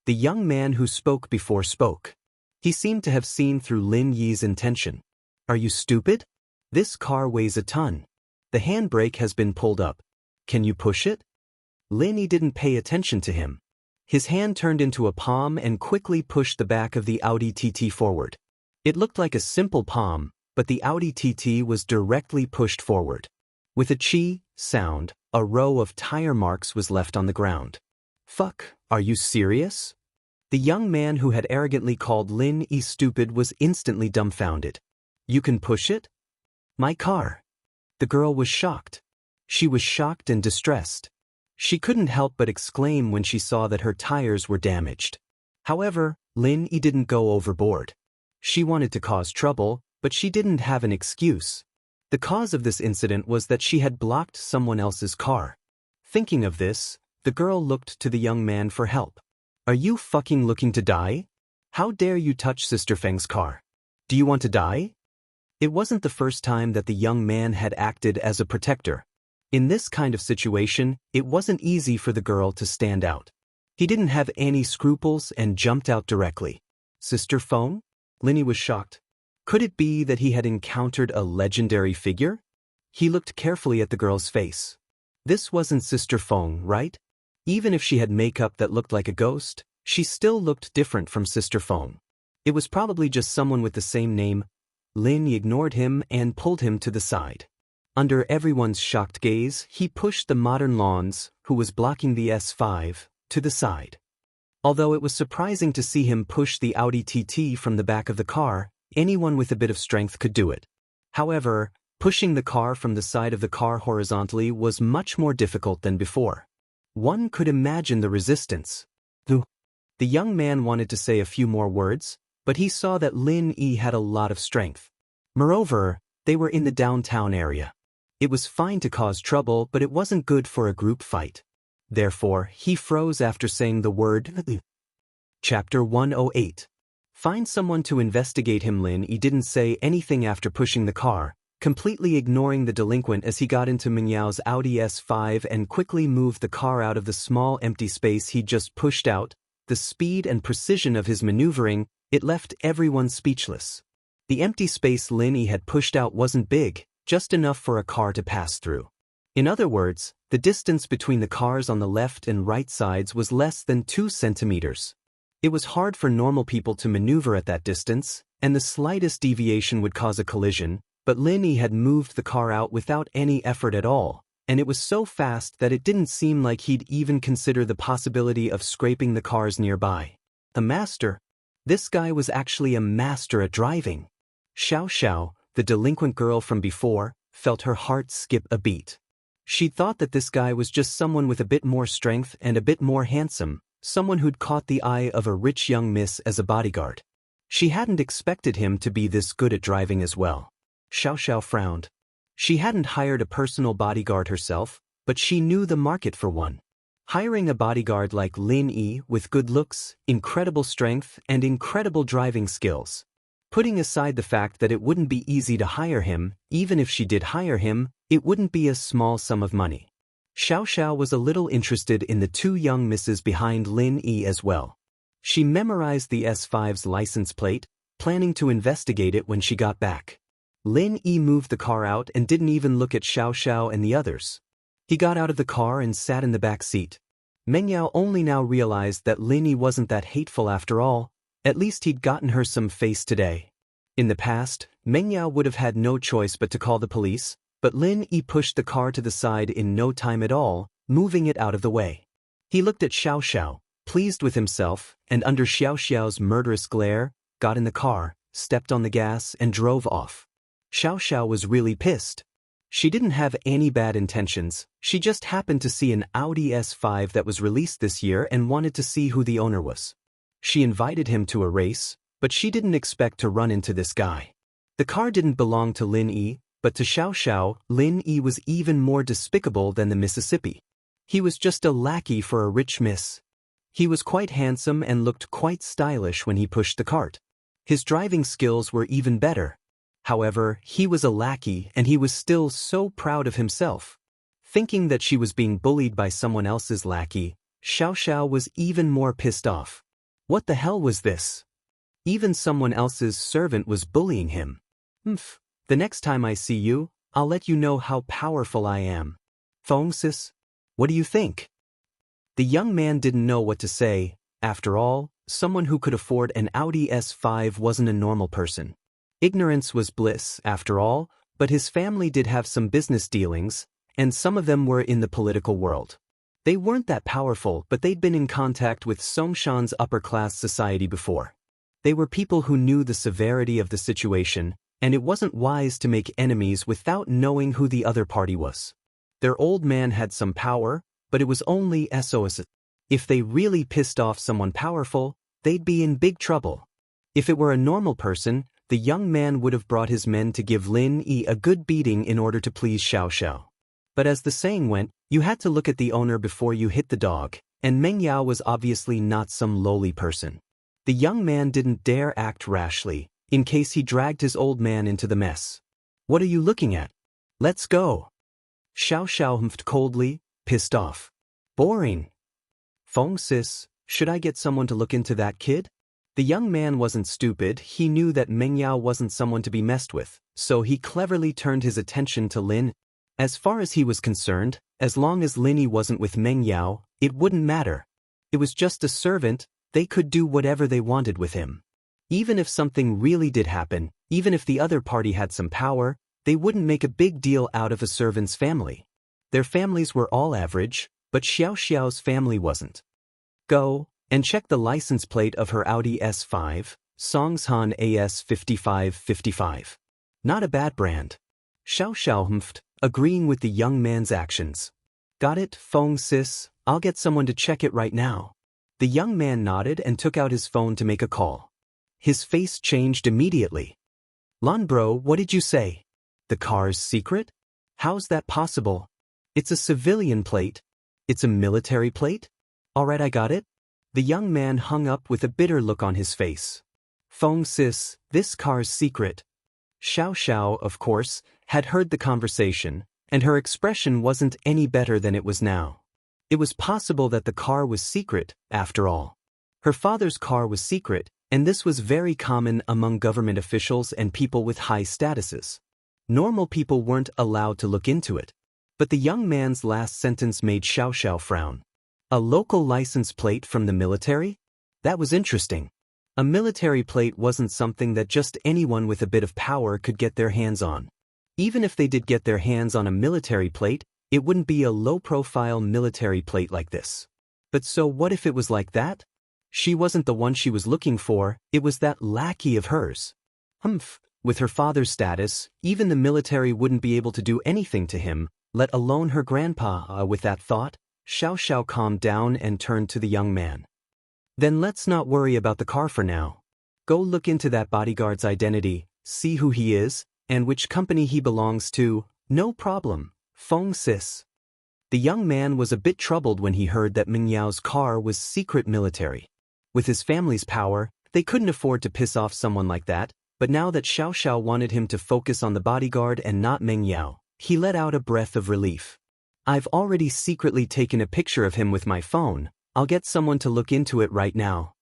The young man who spoke before spoke. He seemed to have seen through Lin Yi's intention. Are you stupid? This car weighs a ton. The handbrake has been pulled up. Can you push it? Lin Yi didn't pay attention to him. His hand turned into a palm and quickly pushed the back of the Audi TT forward. It looked like a simple palm, but the Audi TT was directly pushed forward. With a chi sound, a row of tire marks was left on the ground. Fuck, are you serious? The young man who had arrogantly called Lin Yi stupid was instantly dumbfounded. You can push it? My car. The girl was shocked. She was shocked and distressed. She couldn't help but exclaim when she saw that her tires were damaged. However, Lin Yi didn't go overboard. She wanted to cause trouble, but she didn't have an excuse. The cause of this incident was that she had blocked someone else's car. Thinking of this, the girl looked to the young man for help. Are you fucking looking to die? How dare you touch Sister Feng's car? Do you want to die? It wasn't the first time that the young man had acted as a protector. In this kind of situation, it wasn't easy for the girl to stand out. He didn't have any scruples and jumped out directly. Sister Feng? Lin Yi was shocked. Could it be that he had encountered a legendary figure? He looked carefully at the girl's face. This wasn't Sister Feng, right? Even if she had makeup that looked like a ghost, she still looked different from Sister Feng. It was probably just someone with the same name. Lin Yi ignored him and pulled him to the side. Under everyone's shocked gaze, he pushed the modern lawns, who was blocking the S5, to the side. Although it was surprising to see him push the Audi TT from the back of the car, anyone with a bit of strength could do it. However, pushing the car from the side of the car horizontally was much more difficult than before. One could imagine the resistance. The young man wanted to say a few more words, but he saw that Lin Yi had a lot of strength. Moreover, they were in the downtown area. It was fine to cause trouble, but it wasn't good for a group fight. Therefore, he froze after saying the word. Chapter 108. Find someone to investigate him. Lin Yi didn't say anything after pushing the car, completely ignoring the delinquent as he got into Mingyao's Audi S5 and quickly moved the car out of the small empty space he'd just pushed out. The speed and precision of his maneuvering, it left everyone speechless. The empty space Lin Yi had pushed out wasn't big, just enough for a car to pass through. In other words, the distance between the cars on the left and right sides was less than 2 centimeters. It was hard for normal people to maneuver at that distance, and the slightest deviation would cause a collision, but Lin Yi had moved the car out without any effort at all, and it was so fast that it didn't seem like he'd even consider the possibility of scraping the cars nearby. A master? This guy was actually a master at driving. Xiao, the delinquent girl from before, felt her heart skip a beat. She'd thought that this guy was just someone with a bit more strength and a bit more handsome, someone who'd caught the eye of a rich young miss as a bodyguard. She hadn't expected him to be this good at driving as well. Xiao frowned. She hadn't hired a personal bodyguard herself, but she knew the market for one. Hiring a bodyguard like Lin Yi with good looks, incredible strength, and incredible driving skills. Putting aside the fact that it wouldn't be easy to hire him, even if she did hire him, it wouldn't be a small sum of money. Xiaoxiao was a little interested in the two young misses behind Lin Yi as well. She memorized the S5's license plate, planning to investigate it when she got back. Lin Yi moved the car out and didn't even look at Xiaoxiao and the others. He got out of the car and sat in the back seat. Meng Yao only now realized that Lin Yi wasn't that hateful after all. At least he'd gotten her some face today. In the past, Meng Yao would have had no choice but to call the police, but Lin Yi pushed the car to the side in no time at all, moving it out of the way. He looked at Xiaoxiao, pleased with himself, and under Xiaoxiao's murderous glare, got in the car, stepped on the gas, and drove off. Xiaoxiao was really pissed. She didn't have any bad intentions, she just happened to see an Audi S5 that was released this year and wanted to see who the owner was. She invited him to a race, but she didn't expect to run into this guy. The car didn't belong to Lin Yi, but to Xiaoxiao, Lin Yi was even more despicable than the Mississippi. He was just a lackey for a rich miss. He was quite handsome and looked quite stylish when he pushed the cart. His driving skills were even better. However, he was a lackey and he was still so proud of himself. Thinking that she was being bullied by someone else's lackey, Xiaoxiao was even more pissed off. What the hell was this? Even someone else's servant was bullying him. The next time I see you, I'll let you know how powerful I am. Feng sis, what do you think? The young man didn't know what to say. After all, someone who could afford an Audi S5 wasn't a normal person. Ignorance was bliss, after all, but his family did have some business dealings, and some of them were in the political world. They weren't that powerful, but they'd been in contact with Songshan's upper-class society before. They were people who knew the severity of the situation, and it wasn't wise to make enemies without knowing who the other party was. Their old man had some power, but it was only SOS. If they really pissed off someone powerful, they'd be in big trouble. If it were a normal person, the young man would have brought his men to give Lin Yi a good beating in order to please Xiaoxiao. But as the saying went, you had to look at the owner before you hit the dog, and Meng Yao was obviously not some lowly person. The young man didn't dare act rashly, in case he dragged his old man into the mess. What are you looking at? Let's go. Xiaoxiao humphed coldly, pissed off. Boring. Feng sis, should I get someone to look into that kid? The young man wasn't stupid, he knew that Meng Yao wasn't someone to be messed with, so he cleverly turned his attention to Lin. As far as he was concerned, as long as Lin Yi wasn't with Meng Yao, it wouldn't matter. It was just a servant, they could do whatever they wanted with him. Even if something really did happen, even if the other party had some power, they wouldn't make a big deal out of a servant's family. Their families were all average, but Xiaoxiao's family wasn't. Go and check the license plate of her Audi S5, Songshan AS5555. Not a bad brand. Xiaoxiao humphed, agreeing with the young man's actions. Got it, Feng sis, I'll get someone to check it right now. The young man nodded and took out his phone to make a call. His face changed immediately. Lon bro, what did you say? The car's secret? How's that possible? It's a civilian plate. It's a military plate? Alright, I got it. The young man hung up with a bitter look on his face. Feng sis, this car's secret. Xiaoxiao, of course, had heard the conversation, and her expression wasn't any better than it was now. It was possible that the car was secret, after all. Her father's car was secret, and this was very common among government officials and people with high statuses. Normal people weren't allowed to look into it. But the young man's last sentence made Xiaoxiao frown. A local license plate from the military? That was interesting. A military plate wasn't something that just anyone with a bit of power could get their hands on. Even if they did get their hands on a military plate, it wouldn't be a low-profile military plate like this. But so what if it was like that? She wasn't the one she was looking for, it was that lackey of hers. With her father's status, even the military wouldn't be able to do anything to him, let alone her grandpa. With that thought, Xiaoxiao calmed down and turned to the young man. Then let's not worry about the car for now. Go look into that bodyguard's identity, see who he is, and which company he belongs to. No problem, Feng sis. The young man was a bit troubled when he heard that Meng Yao's car was secret military. With his family's power, they couldn't afford to piss off someone like that, but now that Xiao wanted him to focus on the bodyguard and not Meng Yao, he let out a breath of relief. I've already secretly taken a picture of him with my phone. I'll get someone to look into it right now.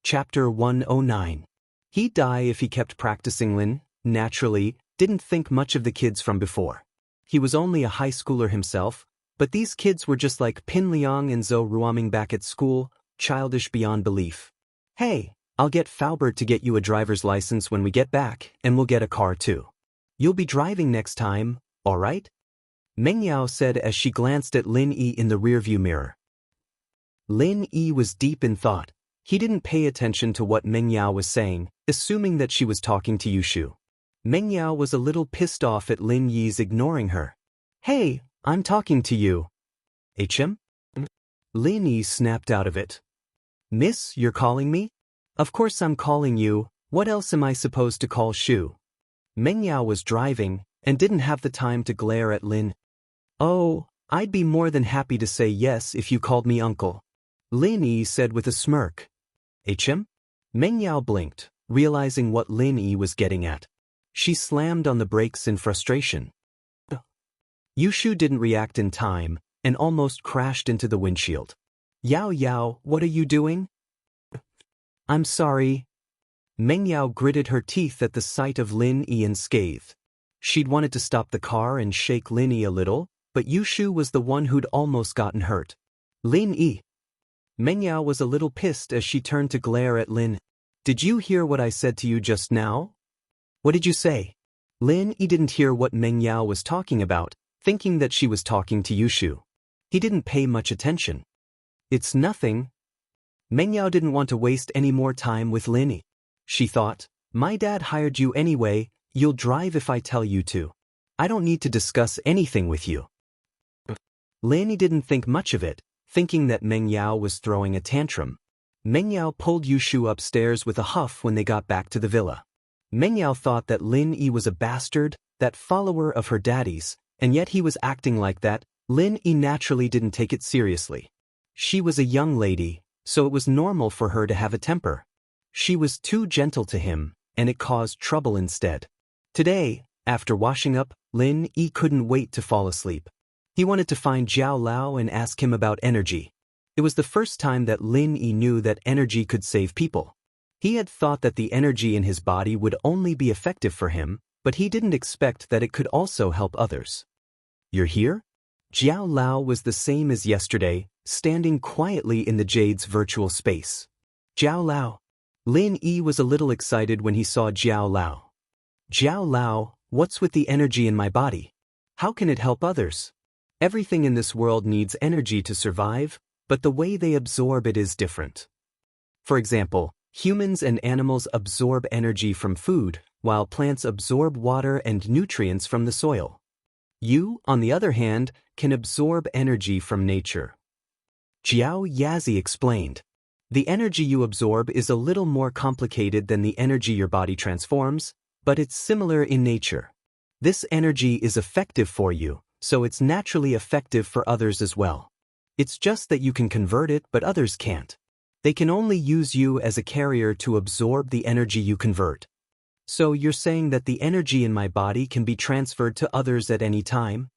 Chapter 109. He'd die if he kept practicing. Lin, naturally, didn't think much of the kids from before. He was only a high schooler himself, but these kids were just like Pin Liang and Zhou Ruoming back at school, childish beyond belief. Hey, I'll get Faubert to get you a driver's license when we get back, and we'll get a car too. You'll be driving next time, alright? Meng Yao said as she glanced at Lin Yi in the rearview mirror. Lin Yi was deep in thought. He didn't pay attention to what Meng Yao was saying, assuming that she was talking to Yushu. Meng Yao was a little pissed off at Lin Yi's ignoring her. Hey, I'm talking to you. HM? Lin Yi snapped out of it. Miss, you're calling me? Of course I'm calling you. What else am I supposed to call Shu? Meng Yao was driving and didn't have the time to glare at Lin. Oh, I'd be more than happy to say yes if you called me uncle. Lin Yi said with a smirk. HM? Meng Yao blinked, realizing what Lin Yi was getting at. She slammed on the brakes in frustration. Yushu didn't react in time and almost crashed into the windshield. Yao, what are you doing? I'm sorry. Meng Yao gritted her teeth at the sight of Lin Yi and scathed. She'd wanted to stop the car and shake Lin Yi a little, but Yushu was the one who'd almost gotten hurt. Lin Yi. Meng Yao was a little pissed as she turned to glare at Lin. Did you hear what I said to you just now? What did you say? Lin Yi didn't hear what Meng Yao was talking about, thinking that she was talking to Yushu. He didn't pay much attention. It's nothing. Meng Yao didn't want to waste any more time with Lin Yi. She thought, my dad hired you anyway, you'll drive if I tell you to. I don't need to discuss anything with you. Lin Yi didn't think much of it, thinking that Meng Yao was throwing a tantrum. Meng Yao pulled Yushu upstairs with a huff when they got back to the villa. Meng Yao thought that Lin Yi was a bastard, that follower of her daddy's, and yet he was acting like that. Lin Yi naturally didn't take it seriously. She was a young lady, so it was normal for her to have a temper. She was too gentle to him, and it caused trouble instead. Today, after washing up, Lin Yi couldn't wait to fall asleep. He wanted to find Jiao Lao and ask him about energy. It was the first time that Lin Yi knew that energy could save people. He had thought that the energy in his body would only be effective for him, but he didn't expect that it could also help others. You're here? Jiao Lao was the same as yesterday, standing quietly in the Jade's virtual space. Jiao Lao. Lin Yi was a little excited when he saw Jiao Lao. Jiao Lao, what's with the energy in my body? How can it help others? Everything in this world needs energy to survive, but the way they absorb it is different. For example, humans and animals absorb energy from food, while plants absorb water and nutrients from the soil. You, on the other hand, can absorb energy from nature. Jiao Yazi explained. The energy you absorb is a little more complicated than the energy your body transforms, but it's similar in nature. This energy is effective for you, so it's naturally effective for others as well. It's just that you can convert it, but others can't. They can only use you as a carrier to absorb the energy you convert. So you're saying that the energy in my body can be transferred to others at any time?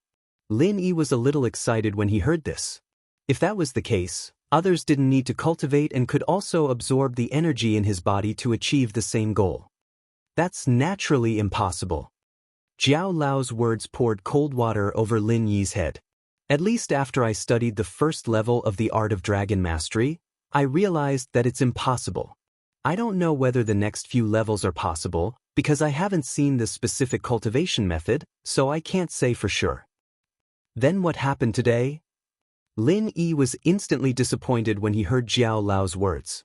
Lin Yi was a little excited when he heard this. If that was the case, others didn't need to cultivate and could also absorb the energy in his body to achieve the same goal. That's naturally impossible. Jiao Lao's words poured cold water over Lin Yi's head. At least after I studied the first level of the art of dragon mastery, I realized that it's impossible. I don't know whether the next few levels are possible, because I haven't seen the specific cultivation method, so I can't say for sure. Then what happened today? Lin Yi was instantly disappointed when he heard Jiao Lao's words.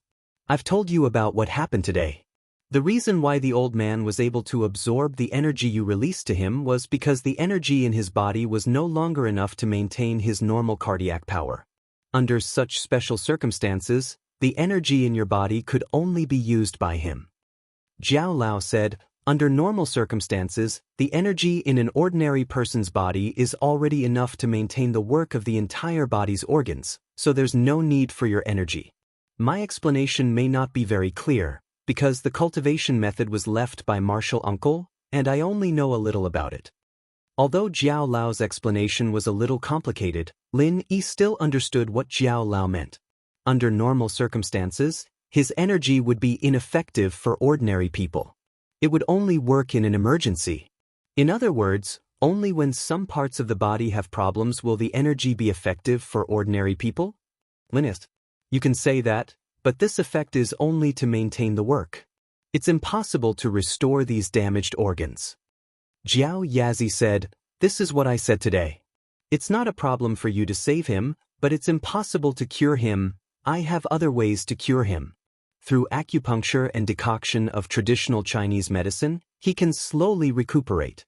I've told you about what happened today. The reason why the old man was able to absorb the energy you released to him was because the energy in his body was no longer enough to maintain his normal cardiac power. Under such special circumstances, the energy in your body could only be used by him. Jiao Lao said, Under normal circumstances, the energy in an ordinary person's body is already enough to maintain the work of the entire body's organs, so there's no need for your energy. My explanation may not be very clear, because the cultivation method was left by Martial Uncle, and I only know a little about it. Although Jiao Lao's explanation was a little complicated, Lin Yi still understood what Jiao Lao meant. Under normal circumstances, his energy would be ineffective for ordinary people. It would only work in an emergency. In other words, only when some parts of the body have problems will the energy be effective for ordinary people? Linist. You can say that, but this effect is only to maintain the work. It's impossible to restore these damaged organs. Jiao Yazi said, "This is what I said today. It's not a problem for you to save him, but it's impossible to cure him. I have other ways to cure him. Through acupuncture and decoction of traditional Chinese medicine, he can slowly recuperate."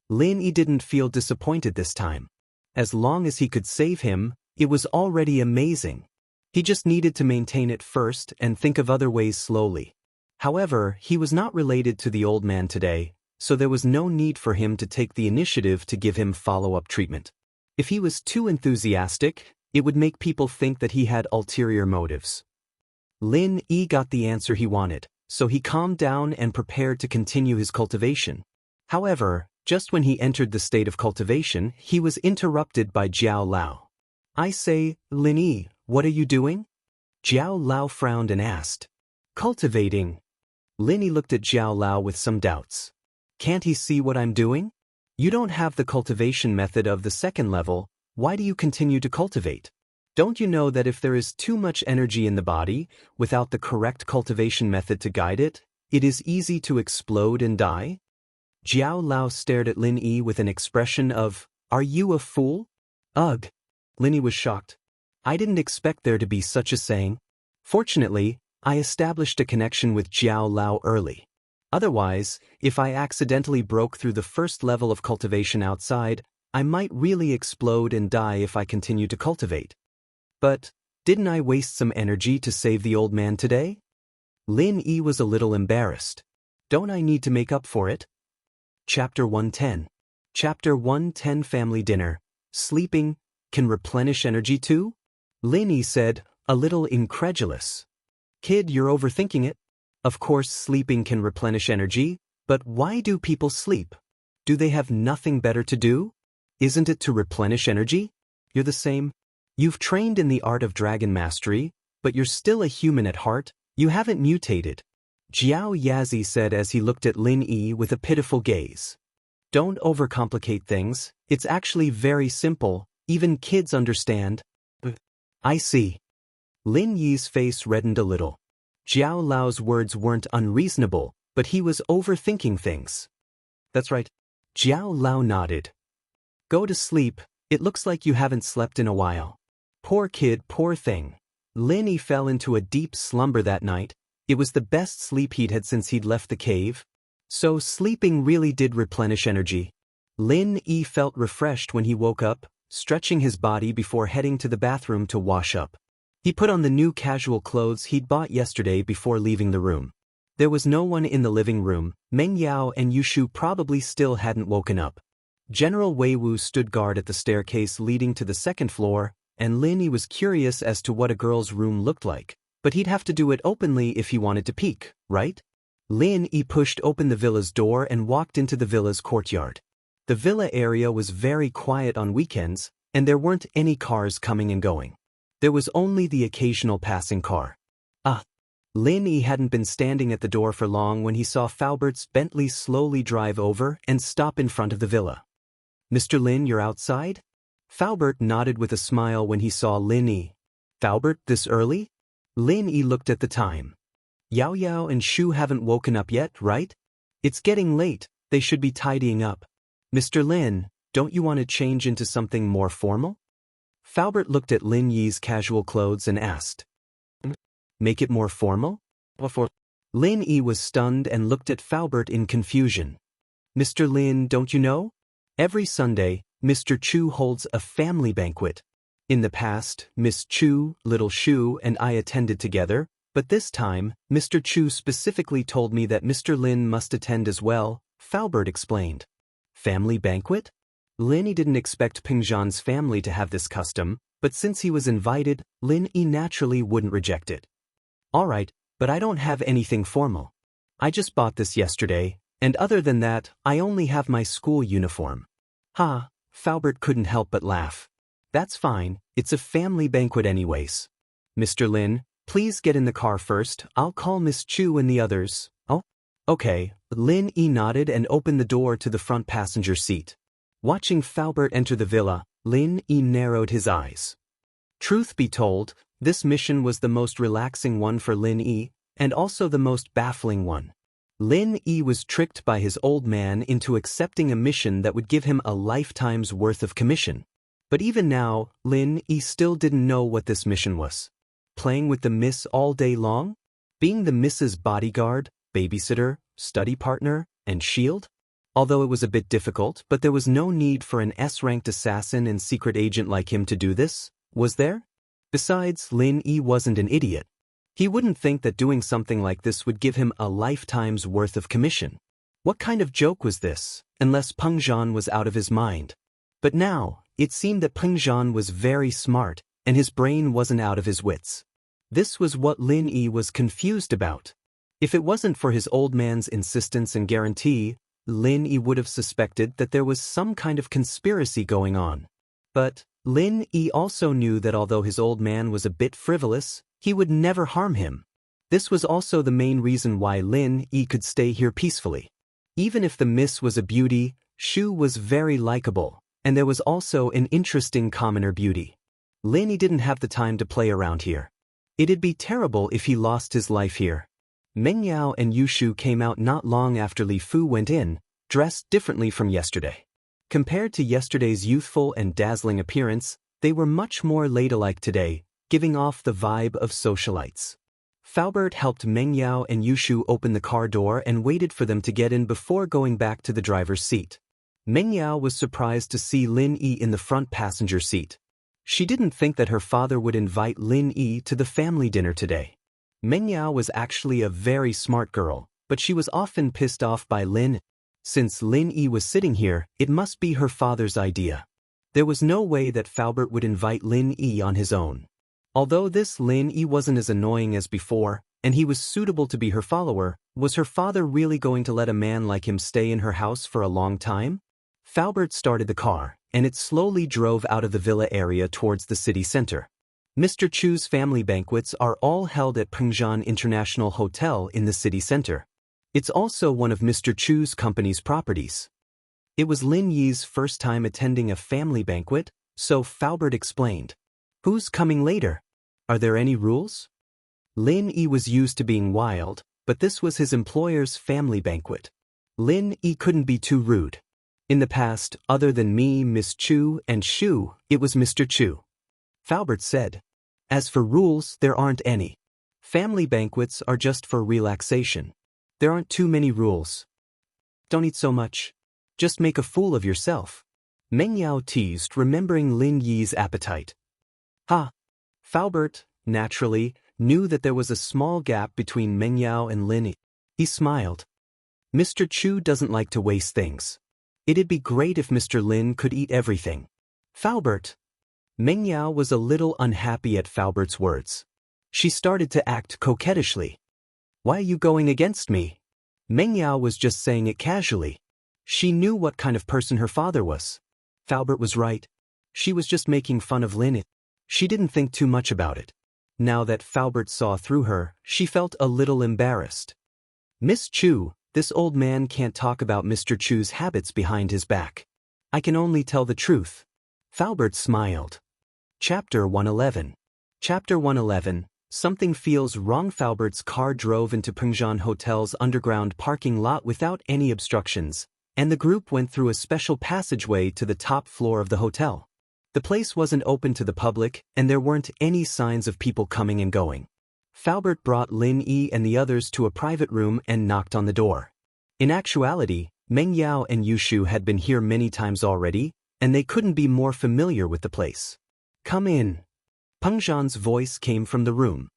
Lin Yi didn't feel disappointed this time. As long as he could save him, it was already amazing. He just needed to maintain it first and think of other ways slowly. However, he was not related to the old man today, so there was no need for him to take the initiative to give him follow-up treatment. If he was too enthusiastic, it would make people think that he had ulterior motives. Lin Yi got the answer he wanted, so he calmed down and prepared to continue his cultivation. However, just when he entered the state of cultivation, he was interrupted by Jiao Lao. "I say, Lin Yi, what are you doing?" Jiao Lao frowned and asked. "Cultivating." Lin Yi looked at Jiao Lao with some doubts. "Can't he see what I'm doing? You don't have the cultivation method of the second level, why do you continue to cultivate? Don't you know that if there is too much energy in the body, without the correct cultivation method to guide it, it is easy to explode and die?" Jiao Lao stared at Lin Yi with an expression of, "Are you a fool?" "Ugh." Lin Yi was shocked. "I didn't expect there to be such a saying. Fortunately, I established a connection with Jiao Lao early. Otherwise, if I accidentally broke through the first level of cultivation outside, I might really explode and die if I continued to cultivate. But, didn't I waste some energy to save the old man today?" Lin Yi was a little embarrassed. "Don't I need to make up for it?" Chapter 110. Chapter 110 Family Dinner. Sleeping can replenish energy too? Lin Yi said, a little incredulous. "Kid, you're overthinking it. Of course sleeping can replenish energy, but why do people sleep? Do they have nothing better to do? Isn't it to replenish energy? You're the same. You've trained in the art of dragon mastery, but you're still a human at heart, you haven't mutated," Jiao Yazi said as he looked at Lin Yi with a pitiful gaze. "Don't overcomplicate things, it's actually very simple, even kids understand." "I see." Lin Yi's face reddened a little. Jiao Lao's words weren't unreasonable, but he was overthinking things. "That's right." Jiao Lao nodded. "Go to sleep, it looks like you haven't slept in a while." Poor kid, poor thing. Lin Yi fell into a deep slumber that night. It was the best sleep he'd had since he'd left the cave. So sleeping really did replenish energy. Lin Yi felt refreshed when he woke up, stretching his body before heading to the bathroom to wash up. He put on the new casual clothes he'd bought yesterday before leaving the room. There was no one in the living room. Meng Yao and Yushu probably still hadn't woken up. General Wei Wu stood guard at the staircase leading to the second floor, and Lin Yi was curious as to what a girl's room looked like, but he'd have to do it openly if he wanted to peek, right? Lin Yi pushed open the villa's door and walked into the villa's courtyard. The villa area was very quiet on weekends, and there weren't any cars coming and going. There was only the occasional passing car. Lin Yi hadn't been standing at the door for long when he saw Faubert's Bentley slowly drive over and stop in front of the villa. "Mr. Lin, you're outside?" Faubert nodded with a smile when he saw Lin Yi. "Faubert, this early?" Lin Yi looked at the time. "Yao Yao and Shu haven't woken up yet, right? It's getting late, they should be tidying up. Mr. Lin, don't you want to change into something more formal?" Faubert looked at Lin Yi's casual clothes and asked. "Make it more formal?" Lin Yi was stunned and looked at Faubert in confusion. "Mr. Lin, don't you know? Every Sunday, Mr. Chu holds a family banquet. In the past, Miss Chu, Little Shu, and I attended together, But this time, Mr. Chu specifically told me that Mr. Lin must attend as well, Faubert explained. Family banquet? Lin didn't expect Pingzhan's family to have this custom, but since he was invited, Lin naturally wouldn't reject it. Alright, but I don't have anything formal. I just bought this yesterday, and other than that, I only have my school uniform. Ha, Faubert couldn't help but laugh. That's fine, it's a family banquet anyways. Mr. Lin, please get in the car first, I'll call Miss Chu and the others. Oh? Okay, Lin nodded and opened the door to the front passenger seat. Watching Faubert enter the villa, Lin narrowed his eyes. Truth be told, this mission was the most relaxing one for Lin, and also the most baffling one. Lin was tricked by his old man into accepting a mission that would give him a lifetime's worth of commission. But even now, Lin still didn't know what this mission was. Playing with the miss all day long? Being the miss's bodyguard, babysitter, study partner, and shield? Although it was a bit difficult, but there was no need for an S-ranked assassin and secret agent like him to do this, was there? Besides, Lin wasn't an idiot. He wouldn't think that doing something like this would give him a lifetime's worth of commission. What kind of joke was this, unless Pengzhan was out of his mind? But now, it seemed that Pengzhan was very smart, and his brain wasn't out of his wits. This was what Lin was confused about. If it wasn't for his old man's insistence and guarantee, Lin would have suspected that there was some kind of conspiracy going on. But Lin also knew that although his old man was a bit frivolous, he would never harm him. This was also the main reason why Lin could stay here peacefully. Even if the miss was a beauty, Shu was very likable, and there was also an interesting commoner beauty. Lin didn't have the time to play around here. It'd be terrible if he lost his life here. Meng Yao and Yushu came out not long after Li Fu went in, dressed differently from yesterday. Compared to yesterday's youthful and dazzling appearance, they were much more ladylike today, giving off the vibe of socialites. Faubert helped Meng Yao and Yushu open the car door and waited for them to get in before going back to the driver's seat. Meng Yao was surprised to see Lin in the front passenger seat. She didn't think that her father would invite Lin to the family dinner today. Meng Yao was actually a very smart girl, but she was often pissed off by Lin. Since Lin was sitting here, it must be her father's idea. There was no way that Faubert would invite Lin on his own. Although this Lin wasn't as annoying as before, and he was suitable to be her follower, was her father really going to let a man like him stay in her house for a long time? Faubert started the car, and it slowly drove out of the villa area towards the city center. Mr. Chu's family banquets are all held at Pengzhan International Hotel in the city center. It's also one of Mr. Chu's company's properties. It was Lin Yi's first time attending a family banquet, so Faubert explained. Who's coming later? Are there any rules? Lin was used to being wild, but this was his employer's family banquet. Lin couldn't be too rude. In the past, other than me, Miss Chu, and Shu, it was Mr. Chu. Faubert said. As for rules, there aren't any. Family banquets are just for relaxation. There aren't too many rules. Don't eat so much. Just make a fool of yourself. Meng Yao teased, remembering Lin Yi's appetite. Ha! Faubert, naturally, knew that there was a small gap between Meng Yao and Lin. He smiled. Mr. Chu doesn't like to waste things. It'd be great if Mr. Lin could eat everything. Faubert. Meng Yao was a little unhappy at Faubert's words. She started to act coquettishly. Why are you going against me? Meng Yao was just saying it casually. She knew what kind of person her father was. Faubert was right. She was just making fun of Lin. She didn't think too much about it. Now that Faubert saw through her, she felt a little embarrassed. Miss Chu, this old man can't talk about Mr. Chu's habits behind his back. I can only tell the truth. Faubert smiled. Chapter 111. Chapter 111. Something feels wrong. Faubert's car drove into Pengzhan Hotel's underground parking lot without any obstructions, and the group went through a special passageway to the top floor of the hotel. The place wasn't open to the public, and there weren't any signs of people coming and going. Faubert brought Lin and the others to a private room and knocked on the door. In actuality, Meng Yao and Yushu had been here many times already, and they couldn't be more familiar with the place. Come in. Pengzhan's voice came from the room.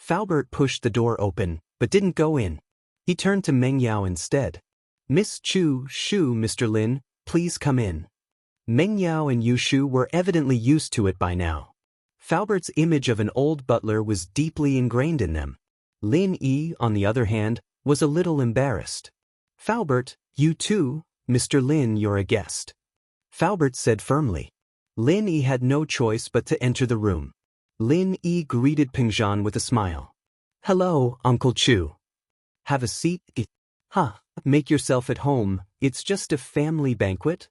Faubert pushed the door open, but didn't go in. He turned to Meng Yao instead. Miss Chu Shu, Mr. Lin, please come in. Meng Yao and Yu Shu were evidently used to it by now. Faubert's image of an old butler was deeply ingrained in them. Lin Yi, on the other hand, was a little embarrassed. Faubert, you too, Mr. Lin, you're a guest. Faubert said firmly. Lin Yi had no choice but to enter the room. Lin Yi greeted Pengzhan with a smile. Hello, Uncle Chu. Have a seat. Make yourself at home, it's just a family banquet.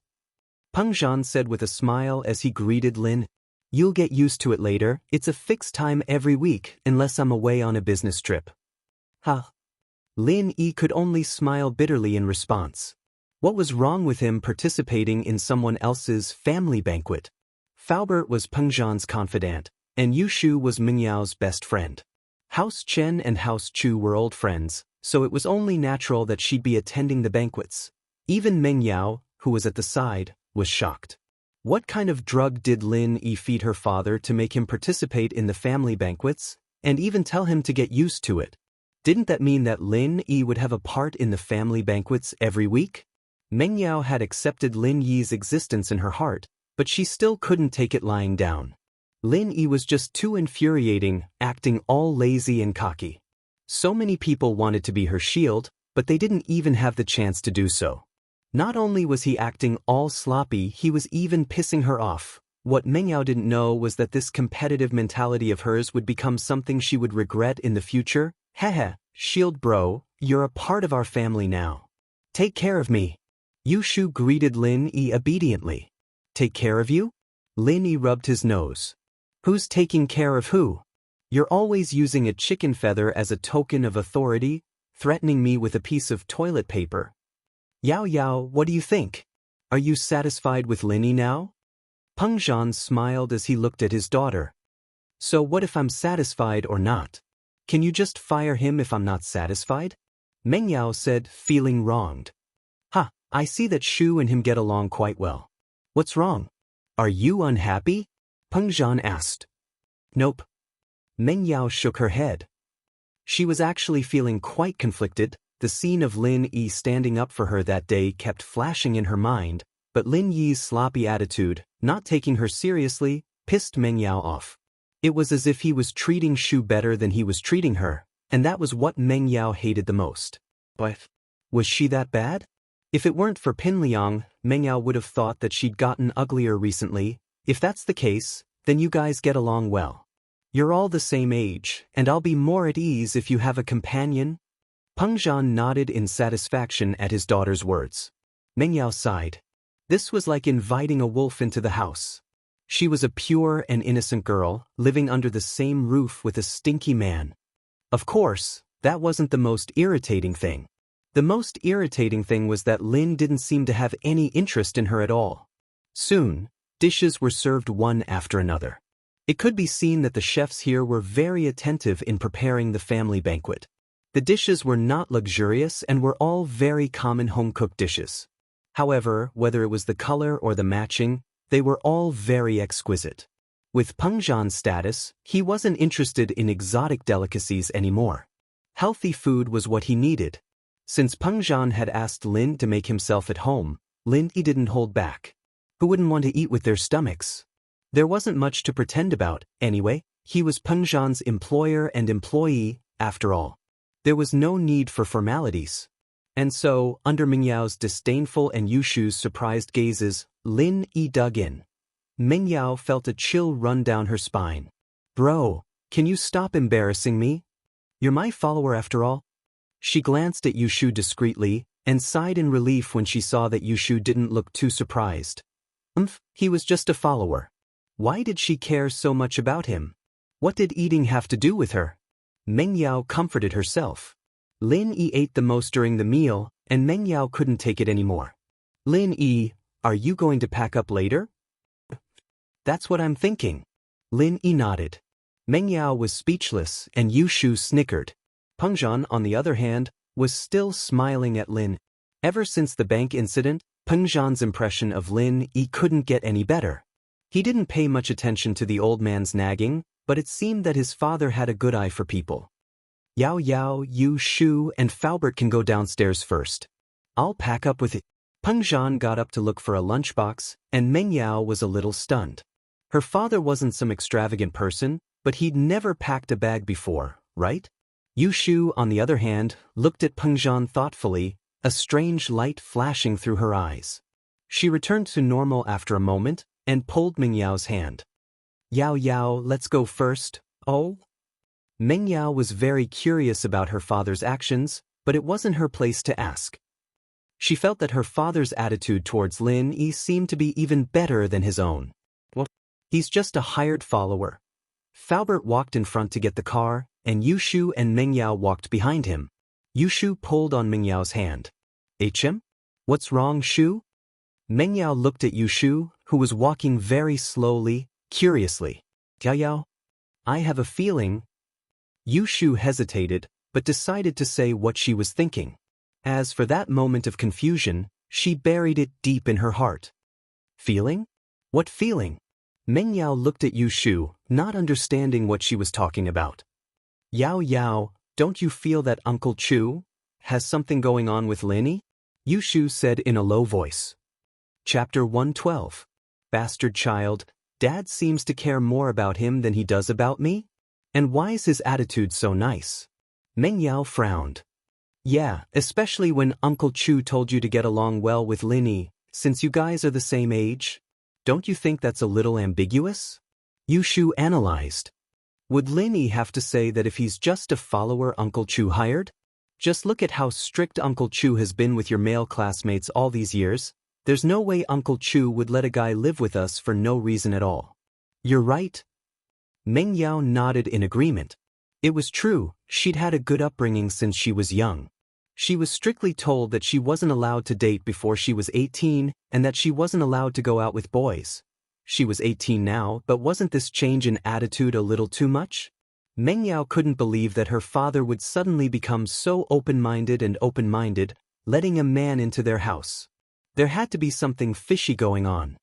Pengzhan said with a smile as he greeted Lin. You'll get used to it later, it's a fixed time every week unless I'm away on a business trip. Lin Yi could only smile bitterly in response. What was wrong with him participating in someone else's family banquet? Faubert was Pengzhan's confidant, and Yu Shu was Meng Yao's best friend. House Chen and House Chu were old friends, so it was only natural that she'd be attending the banquets. Even Meng Yao, who was at the side, was shocked. What kind of drug did Lin Yi feed her father to make him participate in the family banquets, and even tell him to get used to it? Didn't that mean that Lin Yi would have a part in the family banquets every week? Meng Yao had accepted Lin Yi's existence in her heart, but she still couldn't take it lying down. Lin Yi was just too infuriating, acting all lazy and cocky. So many people wanted to be her shield, but they didn't even have the chance to do so. Not only was he acting all sloppy, he was even pissing her off. What Meng Yao didn't know was that this competitive mentality of hers would become something she would regret in the future. Hehe, shield bro, you're a part of our family now. Take care of me. Yu Shu greeted Lin Yi obediently. Take care of you? Lin Yi rubbed his nose. Who's taking care of who? You're always using a chicken feather as a token of authority, threatening me with a piece of toilet paper. Yao Yao, what do you think? Are you satisfied with Lin Yi now? Pengzhan smiled as he looked at his daughter. So what if I'm satisfied or not? Can you just fire him if I'm not satisfied? Meng Yao said, feeling wronged. I see that Shu and him get along quite well. What's wrong? Are you unhappy? Pengzhan asked. Nope. Meng Yao shook her head. She was actually feeling quite conflicted. The scene of Lin Yi standing up for her that day kept flashing in her mind, but Lin Yi's sloppy attitude, not taking her seriously, pissed Meng Yao off. It was as if he was treating Shu better than he was treating her, and that was what Meng Yao hated the most. But was she that bad? If it weren't for Pin Liang, Meng Yao would have thought that she'd gotten uglier recently. If that's the case, then you guys get along well. You're all the same age, and I'll be more at ease if you have a companion. Pengzhan nodded in satisfaction at his daughter's words. Meng Yao sighed. This was like inviting a wolf into the house. She was a pure and innocent girl, living under the same roof with a stinky man. Of course, that wasn't the most irritating thing. The most irritating thing was that Lin didn't seem to have any interest in her at all. Soon, dishes were served one after another. It could be seen that the chefs here were very attentive in preparing the family banquet. The dishes were not luxurious and were all very common home-cooked dishes. However, whether it was the color or the matching, they were all very exquisite. With Pengzhan's status, he wasn't interested in exotic delicacies anymore. Healthy food was what he needed. Since Pengzhan had asked Lin to make himself at home, Lin Yi didn't hold back. Who wouldn't want to eat with their stomachs? There wasn't much to pretend about, anyway. He was Pengzhan's employer and employee, after all. There was no need for formalities. And so, under Meng Yao's disdainful and Yu Shu's surprised gazes, Lin Yi dug in. Meng Yao felt a chill run down her spine. Bro, can you stop embarrassing me? You're my follower after all? She glanced at Yu Shu discreetly, and sighed in relief when she saw that Yu Shu didn't look too surprised. He was just a follower. Why did she care so much about him? What did eating have to do with her? Meng Yao comforted herself. Lin Yi ate the most during the meal, and Meng Yao couldn't take it anymore. Lin Yi, are you going to pack up later? That's what I'm thinking. Lin Yi nodded. Meng Yao was speechless, and Yu Shu snickered. Pengzhan, on the other hand, was still smiling at Lin. Ever since the bank incident, Pengzhan's impression of Lin Yi couldn't get any better. He didn't pay much attention to the old man's nagging, but it seemed that his father had a good eye for people. Yao Yao, Yu Shu, and Faubert can go downstairs first. I'll pack up with it. Peng Zhan got up to look for a lunchbox, and Meng Yao was a little stunned. Her father wasn't some extravagant person, but he'd never packed a bag before, right? Yu Shu, on the other hand, looked at Peng Zhan thoughtfully, a strange light flashing through her eyes. She returned to normal after a moment, and pulled Meng Yao's hand. Yao Yao, let's go first. Oh? Meng Yao was very curious about her father's actions, but it wasn't her place to ask. She felt that her father's attitude towards Lin Yi seemed to be even better than his own. Well, he's just a hired follower. Faubert walked in front to get the car, and Yu Shu and Meng Yao walked behind him. Yu Shu pulled on Meng Yao's hand. HM? What's wrong, Shu? Meng Yao looked at Yu Shu, who was walking very slowly, curiously. Yao Yao? I have a feeling. Yu Shu hesitated, but decided to say what she was thinking. As for that moment of confusion, she buried it deep in her heart. Feeling? What feeling? Meng Yao looked at Yu Shu, not understanding what she was talking about. Yao Yao, don't you feel that Uncle Chu has something going on with Lin Yi? Yu Shu said in a low voice. Chapter 112. Bastard child, Dad seems to care more about him than he does about me? And why is his attitude so nice? Meng Yao frowned. Yeah, especially when Uncle Chu told you to get along well with Lin Yi, since you guys are the same age. Don't you think that's a little ambiguous? Yu Shu analyzed. Would Lin Yi have to say that if he's just a follower Uncle Chu hired? Just look at how strict Uncle Chu has been with your male classmates all these years. There's no way Uncle Chu would let a guy live with us for no reason at all. You're right. Meng Yao nodded in agreement. It was true, she'd had a good upbringing since she was young. She was strictly told that she wasn't allowed to date before she was 18 and that she wasn't allowed to go out with boys. She was 18 now, but wasn't this change in attitude a little too much? Meng Yao couldn't believe that her father would suddenly become so open-minded, letting a man into their house. There had to be something fishy going on.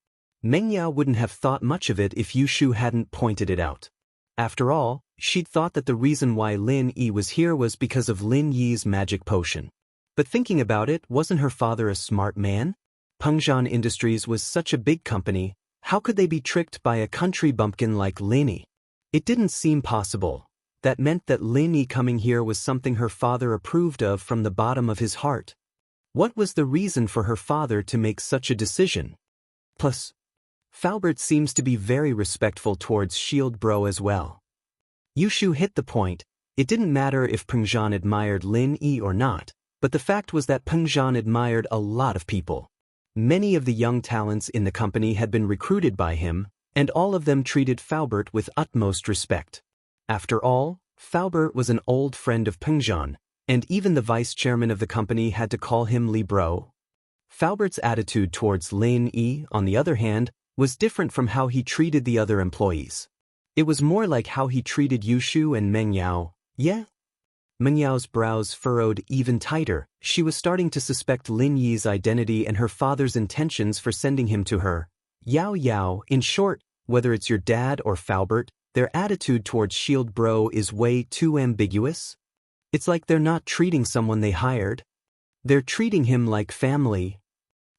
Meng Yao wouldn't have thought much of it if Yu Shu hadn't pointed it out. After all, she'd thought that the reason why Lin Yi was here was because of Lin Yi's magic potion. But thinking about it, wasn't her father a smart man? Pengzhan Industries was such a big company, how could they be tricked by a country bumpkin like Lin Yi? It didn't seem possible. That meant that Lin Yi coming here was something her father approved of from the bottom of his heart. What was the reason for her father to make such a decision? Plus, Faubert seems to be very respectful towards Shield Bro as well. Yu Shu hit the point. It didn't matter if Pengzhan admired Lin Yi or not, but the fact was that Pengzhan admired a lot of people. Many of the young talents in the company had been recruited by him, and all of them treated Faubert with utmost respect. After all, Faubert was an old friend of Pengzhan, and even the vice chairman of the company had to call him Li Bro. Faubert's attitude towards Lin Yi, on the other hand, was different from how he treated the other employees. It was more like how he treated Yu Shu and Meng Yao. Yeah? Meng Yao's brows furrowed even tighter. She was starting to suspect Lin Yi's identity and her father's intentions for sending him to her. Yao Yao, in short, whether it's your dad or Faubert, their attitude towards Shield Bro is way too ambiguous. It's like they're not treating someone they hired. They're treating him like family.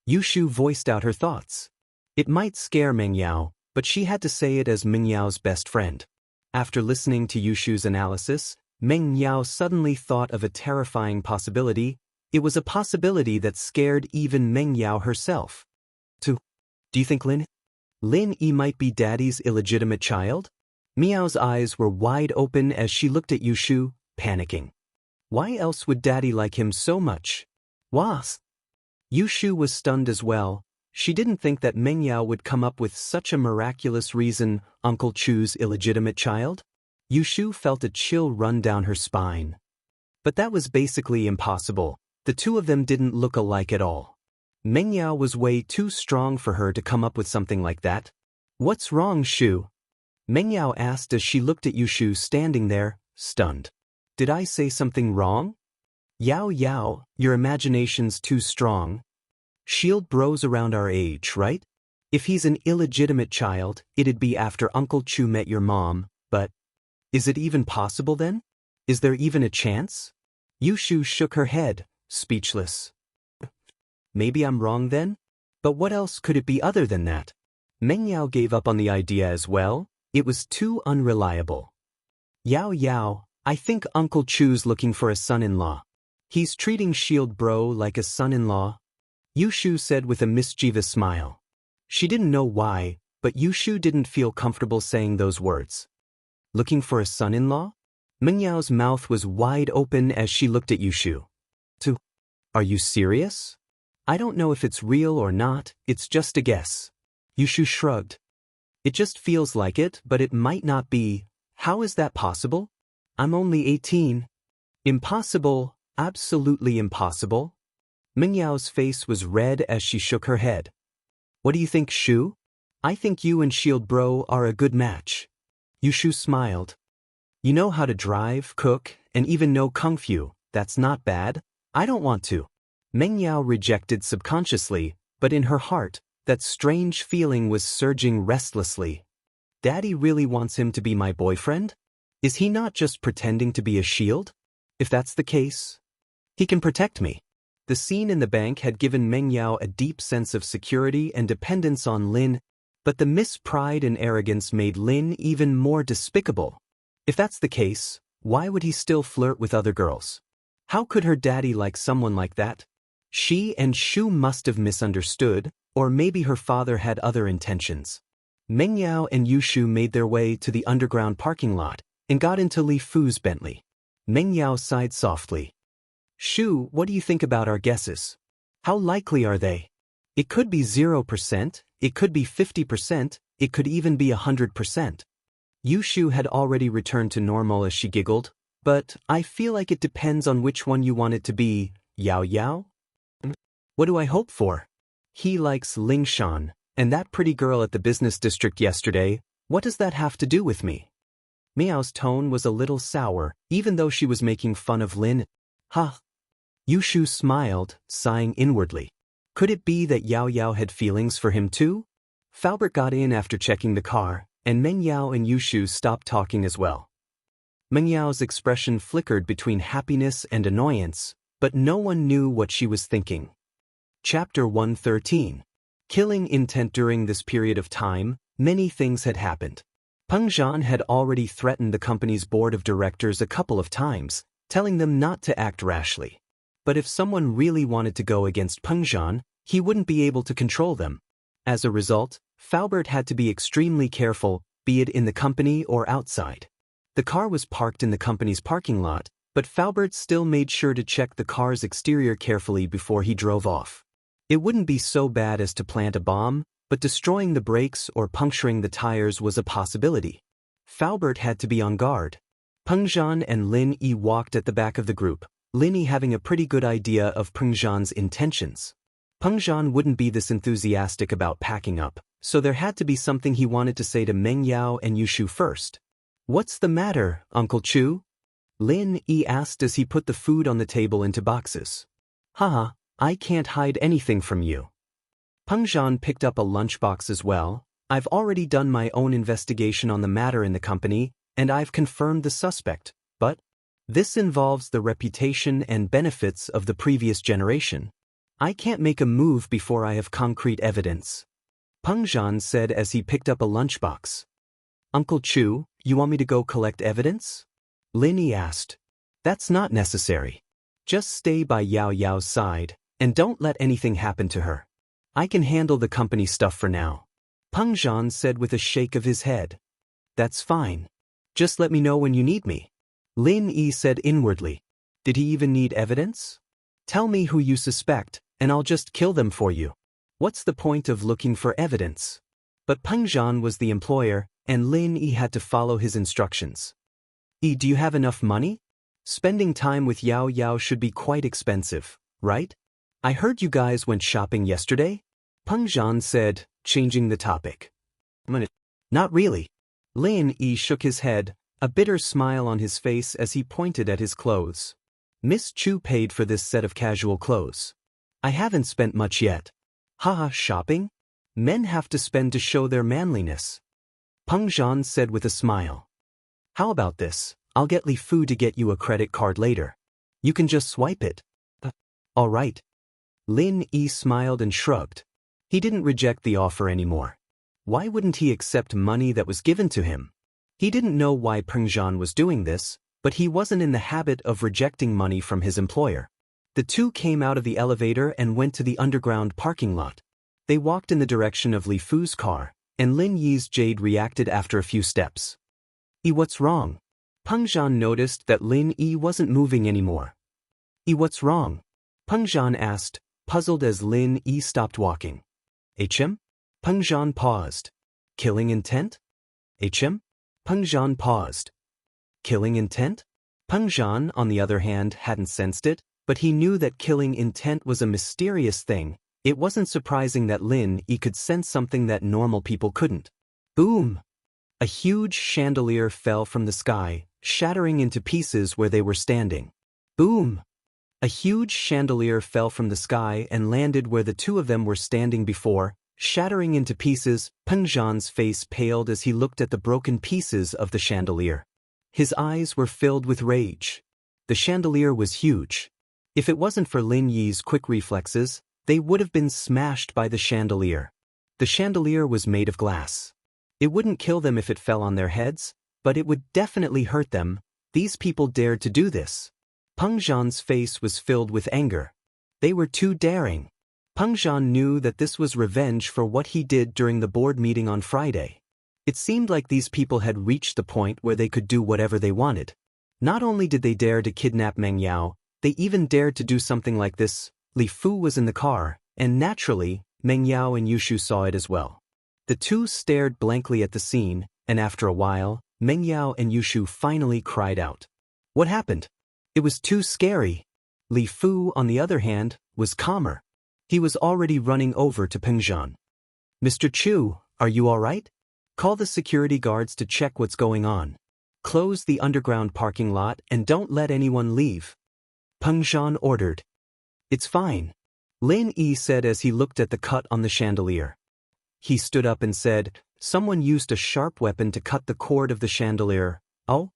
Yu Shu voiced out her thoughts. It might scare Meng Yao, but she had to say it as Meng Yao's best friend. After listening to Yu Shu's analysis, Meng Yao suddenly thought of a terrifying possibility. It was a possibility that scared even Meng Yao herself. Do you think Lin Yi might be Daddy's illegitimate child? Miao's eyes were wide open as she looked at Yu Shu, panicking. Why else would Daddy like him so much? Was? Yu Shu was stunned as well. She didn't think that Meng Yao would come up with such a miraculous reason, Uncle Chu's illegitimate child. Yu Shu felt a chill run down her spine. But that was basically impossible. The two of them didn't look alike at all. Meng Yao was way too strong for her to come up with something like that. What's wrong, Shu? Meng Yao asked as she looked at Yu Shu standing there, stunned. Did I say something wrong? Yao Yao, your imagination's too strong. Shield Bros around our age, right? If he's an illegitimate child, it'd be after Uncle Chu met your mom, but is it even possible then? Is there even a chance? Yushu shook her head, speechless. Maybe I'm wrong then? But what else could it be other than that? Meng Yao gave up on the idea as well. It was too unreliable. Yao Yao, I think Uncle Chu's looking for a son-in-law. He's treating Shield Bro like a son-in-law. Yushu said with a mischievous smile. She didn't know why, but Yushu didn't feel comfortable saying those words. Looking for a son-in-law? Meng Yao's mouth was wide open as she looked at Yushu. Are you serious? I don't know if it's real or not, it's just a guess. Yushu shrugged. It just feels like it, but it might not be. How is that possible? I'm only 18. Impossible, absolutely impossible. Meng Yao's face was red as she shook her head. What do you think, Shu? I think you and Shield Bro are a good match. Yushu smiled. You know how to drive, cook, and even know Kung Fu. That's not bad. I don't want to. Meng Yao rejected subconsciously, but in her heart, that strange feeling was surging restlessly. Daddy really wants him to be my boyfriend? Is he not just pretending to be a shield? If that's the case, he can protect me. The scene in the bank had given Meng Yao a deep sense of security and dependence on Lin, but the mispride and arrogance made Lin even more despicable. If that's the case, why would he still flirt with other girls? How could her daddy like someone like that? She and Shu must have misunderstood, or maybe her father had other intentions. Meng Yao and Yushu made their way to the underground parking lot and got into Li Fu's Bentley. Meng Yao sighed softly. Shu, what do you think about our guesses? How likely are they? It could be 0%, it could be 50%, it could even be 100%. Yushu had already returned to normal as she giggled, but I feel like it depends on which one you want it to be, Yao Yao. What do I hope for? He likes Lingshan, and that pretty girl at the business district yesterday. What does that have to do with me? Miao's tone was a little sour, even though she was making fun of Lin. Ha! Yushu smiled, sighing inwardly. Could it be that Yao Yao had feelings for him too? Faubert got in after checking the car, and Meng Yao and Yushu stopped talking as well. Meng Yao's expression flickered between happiness and annoyance, but no one knew what she was thinking. Chapter 113. Killing intent. During this period of time, many things had happened. Peng Zhan had already threatened the company's board of directors a couple of times, telling them not to act rashly. But if someone really wanted to go against Peng Zhan, he wouldn't be able to control them. As a result, Faubert had to be extremely careful, be it in the company or outside. The car was parked in the company's parking lot, but Faubert still made sure to check the car's exterior carefully before he drove off. It wouldn't be so bad as to plant a bomb, but destroying the brakes or puncturing the tires was a possibility. Faubert had to be on guard. Peng Zhan and Lin Yi walked at the back of the group, Lin Yi having a pretty good idea of Peng Zhan's intentions. Peng Zhan wouldn't be this enthusiastic about packing up, so there had to be something he wanted to say to Meng Yao and Yushu first. What's the matter, Uncle Chu? Lin Yi asked as he put the food on the table into boxes. Haha, I can't hide anything from you. Peng Zhan picked up a lunchbox as well. I've already done my own investigation on the matter in the company, and I've confirmed the suspect, but this involves the reputation and benefits of the previous generation. I can't make a move before I have concrete evidence. Peng Zhan said as he picked up a lunchbox. Uncle Chu, you want me to go collect evidence? Lin Yi asked. That's not necessary. Just stay by Yao Yao's side, and don't let anything happen to her. I can handle the company stuff for now. Peng Zhan said with a shake of his head. That's fine. Just let me know when you need me. Lin Yi said inwardly. Did he even need evidence? Tell me who you suspect, and I'll just kill them for you. What's the point of looking for evidence? But Peng Zhan was the employer, and Lin Yi had to follow his instructions. Do you have enough money? Spending time with Yao Yao should be quite expensive, right? I heard you guys went shopping yesterday? Peng Zhan said, changing the topic. Not really. Lin Yi shook his head, a bitter smile on his face as he pointed at his clothes. Miss Chu paid for this set of casual clothes. I haven't spent much yet. Haha, shopping? Men have to spend to show their manliness. Peng Zhan said with a smile. How about this? I'll get Li Fu to get you a credit card later. You can just swipe it. All right. Lin Yi smiled and shrugged. He didn't reject the offer anymore. Why wouldn't he accept money that was given to him? He didn't know why Peng Zhan was doing this, but he wasn't in the habit of rejecting money from his employer. The two came out of the elevator and went to the underground parking lot. They walked in the direction of Li Fu's car, and Lin Yi's jade reacted after a few steps. What's wrong? Peng Zhan noticed that Lin Yi wasn't moving anymore. What's wrong? Peng Zhan asked, puzzled as Lin Yi stopped walking. HM? Peng Zhan paused. Killing intent? HM? Peng Zhan paused. Killing intent? Peng Zhan, on the other hand, hadn't sensed it, but he knew that killing intent was a mysterious thing. It wasn't surprising that Lin Yi could sense something that normal people couldn't. Boom! A huge chandelier fell from the sky, shattering into pieces where they were standing. Boom! A huge chandelier fell from the sky and landed where the two of them were standing before, shattering into pieces. Peng Zhan's face paled as he looked at the broken pieces of the chandelier. His eyes were filled with rage. The chandelier was huge. If it wasn't for Lin Yi's quick reflexes, they would have been smashed by the chandelier. The chandelier was made of glass. It wouldn't kill them if it fell on their heads, but it would definitely hurt them. These people dared to do this. Peng Zhan's face was filled with anger. They were too daring. Peng Zhan knew that this was revenge for what he did during the board meeting on Friday. It seemed like these people had reached the point where they could do whatever they wanted. Not only did they dare to kidnap Meng Yao, they even dared to do something like this. Li Fu was in the car, and naturally, Meng Yao and Yushu saw it as well. The two stared blankly at the scene, and after a while, Meng Yao and Yushu finally cried out. What happened? It was too scary. Li Fu, on the other hand, was calmer. He was already running over to Peng Zhan. Mr. Chu, are you all right? Call the security guards to check what's going on. Close the underground parking lot and don't let anyone leave. Peng Zhan ordered. It's fine, Lin Yi said as he looked at the cut on the chandelier. He stood up and said, someone used a sharp weapon to cut the cord of the chandelier. Oh?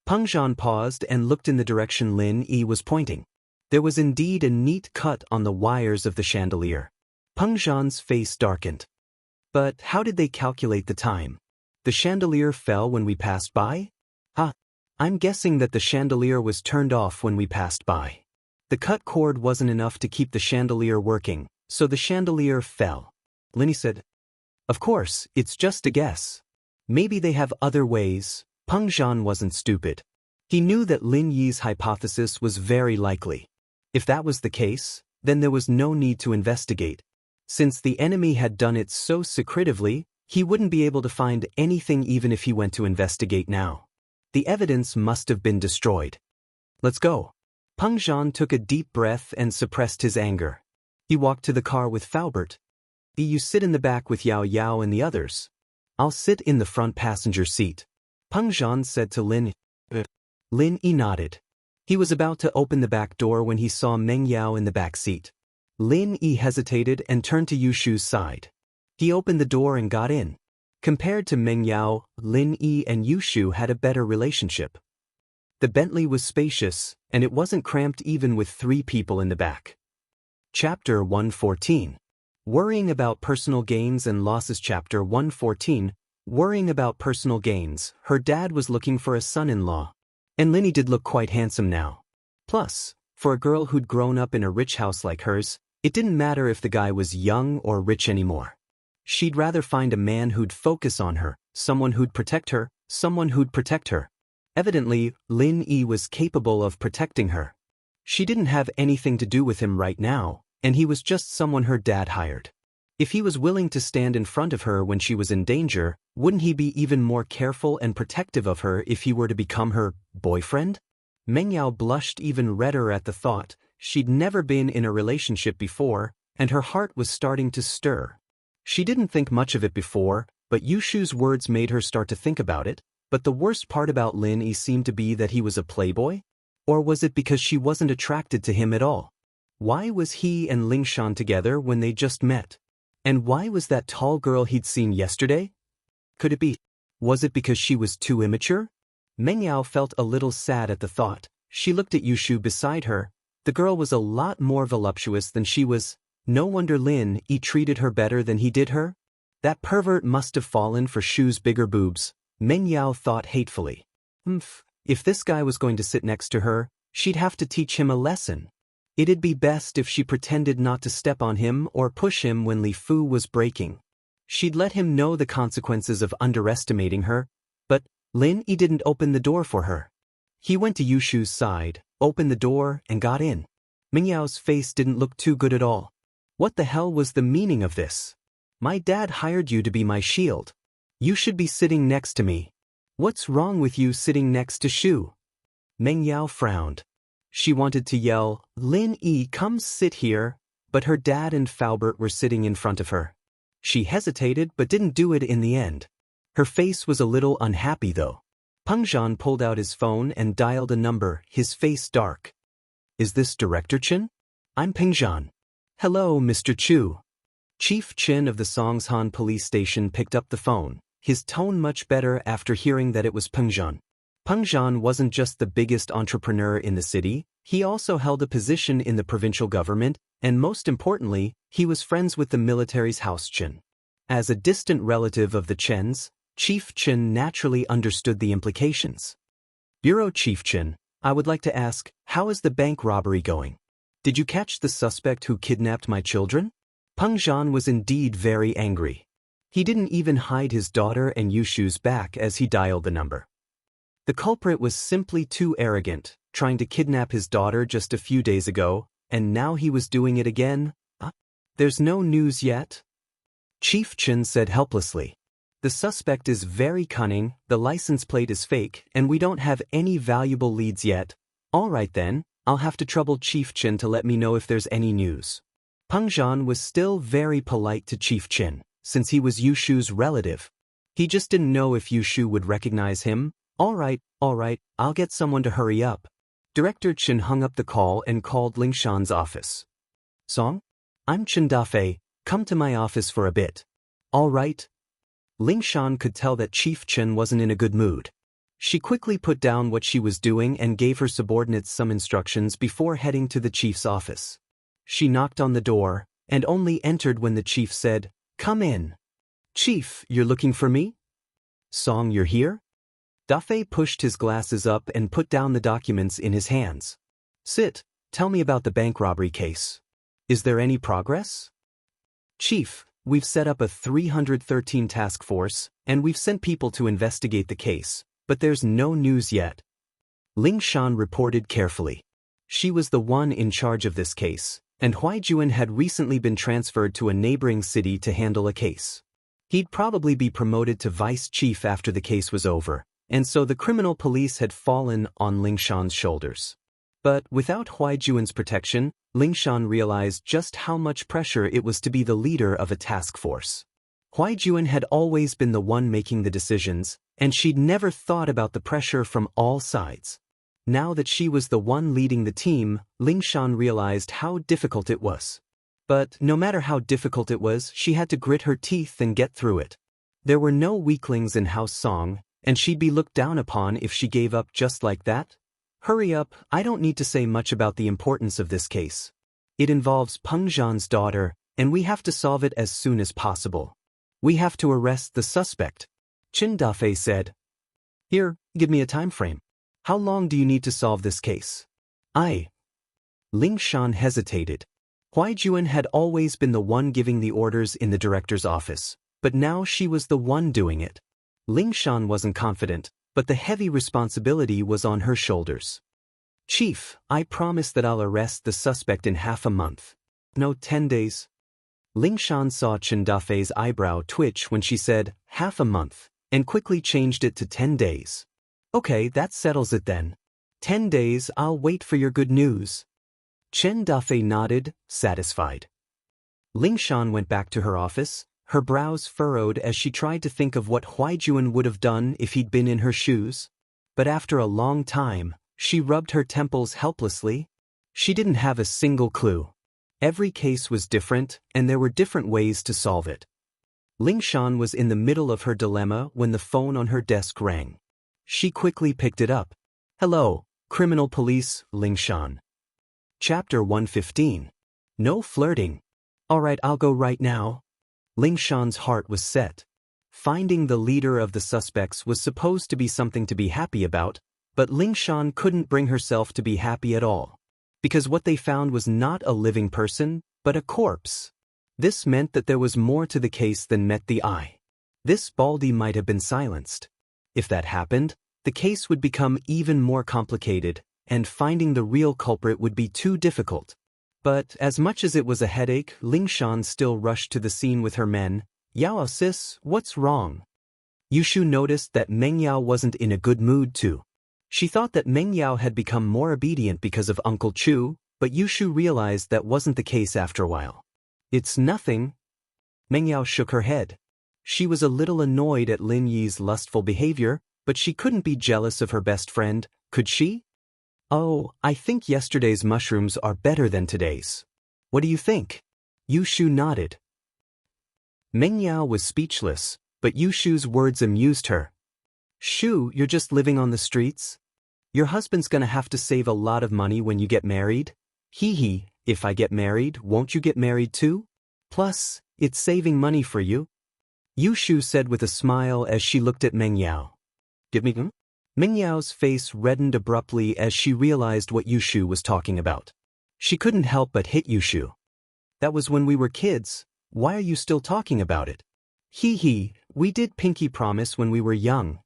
Peng Zhan paused and looked in the direction Lin Yi was pointing. There was indeed a neat cut on the wires of the chandelier. Peng Zhan's face darkened. But how did they calculate the time? The chandelier fell when we passed by? I'm guessing that the chandelier was turned off when we passed by. The cut cord wasn't enough to keep the chandelier working, so the chandelier fell. Lin Yi said, Of course, it's just a guess. Maybe they have other ways. Peng Zhan wasn't stupid. He knew that Lin Yi's hypothesis was very likely. If that was the case, then there was no need to investigate. Since the enemy had done it so secretively, he wouldn't be able to find anything even if he went to investigate now. The evidence must have been destroyed. Let's go. Peng Zhan took a deep breath and suppressed his anger. He walked to the car with Faubert. You sit in the back with Yao Yao and the others. I'll sit in the front passenger seat. Peng Zhan said to Lin. Lin Yi nodded. He was about to open the back door when he saw Meng Yao in the back seat. Lin Yi hesitated and turned to Yushu's side. He opened the door and got in. Compared to Meng Yao, Lin Yi and Yushu had a better relationship. The Bentley was spacious, and it wasn't cramped even with 3 people in the back. Chapter 114. Worrying about personal gains and losses. Chapter 114. Worrying about personal gains. Her dad was looking for a son-in-law. And Lin Yi did look quite handsome now. Plus, for a girl who'd grown up in a rich house like hers, it didn't matter if the guy was young or rich anymore. She'd rather find a man who'd focus on her, someone who'd protect her, someone who'd protect her. Evidently, Lin Yi was capable of protecting her. She didn't have anything to do with him right now, and he was just someone her dad hired. If he was willing to stand in front of her when she was in danger, wouldn't he be even more careful and protective of her if he were to become her boyfriend? Meng Yao blushed even redder at the thought. She'd never been in a relationship before, and her heart was starting to stir. She didn't think much of it before, but Yushu's words made her start to think about it. But the worst part about Lin Yi seemed to be that he was a playboy? Or was it because she wasn't attracted to him at all? Why was he and Lingshan together when they just met? And why was that tall girl he'd seen yesterday? Could it be? Was it because she was too immature? Meng Yao felt a little sad at the thought. She looked at Yushu beside her. The girl was a lot more voluptuous than she was. No wonder Lin Yi treated her better than he did her. That pervert must have fallen for Shu's bigger boobs, Meng Yao thought hatefully. If this guy was going to sit next to her, she'd have to teach him a lesson. It'd be best if she pretended not to step on him or push him when Li Fu was breaking. She'd let him know the consequences of underestimating her, but Lin Yi didn't open the door for her. He went to Yushu's side, opened the door, and got in. Meng Yao's face didn't look too good at all. What the hell was the meaning of this? My dad hired you to be my shield. You should be sitting next to me. What's wrong with you sitting next to Shu? Meng Yao frowned. She wanted to yell, Lin Yi, come sit here, but her dad and Faubert were sitting in front of her. She hesitated but didn't do it in the end. Her face was a little unhappy though. Peng Zhan pulled out his phone and dialed a number, his face dark. Is this Director Chen? I'm Peng Zhan. Hello, Mr. Chu. Chief Chen of the Songshan police station picked up the phone, his tone much better after hearing that it was Peng Zhan. Peng Zhan wasn't just the biggest entrepreneur in the city, he also held a position in the provincial government, and most importantly, he was friends with the military's House Chen. As a distant relative of the Chens, Chief Chen naturally understood the implications. Bureau Chief Chen, I would like to ask, how is the bank robbery going? Did you catch the suspect who kidnapped my children? Peng Zhan was indeed very angry. He didn't even hide his daughter and Yushu's back as he dialed the number. The culprit was simply too arrogant, trying to kidnap his daughter just a few days ago, and now he was doing it again? There's no news yet? Chief Chen said helplessly. The suspect is very cunning, the license plate is fake, and we don't have any valuable leads yet. All right then, I'll have to trouble Chief Chen to let me know if there's any news. Peng Zhan was still very polite to Chief Chen, since he was Yushu's relative. He just didn't know if Yushu would recognize him. All right, I'll get someone to hurry up. Director Chen hung up the call and called Lingshan's office. Song? I'm Chen Dafei, come to my office for a bit. All right. Lingshan could tell that Chief Chen wasn't in a good mood. She quickly put down what she was doing and gave her subordinates some instructions before heading to the chief's office. She knocked on the door, and only entered when the chief said, Come in. Chief, you're looking for me? Song, you're here? Dafei pushed his glasses up and put down the documents in his hands. Sit, tell me about the bank robbery case. Is there any progress? Chief, we've set up a 313 task force, and we've sent people to investigate the case, but there's no news yet. Lingshan reported carefully. She was the one in charge of this case, and Huaijuan had recently been transferred to a neighboring city to handle a case. He'd probably be promoted to vice chief after the case was over, and so the criminal police had fallen on Lingshan's shoulders. But without Huaijuan's protection, Lingshan realized just how much pressure it was to be the leader of a task force. Huaijuan had always been the one making the decisions, and she'd never thought about the pressure from all sides. Now that she was the one leading the team, Lingshan realized how difficult it was. But no matter how difficult it was, she had to grit her teeth and get through it. There were no weaklings in House Song, and she'd be looked down upon if she gave up just like that. Hurry up, I don't need to say much about the importance of this case. It involves Peng Zhan's daughter, and we have to solve it as soon as possible. We have to arrest the suspect. Chen Dafei said. Here, give me a time frame. How long do you need to solve this case? Lingshan hesitated. Huaijuan had always been the one giving the orders in the director's office, but now she was the one doing it. Lingshan wasn't confident, but the heavy responsibility was on her shoulders. Chief, I promise that I'll arrest the suspect in half a month. No, 10 days. Lingshan saw Chen Dafei's eyebrow twitch when she said, half a month, and quickly changed it to 10 days. Okay, that settles it then. 10 days, I'll wait for your good news. Chen Dafei nodded, satisfied. Lingshan went back to her office, her brows furrowed as she tried to think of what Huaijuan would have done if he'd been in her shoes. But after a long time, she rubbed her temples helplessly. She didn't have a single clue. Every case was different, and there were different ways to solve it. Ling Shan was in the middle of her dilemma when the phone on her desk rang. She quickly picked it up. Hello, criminal police, Ling Shan. Chapter 115. No flirting. Alright, I'll go right now. Ling Shan's heart was set. Finding the leader of the suspects was supposed to be something to be happy about, but Ling Shan couldn't bring herself to be happy at all. Because what they found was not a living person, but a corpse. This meant that there was more to the case than met the eye. This Baldy might have been silenced. If that happened, the case would become even more complicated, and finding the real culprit would be too difficult. But as much as it was a headache, Ling Shan still rushed to the scene with her men. Yao sis, what's wrong? Yushu noticed that Meng Yao wasn't in a good mood too. She thought that Meng Yao had become more obedient because of Uncle Chu, but Yushu realized that wasn't the case after a while. It's nothing. Meng Yao shook her head. She was a little annoyed at Lin Yi's lustful behavior, but she couldn't be jealous of her best friend, could she? Oh, I think yesterday's mushrooms are better than today's. What do you think? Yushu nodded. Meng Yao was speechless, but Yushu's words amused her. Shu, you're just living on the streets? Your husband's gonna have to save a lot of money when you get married? Hee hee, if I get married, won't you get married too? Plus, it's saving money for you. Yushu said with a smile as she looked at Meng Yao. Give me them? Meng Yao's face reddened abruptly as she realized what Yushu was talking about. She couldn't help but hit Yushu. That was when we were kids. Why are you still talking about it? Hee hee, we did pinky promise when we were young.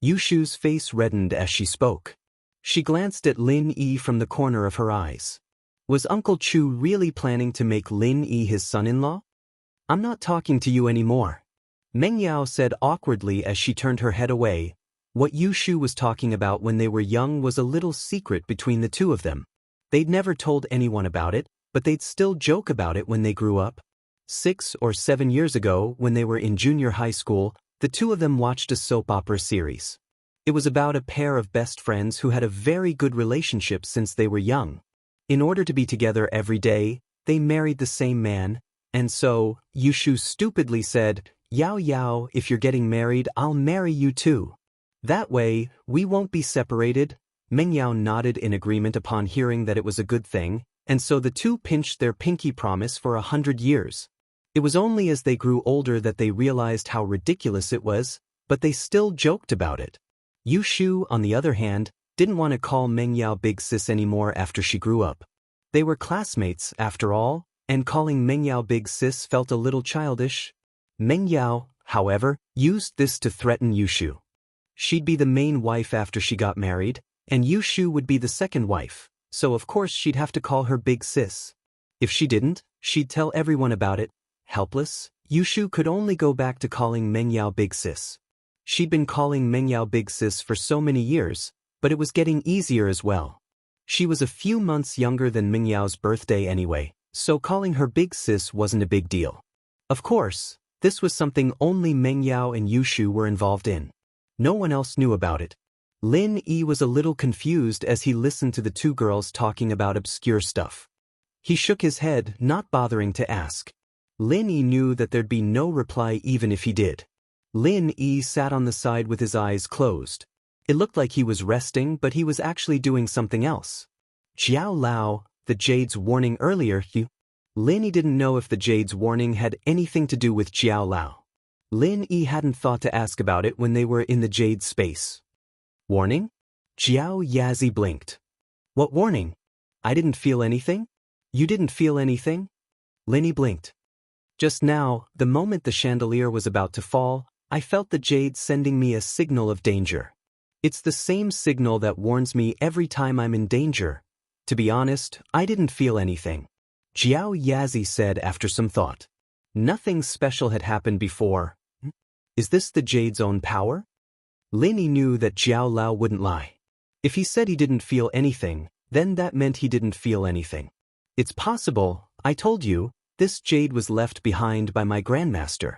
Yushu's face reddened as she spoke. She glanced at Lin Yi from the corner of her eyes. Was Uncle Chu really planning to make Lin Yi his son-in-law? I'm not talking to you anymore. Meng Yao said awkwardly as she turned her head away. What Yushu was talking about when they were young was a little secret between the two of them. They'd never told anyone about it, but they'd still joke about it when they grew up. 6 or 7 years ago, when they were in junior high school, the two of them watched a soap opera series. It was about a pair of best friends who had a very good relationship since they were young. In order to be together every day, they married the same man, and so, Yushu stupidly said, Yao Yao, if you're getting married, I'll marry you too. That way, we won't be separated. Meng Yao nodded in agreement upon hearing that it was a good thing, and so the two pinched their pinky promise for 100 years. It was only as they grew older that they realized how ridiculous it was, but they still joked about it. Yushu, on the other hand, didn't want to call Meng Yao Big Sis anymore after she grew up. They were classmates, after all, and calling Meng Yao Big Sis felt a little childish. Meng Yao, however, used this to threaten Yushu. She'd be the main wife after she got married, and Yushu would be the second wife, so of course she'd have to call her Big Sis. If she didn't, she'd tell everyone about it. Helpless, Yushu could only go back to calling Meng Yao Big Sis. She'd been calling Meng Yao Big Sis for so many years, but it was getting easier as well. She was a few months younger than Meng Yao's birthday anyway, so calling her Big Sis wasn't a big deal. Of course, this was something only Meng Yao and Yushu were involved in. No one else knew about it. Lin Yi was a little confused as he listened to the two girls talking about obscure stuff. He shook his head, not bothering to ask. Lin Yi knew that there'd be no reply even if he did. Lin Yi sat on the side with his eyes closed. It looked like he was resting, but he was actually doing something else. Jiao Lao, the Jade's warning earlier, Lin Yi didn't know if the Jade's warning had anything to do with Jiao Lao. Lin Yi hadn't thought to ask about it when they were in the Jade space. Warning? Jiao Yazi blinked. What warning? I didn't feel anything? You didn't feel anything? Lin Yi blinked. Just now, the moment the chandelier was about to fall, I felt the Jade sending me a signal of danger. It's the same signal that warns me every time I'm in danger. To be honest, I didn't feel anything. Jiao Yazi said after some thought. Nothing special had happened before. Is this the Jade's own power? Lin Yi knew that Jiao Lao wouldn't lie. If he said he didn't feel anything, then that meant he didn't feel anything. It's possible, I told you, this Jade was left behind by my grandmaster.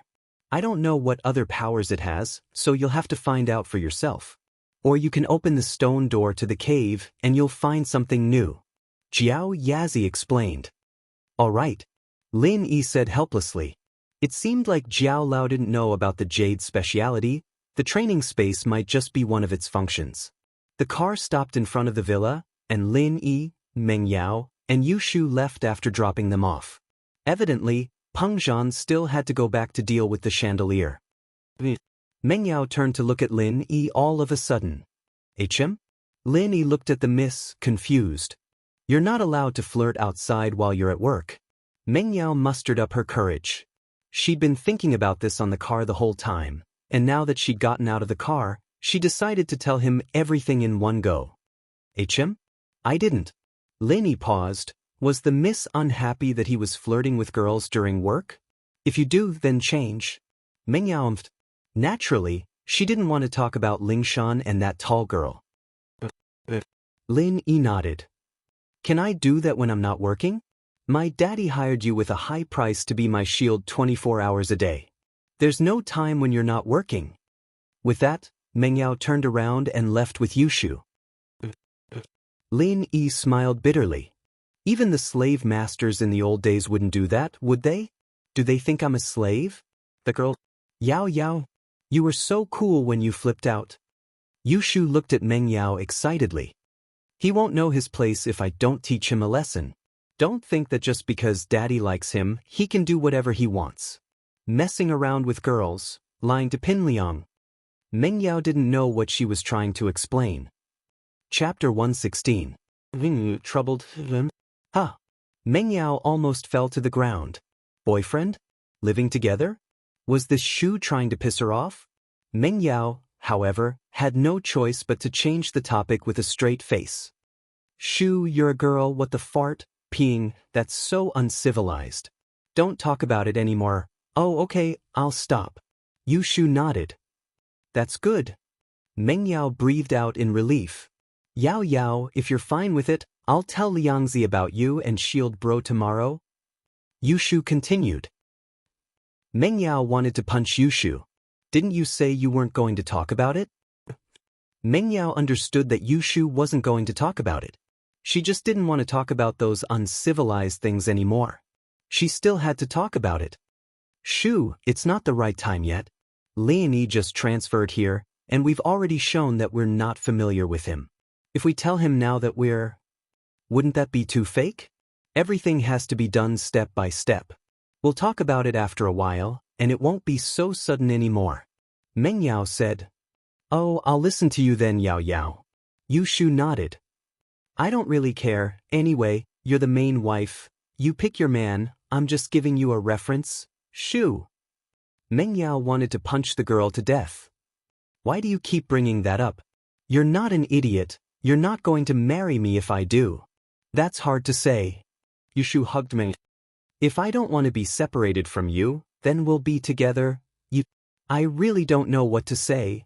I don't know what other powers it has, so you'll have to find out for yourself. Or you can open the stone door to the cave and you'll find something new. Jiao Yazi explained. All right. Lin Yi said helplessly. It seemed like Jiao Lao didn't know about the Jade speciality. The training space might just be one of its functions. The car stopped in front of the villa, and Lin Yi, Meng Yao, and Yu Shu left after dropping them off. Evidently, Peng Zhan still had to go back to deal with the chandelier. Meng Yao turned to look at Lin Yi all of a sudden. HM? Lin Yi looked at the miss, confused. You're not allowed to flirt outside while you're at work. Meng Yao mustered up her courage. She'd been thinking about this on the car the whole time, and now that she'd gotten out of the car, she decided to tell him everything in one go. HM? I didn't. Lin Yi paused. Was the miss unhappy that he was flirting with girls during work? If you do, then change. Meng Yao umphed. Naturally, she didn't want to talk about Lingshan and that tall girl. Lin Yi nodded. Can I do that when I'm not working? My daddy hired you with a high price to be my shield 24 hours a day. There's no time when you're not working. With that, Meng Yao turned around and left with Yushu. Lin Yi smiled bitterly. Even the slave masters in the old days wouldn't do that, would they? Do they think I'm a slave? The girl. Yao Yao, you were so cool when you flipped out. Yushu looked at Meng Yao excitedly. He won't know his place if I don't teach him a lesson. Don't think that just because daddy likes him, he can do whatever he wants. Messing around with girls, lying to Pin Liang. Meng Yao didn't know what she was trying to explain. Chapter 116. Troubled. Ha! Meng Yao almost fell to the ground. Boyfriend? Living together? Was this Shu trying to piss her off? Meng Yao, however, had no choice but to change the topic with a straight face. Shu, you're a girl, what the fart? Peeing, that's so uncivilized. Don't talk about it anymore. Oh, okay, I'll stop. Yu Shu nodded. That's good. Meng Yao breathed out in relief. Yao Yao, if you're fine with it, I'll tell Liangzi about you and Shield Bro tomorrow. Yu Shu continued. Meng Yao wanted to punch Yu Shu. Didn't you say you weren't going to talk about it? Meng Yao understood that Yu Shu wasn't going to talk about it. She just didn't want to talk about those uncivilized things anymore. She still had to talk about it. Shu, it's not the right time yet. Leonie just transferred here, and we've already shown that we're not familiar with him. If we tell him now that we're... Wouldn't that be too fake? Everything has to be done step by step. We'll talk about it after a while, and it won't be so sudden anymore. Meng Yao said. Oh, I'll listen to you then, Yao Yao. Yu Shu nodded. I don't really care, anyway, you're the main wife. You pick your man, I'm just giving you a reference. Shu. Meng Yao wanted to punch the girl to death. Why do you keep bringing that up? You're not an idiot, you're not going to marry me if I do. That's hard to say. Yu Shu hugged Meng. If I don't want to be separated from you, then we'll be together. I really don't know what to say.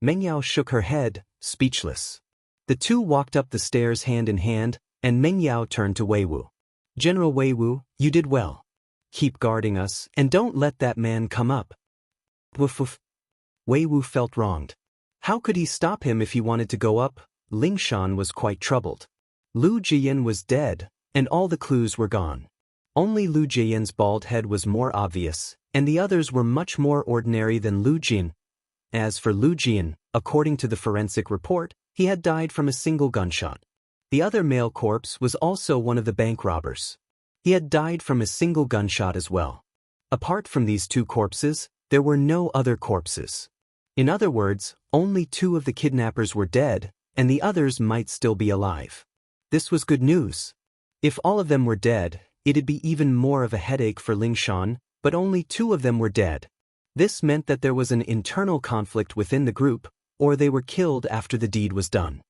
Meng Yao shook her head, speechless. The two walked up the stairs hand in hand, and Meng Yao turned to Wei Wu. General Wei Wu, you did well. Keep guarding us, and don't let that man come up. Woof woof. Wei Wu felt wronged. How could he stop him if he wanted to go up? Lingshan was quite troubled. Lu Jiyan was dead, and all the clues were gone. Only Lu Jiyan's bald head was more obvious, and the others were much more ordinary than Lu Jiyan. As for Lu Jiyan, according to the forensic report, he had died from a single gunshot. The other male corpse was also one of the bank robbers. He had died from a single gunshot as well. Apart from these two corpses, there were no other corpses. In other words, only two of the kidnappers were dead, and the others might still be alive. This was good news. If all of them were dead, it'd be even more of a headache for Lingshan, but only two of them were dead. This meant that there was an internal conflict within the group, or they were killed after the deed was done.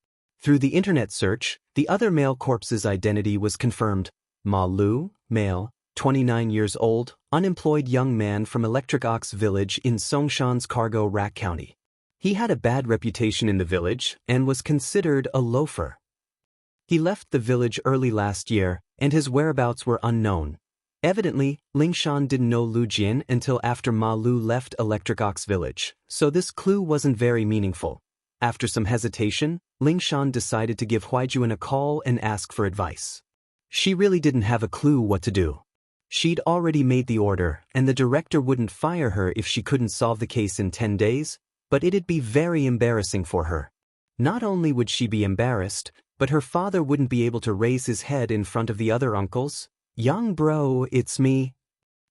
Through the internet search, the other male corpse's identity was confirmed. Ma Lu, male, 29 years old, unemployed young man from Electric Ox Village in Songshan's Cargo Rak County. He had a bad reputation in the village and was considered a loafer. He left the village early last year, and his whereabouts were unknown. Evidently, Lingshan didn't know Lu Jin until after Ma Lu left Electric Ox Village, so this clue wasn't very meaningful. After some hesitation, Lingshan decided to give Huaijun a call and ask for advice. She really didn't have a clue what to do. She'd already made the order, and the director wouldn't fire her if she couldn't solve the case in 10 days, but it'd be very embarrassing for her. Not only would she be embarrassed, but her father wouldn't be able to raise his head in front of the other uncles. "Young bro, it's me."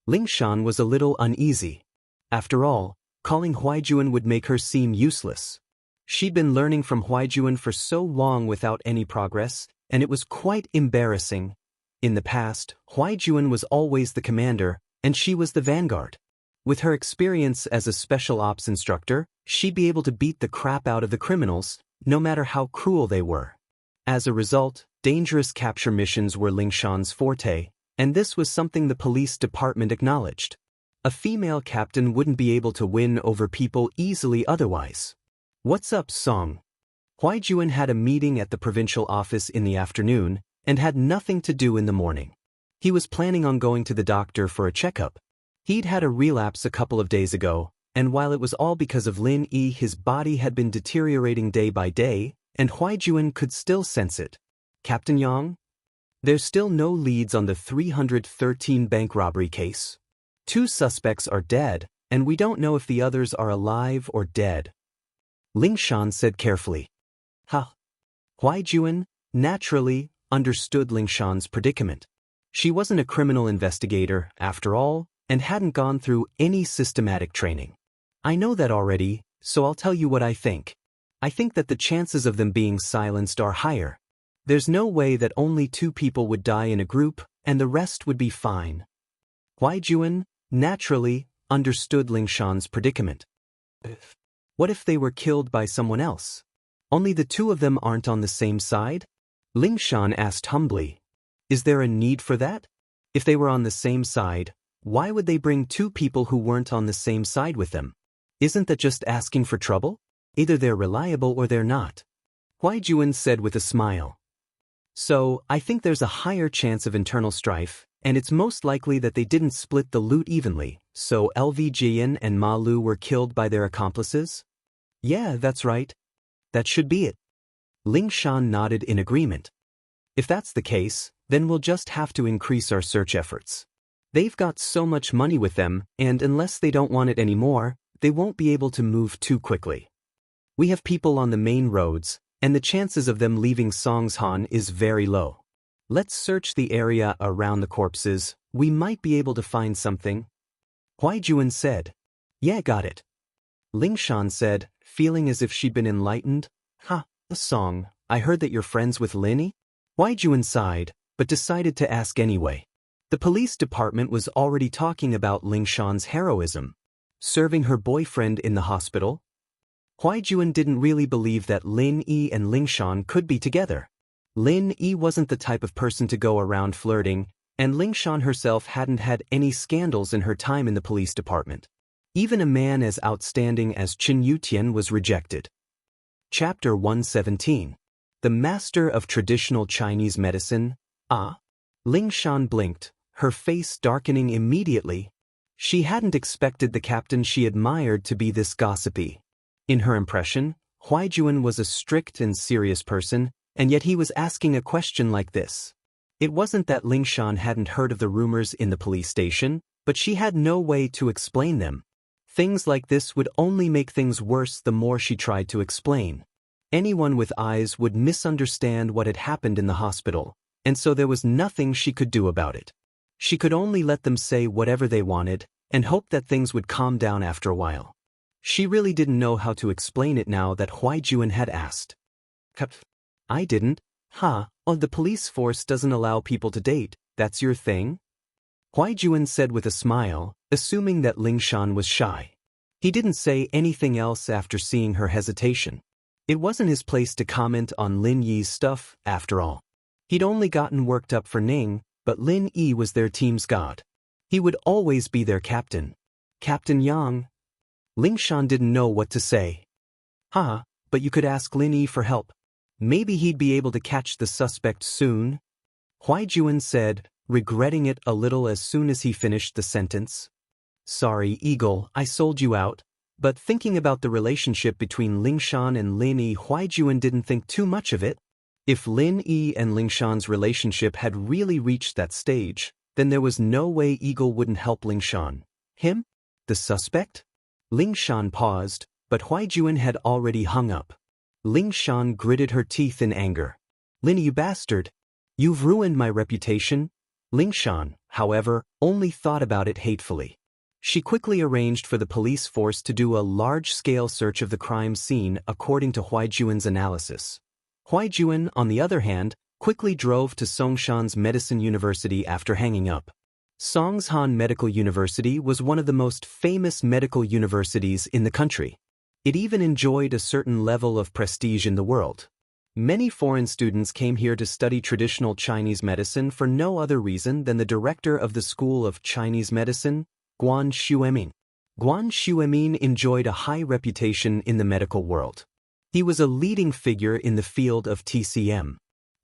Lingshan was a little uneasy. After all, calling Huaijuan would make her seem useless. She'd been learning from Huaijuan for so long without any progress, and it was quite embarrassing. In the past, Huaijuan was always the commander, and she was the vanguard. With her experience as a special ops instructor, she'd be able to beat the crap out of the criminals, no matter how cruel they were. As a result, dangerous capture missions were Lingshan's forte, and this was something the police department acknowledged. A female captain wouldn't be able to win over people easily otherwise. "What's up, Song?" Huaijuan had a meeting at the provincial office in the afternoon and had nothing to do in the morning. He was planning on going to the doctor for a checkup. He'd had a relapse a couple of days ago, and while it was all because of Lin Yi, his body had been deteriorating day by day, and Huaijuan could still sense it. "Captain Yang? There's still no leads on the 313 bank robbery case. 2 suspects are dead, and we don't know if the others are alive or dead," Lingshan said carefully. Huaijuan, naturally, understood Lingshan's predicament. She wasn't a criminal investigator, after all, and hadn't gone through any systematic training. "I know that already, so I'll tell you what I think. I think that the chances of them being silenced are higher. There's no way that only 2 people would die in a group, and the rest would be fine." Huaijuan, naturally, understood Lingshan's predicament. What if they were killed by someone else? Only the 2 of them aren't on the same side? Lingshan asked humbly. Is there a need for that? If they were on the same side, why would they bring 2 people who weren't on the same side with them? Isn't that just asking for trouble? Either they're reliable or they're not. Huaijuan said with a smile. "So, I think there's a higher chance of internal strife, and it's most likely that they didn't split the loot evenly, so LV Jian and Ma Lu were killed by their accomplices?" "Yeah, that's right. That should be it." Lingshan nodded in agreement. "If that's the case, then we'll just have to increase our search efforts. They've got so much money with them, and unless they don't want it anymore, they won't be able to move too quickly. We have people on the main roads, and the chances of them leaving Songshan is very low. Let's search the area around the corpses. We might be able to find something." Huaijuan said. "Yeah, got it." Lingshan said, feeling as if she'd been enlightened. Song, I heard that you're friends with Lin." Huaijuan sighed, but decided to ask anyway. The police department was already talking about Lingshan's heroism. Serving her boyfriend in the hospital? Huaijuan didn't really believe that Lin Yi and Lingshan could be together. Lin Yi wasn't the type of person to go around flirting, and Lingshan herself hadn't had any scandals in her time in the police department. Even a man as outstanding as Qin Yutian was rejected. Chapter 117. The Master of Traditional Chinese Medicine. Lingshan blinked, her face darkening immediately. She hadn't expected the captain she admired to be this gossipy. In her impression, Huaijuan was a strict and serious person, and yet he was asking a question like this. It wasn't that Lingshan hadn't heard of the rumors in the police station, but she had no way to explain them. Things like this would only make things worse the more she tried to explain. Anyone with eyes would misunderstand what had happened in the hospital, and so there was nothing she could do about it. She could only let them say whatever they wanted, and hope that things would calm down after a while. She really didn't know how to explain it now that Huaijuan had asked. "I didn't. The police force doesn't allow people to date, that's your thing?" Huaijuan said with a smile, assuming that Lingshan was shy. He didn't say anything else after seeing her hesitation. It wasn't his place to comment on Lin Yi's stuff, after all. He'd only gotten worked up for Ning, but Lin Yi was their team's god. He would always be their captain. "Captain Yang." Lingshan didn't know what to say. But you could ask Lin Yi for help. Maybe he'd be able to catch the suspect soon," Huaijuan said, regretting it a little as soon as he finished the sentence. "Sorry, Eagle, I sold you out." But thinking about the relationship between Lingshan and Lin Yi, Huaijuan didn't think too much of it. If Lin Yi and Lingshan's relationship had really reached that stage, then there was no way Eagle wouldn't help Lingshan. Him? The suspect? Lingshan paused, but Huaijuan had already hung up. Lingshan gritted her teeth in anger. Lin, you bastard! You've ruined my reputation. Lingshan, however, only thought about it hatefully. She quickly arranged for the police force to do a large-scale search of the crime scene according to Huaijuan's analysis. Huaijuan, on the other hand, quickly drove to Songshan's Medicine University after hanging up. Songshan Medical University was one of the most famous medical universities in the country. It even enjoyed a certain level of prestige in the world. Many foreign students came here to study traditional Chinese medicine for no other reason than the director of the School of Chinese Medicine, Guan Xuemin. Guan Xuemin enjoyed a high reputation in the medical world. He was a leading figure in the field of TCM.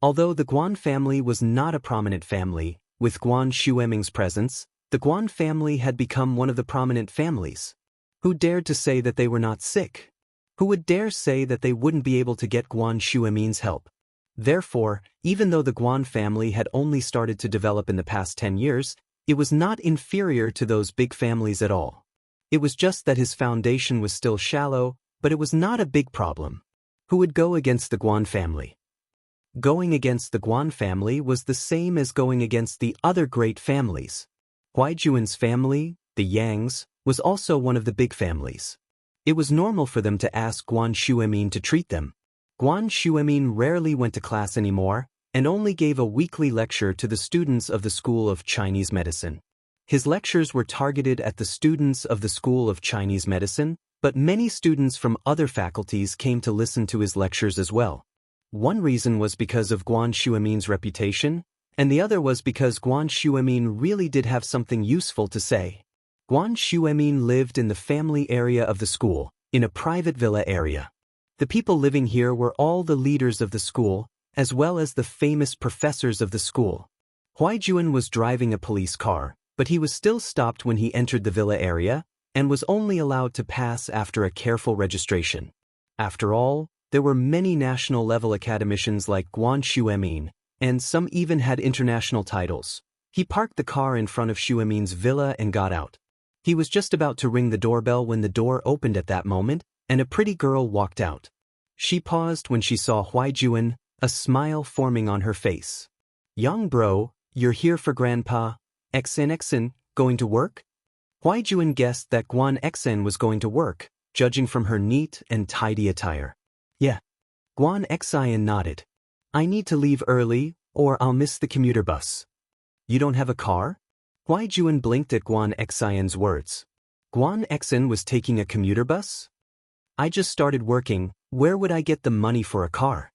Although the Guan family was not a prominent family, with Guan Xuemin's presence, the Guan family had become one of the prominent families. Who dared to say that they were not sick? Who would dare say that they wouldn't be able to get Guan Xuemin's help? Therefore, even though the Guan family had only started to develop in the past 10 years, it was not inferior to those big families at all. It was just that his foundation was still shallow, but it was not a big problem. Who would go against the Guan family? Going against the Guan family was the same as going against the other great families. Huaijuan's family, the Yangs, was also one of the big families. It was normal for them to ask Guan Xuemin to treat them. Guan Xuemin rarely went to class anymore, and only gave a weekly lecture to the students of the School of Chinese Medicine. His lectures were targeted at the students of the School of Chinese Medicine, but many students from other faculties came to listen to his lectures as well. One reason was because of Guan Xuemin's reputation, and the other was because Guan Xuemin really did have something useful to say. Guan Xuemin lived in the family area of the school, in a private villa area. The people living here were all the leaders of the school, as well as the famous professors of the school. Huaijuan was driving a police car, but he was still stopped when he entered the villa area, and was only allowed to pass after a careful registration. After all, there were many national-level academicians like Guan Xuemin, and some even had international titles. He parked the car in front of Xuemin's villa and got out. He was just about to ring the doorbell when the door opened at that moment, and a pretty girl walked out. She paused when she saw Huaijuan, a smile forming on her face. "Young bro, you're here for Grandpa Xen, going to work?" Huaijuan guessed that Guan Xen was going to work, judging from her neat and tidy attire. "Yeah." Guan Xen nodded. "I need to leave early, or I'll miss the commuter bus." "You don't have a car?" Huaijuan blinked at Guan Xen's words. Guan Xen was taking a commuter bus? "I just started working, where would I get the money for a car?"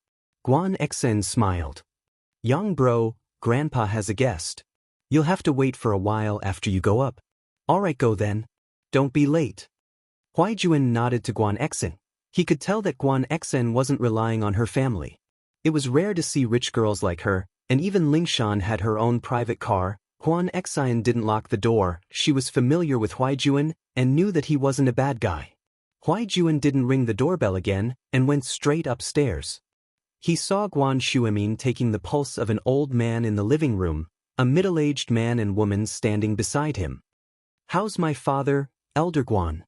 Guan Xen smiled. "Young bro, Grandpa has a guest. You'll have to wait for a while after you go up." "Alright, go then. Don't be late." Huaijuan nodded to Guan Xen. He could tell that Guan Xen wasn't relying on her family. It was rare to see rich girls like her, and even Lingshan had her own private car. Guan Xen didn't lock the door. She was familiar with Huaijuan and knew that he wasn't a bad guy. Huaijuan didn't ring the doorbell again and went straight upstairs. He saw Guan Xuemin taking the pulse of an old man in the living room, a middle-aged man and woman standing beside him. "How's my father, Elder Guan?"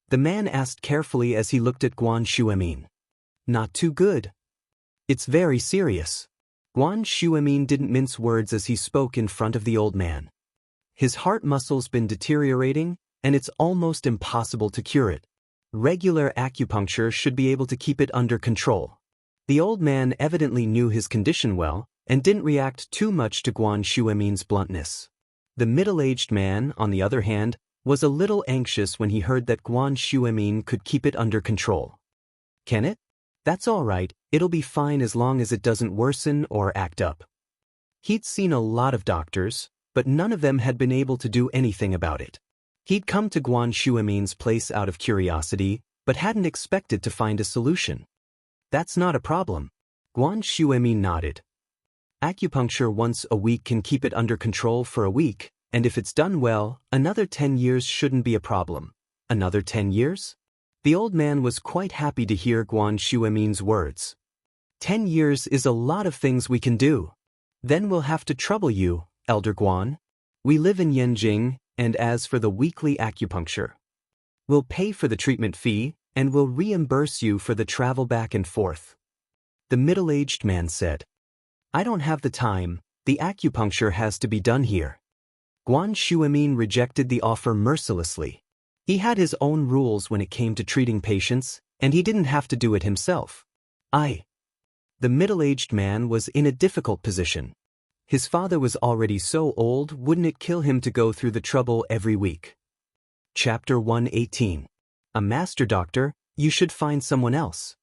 the man asked carefully as he looked at Guan Xuemin. "Not too good. It's very serious." Guan Xuemin didn't mince words as he spoke in front of the old man. "His heart muscle's been deteriorating, and it's almost impossible to cure it. Regular acupuncture should be able to keep it under control." The old man evidently knew his condition well, and didn't react too much to Guan Xuemin's bluntness. The middle-aged man, on the other hand, was a little anxious when he heard that Guan Xuemin could keep it under control. "Can it? That's all right, it'll be fine as long as it doesn't worsen or act up." He'd seen a lot of doctors, but none of them had been able to do anything about it. He'd come to Guan Xuemin's place out of curiosity, but hadn't expected to find a solution. "That's not a problem." Guan Xuemin nodded. "Acupuncture once a week can keep it under control for a week, and if it's done well, another 10 years shouldn't be a problem." "Another 10 years?" The old man was quite happy to hear Guan Xuemin's words. 10 years is a lot of things we can do. Then we'll have to trouble you, Elder Guan. We live in Yanjing, and as for the weekly acupuncture, we'll pay for the treatment fee, and we'll reimburse you for the travel back and forth. The middle-aged man said. I don't have the time, the acupuncture has to be done here. Guan Shuimin rejected the offer mercilessly. He had his own rules when it came to treating patients, and he didn't have to do it himself. The middle-aged man was in a difficult position. His father was already so old, wouldn't it kill him to go through the trouble every week? Chapter 118. A master doctor, you should find someone else.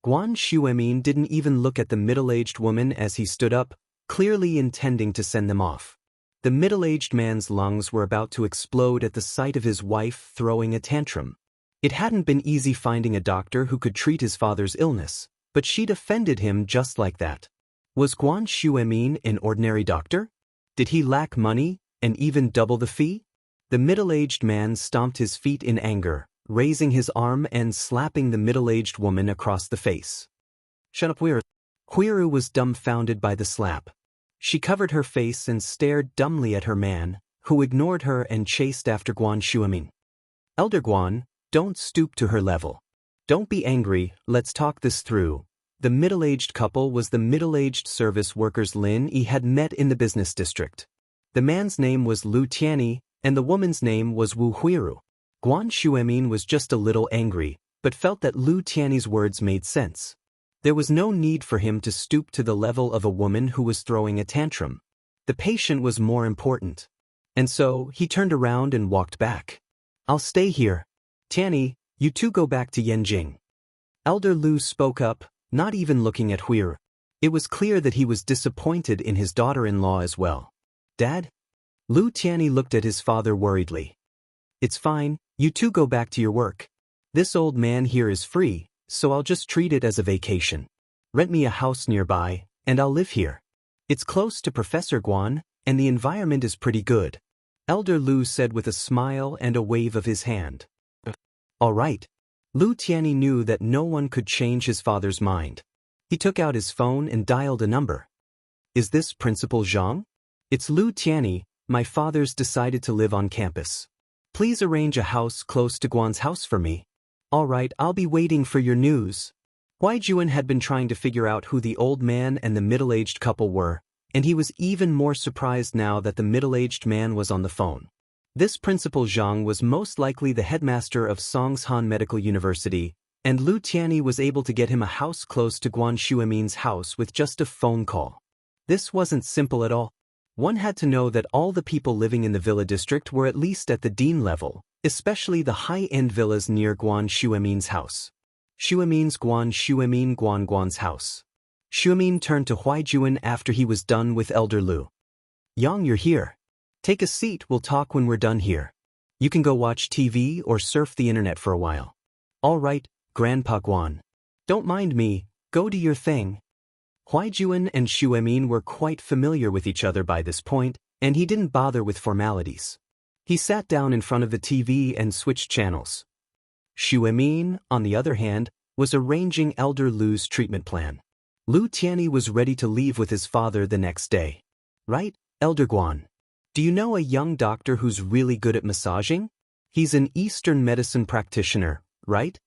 Guan Shuimin didn't even look at the middle-aged woman as he stood up, clearly intending to send them off. The middle-aged man's lungs were about to explode at the sight of his wife throwing a tantrum. It hadn't been easy finding a doctor who could treat his father's illness, but she'd offended him just like that. Was Guan Shuimin an ordinary doctor? Did he lack money, and even double the fee? The middle-aged man stomped his feet in anger, raising his arm and slapping the middle-aged woman across the face. Shut up, Huiru. Huiru was dumbfounded by the slap. She covered her face and stared dumbly at her man, who ignored her and chased after Guan Shuimin. Elder Guan, don't stoop to her level. Don't be angry, let's talk this through. The middle-aged couple was the middle-aged service workers Lin Yi had met in the business district. The man's name was Lu Tianyi, and the woman's name was Wu Huiru. Guan Shuimin was just a little angry, but felt that Lu Tianyi's words made sense. There was no need for him to stoop to the level of a woman who was throwing a tantrum. The patient was more important. And so, he turned around and walked back. I'll stay here. Tianyi, you two go back to Yanjing. Elder Lu spoke up, not even looking at Huiru. It was clear that he was disappointed in his daughter-in-law as well. Dad? Lu Tianyi looked at his father worriedly. It's fine, you two go back to your work. This old man here is free, so I'll just treat it as a vacation. Rent me a house nearby, and I'll live here. It's close to Professor Guan, and the environment is pretty good. Elder Lu said with a smile and a wave of his hand. All right. Lu Tianyi knew that no one could change his father's mind. He took out his phone and dialed a number. Is this Principal Zhang? It's Lu Tianyi, my father's decided to live on campus. Please arrange a house close to Guan's house for me. All right, I'll be waiting for your news. Huaijuan had been trying to figure out who the old man and the middle-aged couple were, and he was even more surprised now that the middle-aged man was on the phone. This Principal Zhang was most likely the headmaster of Songshan Medical University, and Lu Tianyi was able to get him a house close to Guan Shuimin's house with just a phone call. This wasn't simple at all. One had to know that all the people living in the villa district were at least at the dean level, especially the high-end villas near Guan Shuimin's house. Shuimin's Guan Shuimin Guan's house. Shuimin turned to Huaijuan after he was done with Elder Lu. Yang, you're here. Take a seat, we'll talk when we're done here. You can go watch TV or surf the internet for a while. All right, Grandpa Guan. Don't mind me, go do your thing. Huaijuan and Shuimin were quite familiar with each other by this point, and he didn't bother with formalities. He sat down in front of the TV and switched channels. Shuimin, on the other hand, was arranging Elder Lu's treatment plan. Lu Tianyi was ready to leave with his father the next day. Right, Elder Guan? Do you know a young doctor who's really good at massaging? He's an Eastern medicine practitioner, right?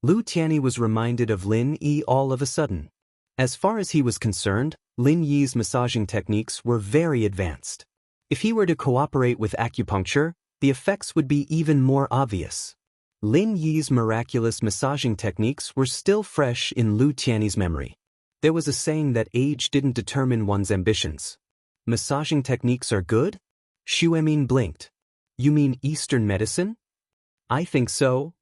Lu Tianyi was reminded of Lin Yi all of a sudden. As far as he was concerned, Lin Yi's massaging techniques were very advanced. If he were to cooperate with acupuncture, the effects would be even more obvious. Lin Yi's miraculous massaging techniques were still fresh in Lu Tianyi's memory. There was a saying that age didn't determine one's ambitions. Massaging techniques are good? Shuimin blinked. You mean Eastern medicine? I think so.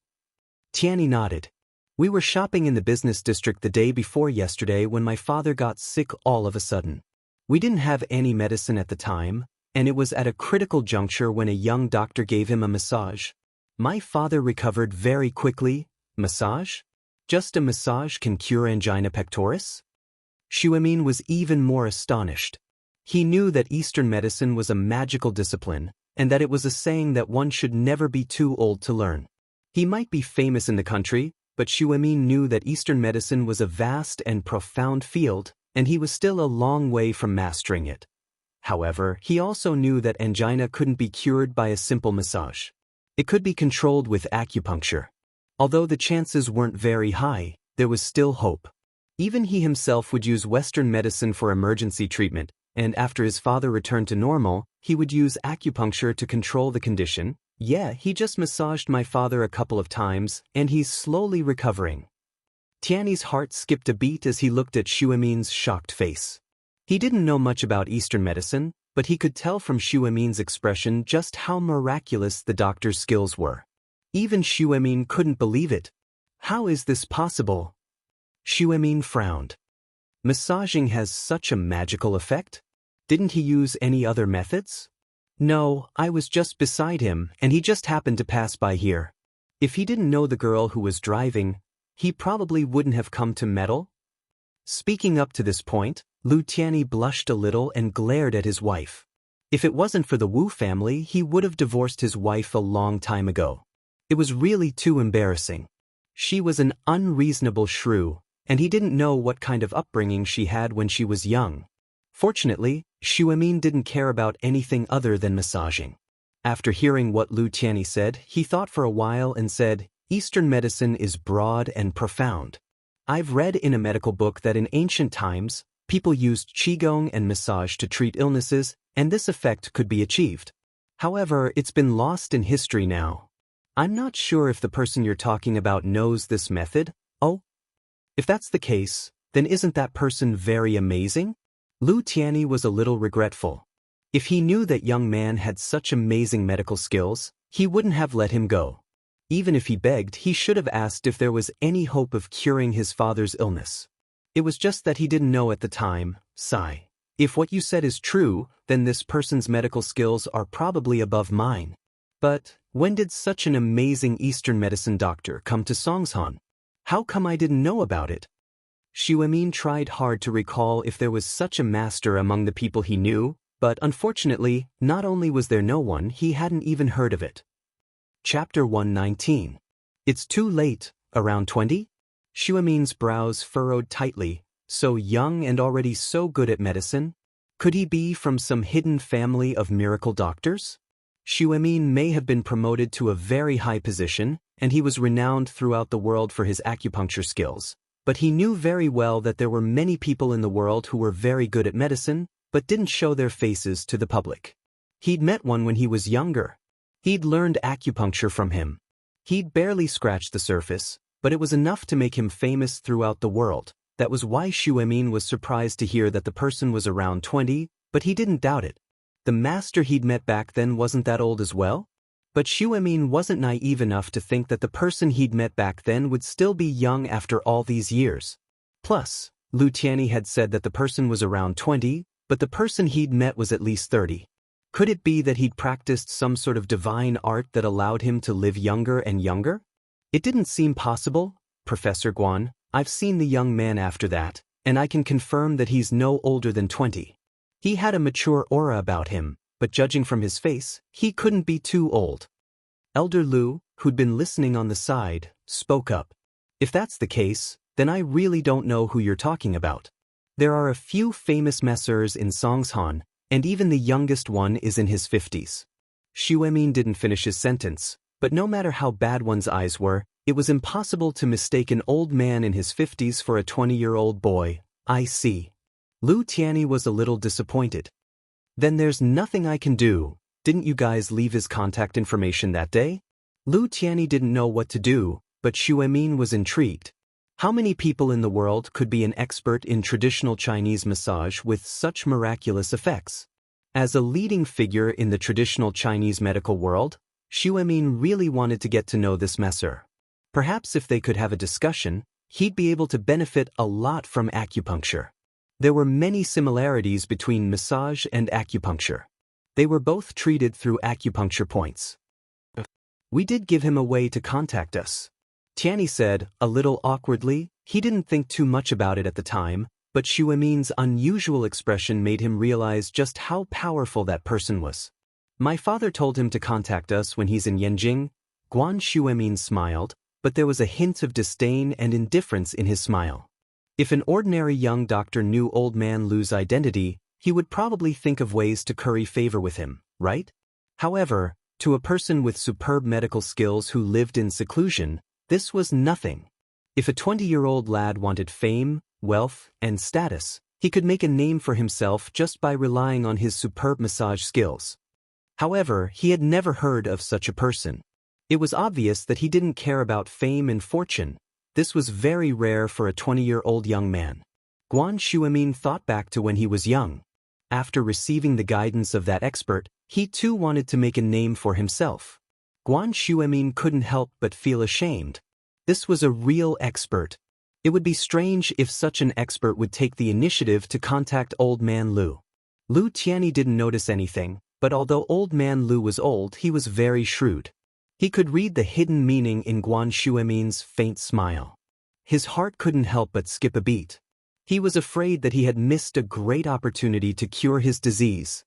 Tianyi nodded. We were shopping in the business district the day before yesterday when my father got sick all of a sudden. We didn't have any medicine at the time, and it was at a critical juncture when a young doctor gave him a massage. My father recovered very quickly. Massage? Just a massage can cure angina pectoris? Shuimin was even more astonished. He knew that Eastern medicine was a magical discipline, and that it was a saying that one should never be too old to learn. He might be famous in the country, but Xu Emin knew that Eastern medicine was a vast and profound field, and he was still a long way from mastering it. However, he also knew that angina couldn't be cured by a simple massage. It could be controlled with acupuncture. Although the chances weren't very high, there was still hope. Even he himself would use Western medicine for emergency treatment, and after his father returned to normal, he would use acupuncture to control the condition. Yeah, he just massaged my father a couple of times, and he's slowly recovering. Tiany's heart skipped a beat as he looked at Xu Emin's shocked face. He didn't know much about Eastern medicine, but he could tell from Xu Emin's expression just how miraculous the doctor's skills were. Even Xu Emin couldn't believe it. How is this possible? Xu Emin frowned. Massaging has such a magical effect? Didn't he use any other methods? No, I was just beside him, and he just happened to pass by here. If he didn't know the girl who was driving, he probably wouldn't have come to meddle. Speaking up to this point, Lu Tianyi blushed a little and glared at his wife. If it wasn't for the Wu family, he would have divorced his wife a long time ago. It was really too embarrassing. She was an unreasonable shrew, and he didn't know what kind of upbringing she had when she was young. Fortunately, Xu Emin didn't care about anything other than massaging. After hearing what Lu Tianyi said, he thought for a while and said, Eastern medicine is broad and profound. I've read in a medical book that in ancient times, people used qigong and massage to treat illnesses, and this effect could be achieved. However, it's been lost in history now. I'm not sure if the person you're talking about knows this method. Oh? If that's the case, then isn't that person very amazing? Lu Tianyi was a little regretful. If he knew that young man had such amazing medical skills, he wouldn't have let him go. Even if he begged, he should have asked if there was any hope of curing his father's illness. It was just that he didn't know at the time. Sigh. If what you said is true, then this person's medical skills are probably above mine. But when did such an amazing Eastern medicine doctor come to Songshan? How come I didn't know about it? Xu Emin tried hard to recall if there was such a master among the people he knew, but unfortunately, not only was there no one, he hadn't even heard of it. Chapter 119. It's too late, around 20? Xu Emin's brows furrowed tightly. So young and already so good at medicine? Could he be from some hidden family of miracle doctors? Xu Emin may have been promoted to a very high position, and he was renowned throughout the world for his acupuncture skills. But he knew very well that there were many people in the world who were very good at medicine, but didn't show their faces to the public. He'd met one when he was younger. He'd learned acupuncture from him. He'd barely scratched the surface, but it was enough to make him famous throughout the world. That was why Xu Emin was surprised to hear that the person was around 20, but he didn't doubt it. The master he'd met back then wasn't that old as well? But Xu Emin wasn't naive enough to think that the person he'd met back then would still be young after all these years. Plus, Lu Tianyi had said that the person was around 20, but the person he'd met was at least 30. Could it be that he'd practiced some sort of divine art that allowed him to live younger and younger? It didn't seem possible, Professor Guan. I've seen the young man after that, and I can confirm that he's no older than 20. He had a mature aura about him, but judging from his face, he couldn't be too old. Elder Lu, who'd been listening on the side, spoke up. If that's the case, then I really don't know who you're talking about. There are a few famous messers in Songshan, and even the youngest one is in his 50s. Xu Emin didn't finish his sentence, but no matter how bad one's eyes were, it was impossible to mistake an old man in his 50s for a 20-year-old boy. I see. Lu Tianyi was a little disappointed. Then there's nothing I can do. Didn't you guys leave his contact information that day? Lu Tianyi didn't know what to do, but Xu Emin was intrigued. How many people in the world could be an expert in traditional Chinese massage with such miraculous effects? As a leading figure in the traditional Chinese medical world, Xu Emin really wanted to get to know this messer. Perhaps if they could have a discussion, he'd be able to benefit a lot from acupuncture. There were many similarities between massage and acupuncture. They were both treated through acupuncture points. We did give him a way to contact us. Tianyi said, a little awkwardly. He didn't think too much about it at the time, but Xu Emin's unusual expression made him realize just how powerful that person was. My father told him to contact us when he's in Yanjing. Guan Xu Emin smiled, but there was a hint of disdain and indifference in his smile. If an ordinary young doctor knew Old Man Lu's identity, he would probably think of ways to curry favor with him, right? However, to a person with superb medical skills who lived in seclusion, this was nothing. If a 20-year-old lad wanted fame, wealth, and status, he could make a name for himself just by relying on his superb massage skills. However, he had never heard of such a person. It was obvious that he didn't care about fame and fortune. This was very rare for a 20-year-old young man. Guan Shuimin thought back to when he was young. After receiving the guidance of that expert, he too wanted to make a name for himself. Guan Shuimin couldn't help but feel ashamed. This was a real expert. It would be strange if such an expert would take the initiative to contact Old Man Lu. Lu Tianyi didn't notice anything, but although Old Man Lu was old, he was very shrewd. He could read the hidden meaning in Guan Shuimin's faint smile. His heart couldn't help but skip a beat. He was afraid that he had missed a great opportunity to cure his disease.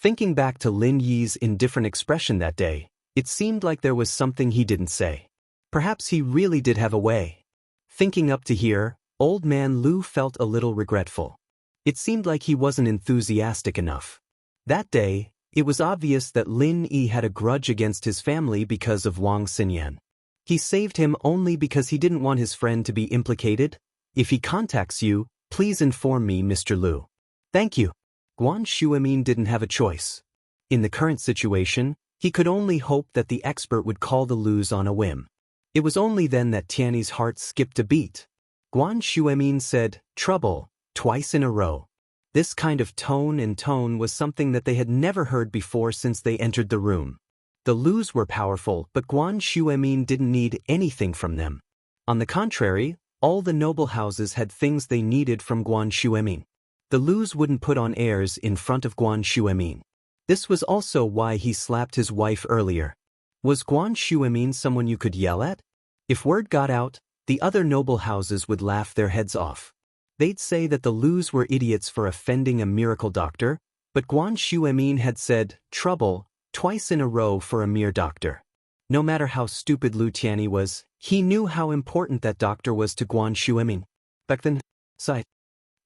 Thinking back to Lin Yi's indifferent expression that day, it seemed like there was something he didn't say. Perhaps he really did have a way. Thinking up to here, Old Man Lu felt a little regretful. It seemed like he wasn't enthusiastic enough. That day, it was obvious that Lin Yi had a grudge against his family because of Wang Xinyan. He saved him only because he didn't want his friend to be implicated. If he contacts you, please inform me, Mr. Lu. Thank you. Guan Shuimin didn't have a choice. In the current situation, he could only hope that the expert would call the Lus on a whim. It was only then that Tianyi's heart skipped a beat. Guan Shuimin said, "Trouble," twice in a row. This kind of tone was something that they had never heard before since they entered the room. The Lus were powerful, but Guan Shuimin didn't need anything from them. On the contrary, all the noble houses had things they needed from Guan Shuimin. The Lus wouldn't put on airs in front of Guan Shuimin. This was also why he slapped his wife earlier. Was Guan Shuimin someone you could yell at? If word got out, the other noble houses would laugh their heads off. They'd say that the Lus were idiots for offending a miracle doctor, but Guan Shuimin had said, "Trouble," twice in a row for a mere doctor. No matter how stupid Lu Tianyi was, he knew how important that doctor was to Guan Shuimin. Back then, sighed.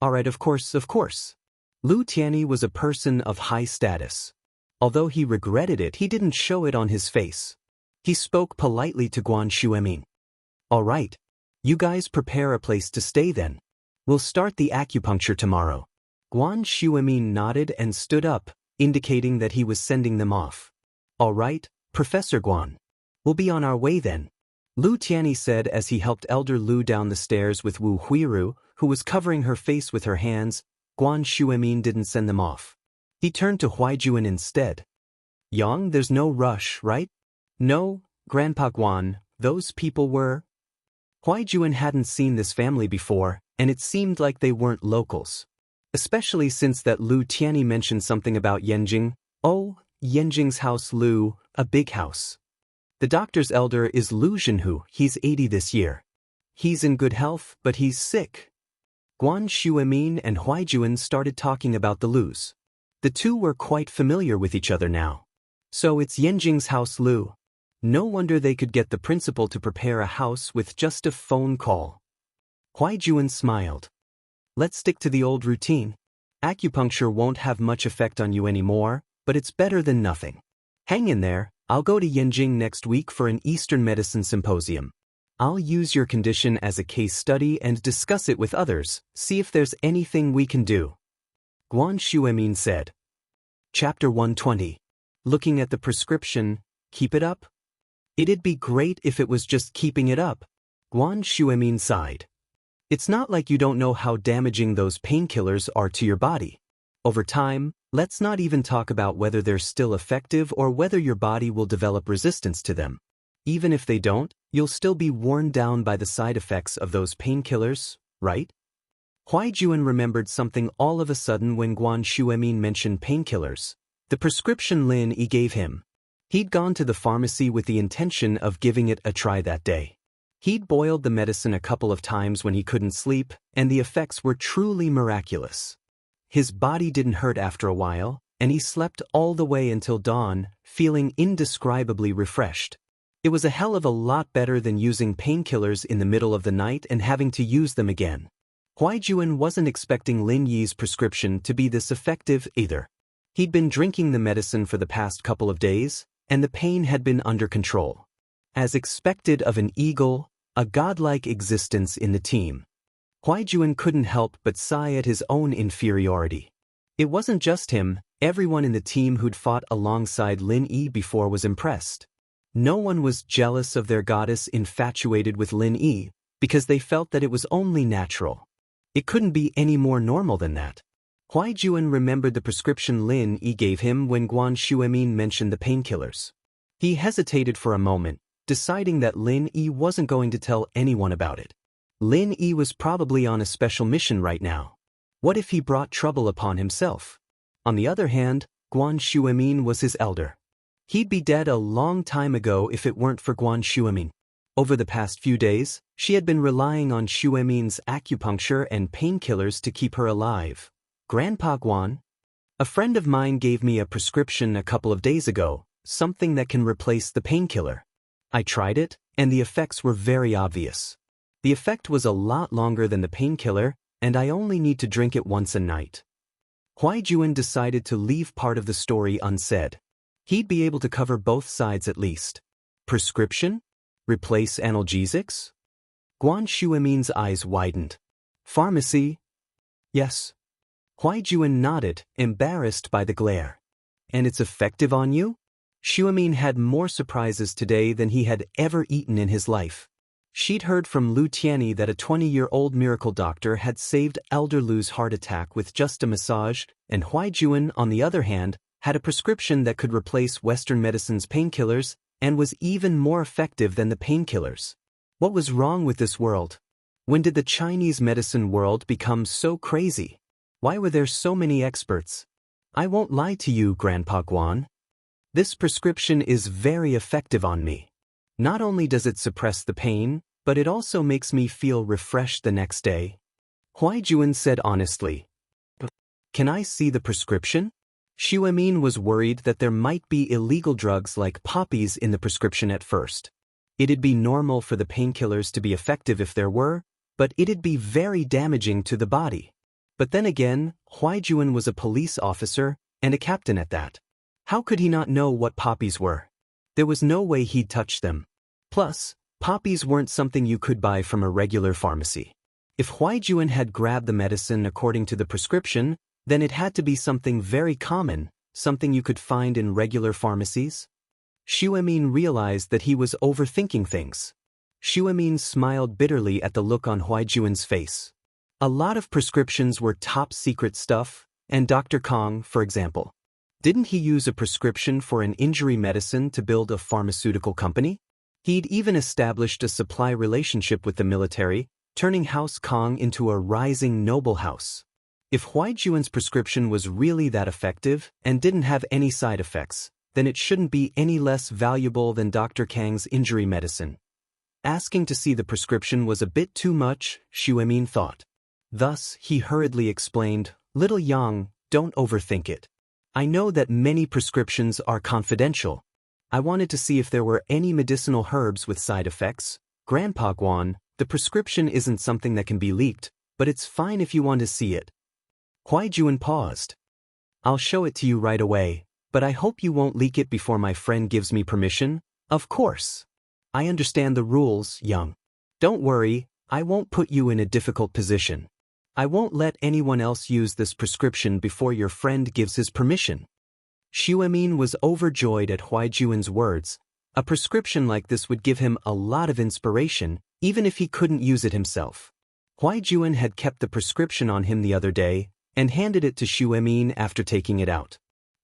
Alright, of course. Lu Tianyi was a person of high status. Although he regretted it, he didn't show it on his face. He spoke politely to Guan Shuimin. Alright. You guys prepare a place to stay then. We'll start the acupuncture tomorrow. Guan Shuimin nodded and stood up, indicating that he was sending them off. All right, Professor Guan. We'll be on our way then. Lu Tianyi said as he helped Elder Lu down the stairs with Wu Huiru, who was covering her face with her hands. Guan Shuimin didn't send them off. He turned to Huaijuan instead. Yang, there's no rush, right? No, Grandpa Guan, those people were... Huaijuan hadn't seen this family before, and it seemed like they weren't locals. Especially since that Lu Tianyi mentioned something about Yanjing. Oh, Yanjing's house Lu, a big house. The doctor's elder is Lu Zhenhu, he's 80 this year. He's in good health, but he's sick. Guan Shuimin and Huaijuan started talking about the Lus. The two were quite familiar with each other now. So it's Yanjing's house Lu. No wonder they could get the principal to prepare a house with just a phone call. Huaijuan smiled. Let's stick to the old routine. Acupuncture won't have much effect on you anymore, but it's better than nothing. Hang in there, I'll go to Yanjing next week for an Eastern medicine symposium. I'll use your condition as a case study and discuss it with others, see if there's anything we can do. Guan Shuimin said. Chapter 120. Looking at the prescription, keep it up? It'd be great if it was just keeping it up. Guan Shuimin sighed. It's not like you don't know how damaging those painkillers are to your body. Over time, let's not even talk about whether they're still effective or whether your body will develop resistance to them. Even if they don't, you'll still be worn down by the side effects of those painkillers, right? Huaijuan remembered something all of a sudden when Guan Shuimin mentioned painkillers. The prescription Lin Yi gave him. He'd gone to the pharmacy with the intention of giving it a try that day. He'd boiled the medicine a couple of times when he couldn't sleep, and the effects were truly miraculous. His body didn't hurt after a while, and he slept all the way until dawn, feeling indescribably refreshed. It was a hell of a lot better than using painkillers in the middle of the night and having to use them again. Huaijuan wasn't expecting Lin Yi's prescription to be this effective either. He'd been drinking the medicine for the past couple of days, and the pain had been under control. As expected of an eagle, a godlike existence in the team, Huaijuan couldn't help but sigh at his own inferiority. It wasn't just him, everyone in the team who'd fought alongside Lin Yi before was impressed. No one was jealous of their goddess infatuated with Lin Yi, because they felt that it was only natural. It couldn't be any more normal than that. Huaijuan remembered the prescription Lin Yi gave him when Guan Shuemin mentioned the painkillers. He hesitated for a moment, deciding that Lin Yi wasn't going to tell anyone about it. Lin Yi was probably on a special mission right now. What if he brought trouble upon himself? On the other hand, Guan Shuemin was his elder. He'd be dead a long time ago if it weren't for Guan Shuemin. Over the past few days, she had been relying on Shuemin's acupuncture and painkillers to keep her alive. Grandpa Guan, a friend of mine gave me a prescription a couple of days ago, something that can replace the painkiller. I tried it, and the effects were very obvious. The effect was a lot longer than the painkiller, and I only need to drink it once a night. Huaijuan decided to leave part of the story unsaid. He'd be able to cover both sides at least. Prescription? Replace analgesics? Guan Shuemin's eyes widened. Pharmacy? Yes. Huaijuan nodded, embarrassed by the glare. And it's effective on you? Shuemin had more surprises today than he had ever eaten in his life. She'd heard from Lu Tianyi that a 20-year-old miracle doctor had saved Elder Lu's heart attack with just a massage, and Huaijuan, on the other hand, had a prescription that could replace Western medicine's painkillers and was even more effective than the painkillers. What was wrong with this world? When did the Chinese medicine world become so crazy? Why were there so many experts? I won't lie to you, Grandpa Guan. This prescription is very effective on me. Not only does it suppress the pain, but it also makes me feel refreshed the next day. Huaijuan said honestly. Can I see the prescription? Shuemin was worried that there might be illegal drugs like poppies in the prescription at first. It'd be normal for the painkillers to be effective if there were, but it'd be very damaging to the body. But then again, Huaijuan was a police officer and a captain at that. How could he not know what poppies were? There was no way he'd touch them. Plus, poppies weren't something you could buy from a regular pharmacy. If Huaijuan had grabbed the medicine according to the prescription, then it had to be something very common, something you could find in regular pharmacies. Shuemin realized that he was overthinking things. Shuemin smiled bitterly at the look on Huaijuan's face. A lot of prescriptions were top-secret stuff, and Dr. Kong, for example. Didn't he use a prescription for an injury medicine to build a pharmaceutical company? He'd even established a supply relationship with the military, turning House Kong into a rising noble house. If Huaijuan's prescription was really that effective and didn't have any side effects, then it shouldn't be any less valuable than Dr. Kang's injury medicine. Asking to see the prescription was a bit too much, Shuemin thought. Thus, he hurriedly explained, "Little Yang, don't overthink it. I know that many prescriptions are confidential. I wanted to see if there were any medicinal herbs with side effects. Grandpa Guan, the prescription isn't something that can be leaked, but it's fine if you want to see it." Huaijuan paused. "I'll show it to you right away, but I hope you won't leak it before my friend gives me permission." "Of course. I understand the rules, Yang. Don't worry, I won't put you in a difficult position. I won't let anyone else use this prescription before your friend gives his permission." Shuemin was overjoyed at Huaijuan's words. A prescription like this would give him a lot of inspiration, even if he couldn't use it himself. Huaijuan had kept the prescription on him the other day, and handed it to Shuemin after taking it out.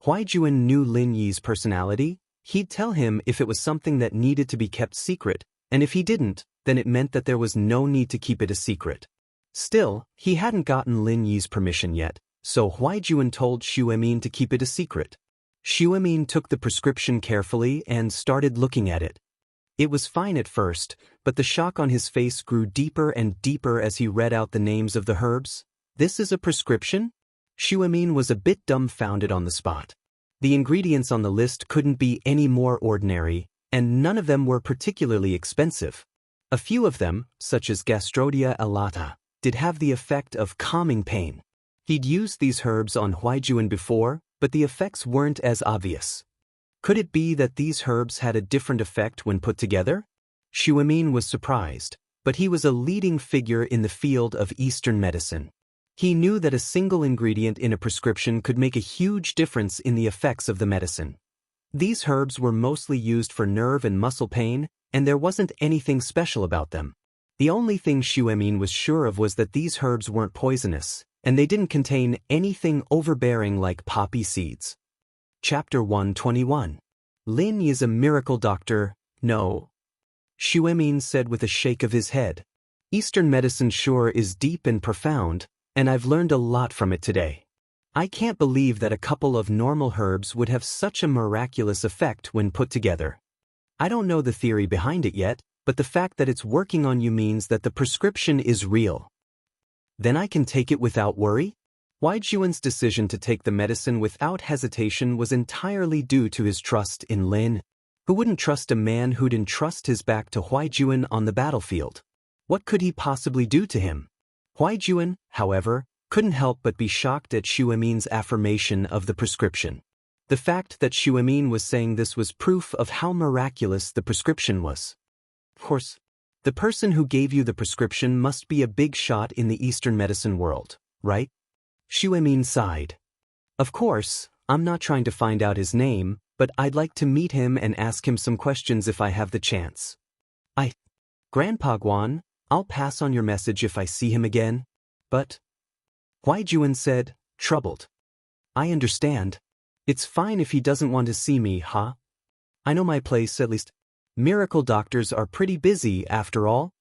Huaijuan knew Lin Yi's personality. He'd tell him if it was something that needed to be kept secret, and if he didn't, then it meant that there was no need to keep it a secret. Still, he hadn't gotten Lin Yi's permission yet, so Huaijuan told Shuemin to keep it a secret. Shuemin took the prescription carefully and started looking at it. It was fine at first, but the shock on his face grew deeper and deeper as he read out the names of the herbs. "This is a prescription?" Shuemin was a bit dumbfounded on the spot. The ingredients on the list couldn't be any more ordinary, and none of them were particularly expensive. A few of them, such as Gastrodia alata, did have the effect of calming pain. He'd used these herbs on Huaijuan before, but the effects weren't as obvious. Could it be that these herbs had a different effect when put together? Xuemin was surprised, but he was a leading figure in the field of Eastern medicine. He knew that a single ingredient in a prescription could make a huge difference in the effects of the medicine. These herbs were mostly used for nerve and muscle pain, and there wasn't anything special about them. The only thing Xuemin was sure of was that these herbs weren't poisonous, and they didn't contain anything overbearing like poppy seeds. Chapter 121. Lin is a miracle doctor, no. Xuemin said with a shake of his head. Eastern medicine sure is deep and profound, and I've learned a lot from it today. I can't believe that a couple of normal herbs would have such a miraculous effect when put together. I don't know the theory behind it yet, but the fact that it's working on you means that the prescription is real. Then I can take it without worry? Huaijuan's decision to take the medicine without hesitation was entirely due to his trust in Lin. Who wouldn't trust a man who'd entrust his back to Huaijuan on the battlefield? What could he possibly do to him? Huaijuan, however, couldn't help but be shocked at Xuemin's affirmation of the prescription. The fact that Xuemin was saying this was proof of how miraculous the prescription was. Of course, the person who gave you the prescription must be a big shot in the Eastern medicine world, right? Xuemin sighed. Of course, I'm not trying to find out his name, but I'd like to meet him and ask him some questions if I have the chance. Grandpa Guan, I'll pass on your message if I see him again. But Huaijuan said, troubled. I understand. It's fine if he doesn't want to see me, huh? I know my place, at least. Miracle doctors are pretty busy, after all.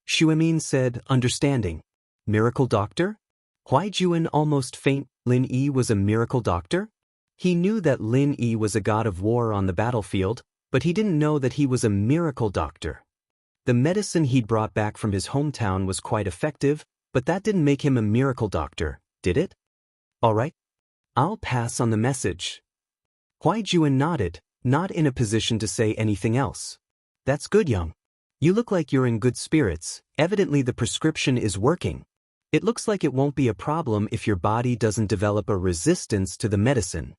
Xuemin said, understanding. Miracle doctor? Huaijuan almost faint. Lin Yi was a miracle doctor? He knew that Lin Yi was a god of war on the battlefield, but he didn't know that he was a miracle doctor. The medicine he'd brought back from his hometown was quite effective, but that didn't make him a miracle doctor, did it? All right. I'll pass on the message. Huaijuan nodded, not in a position to say anything else. That's good, young. You look like you're in good spirits. Evidently the prescription is working. It looks like it won't be a problem if your body doesn't develop a resistance to the medicine.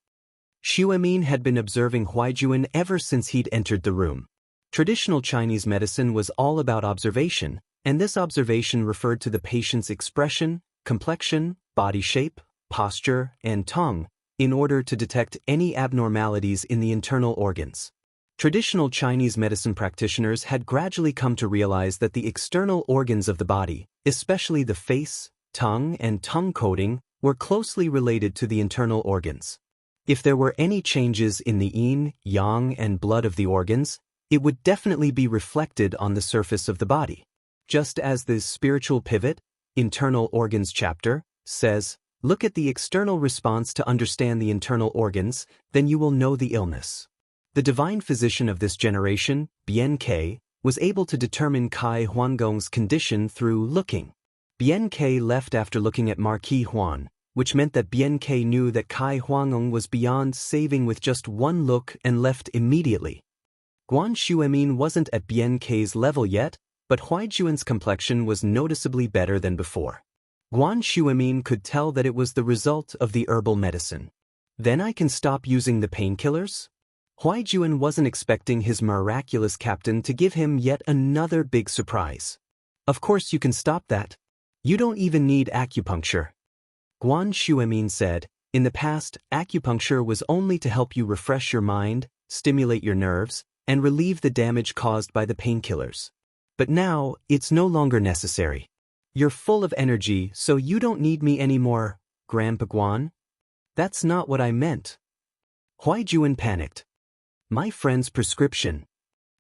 Xuemin had been observing Huaijuan ever since he'd entered the room. Traditional Chinese medicine was all about observation, and this observation referred to the patient's expression, complexion, body shape, posture, and tongue, in order to detect any abnormalities in the internal organs. Traditional Chinese medicine practitioners had gradually come to realize that the external organs of the body, especially the face, tongue, and tongue coating, were closely related to the internal organs. If there were any changes in the yin, yang, and blood of the organs, it would definitely be reflected on the surface of the body. Just as the spiritual pivot, internal organs chapter, says, look at the external response to understand the internal organs, then you will know the illness. The divine physician of this generation, Bian Ke, was able to determine Kai Huangong's condition through looking. Bian Ke left after looking at Marquis Huan, which meant that Bian Ke knew that Kai Huangong was beyond saving with just one look and left immediately. Guan Xuemin wasn't at Bian Ke's level yet, but Huaijuan's complexion was noticeably better than before. Guan Xuemin could tell that it was the result of the herbal medicine. Then I can stop using the painkillers? Huaijuan wasn't expecting his miraculous captain to give him yet another big surprise. Of course you can stop that. You don't even need acupuncture. Guan Xuemin said, in the past, acupuncture was only to help you refresh your mind, stimulate your nerves, and relieve the damage caused by the painkillers. But now, it's no longer necessary. You're full of energy, so you don't need me anymore, Grandpa Guan. That's not what I meant. Huaijuan panicked. My friend's prescription.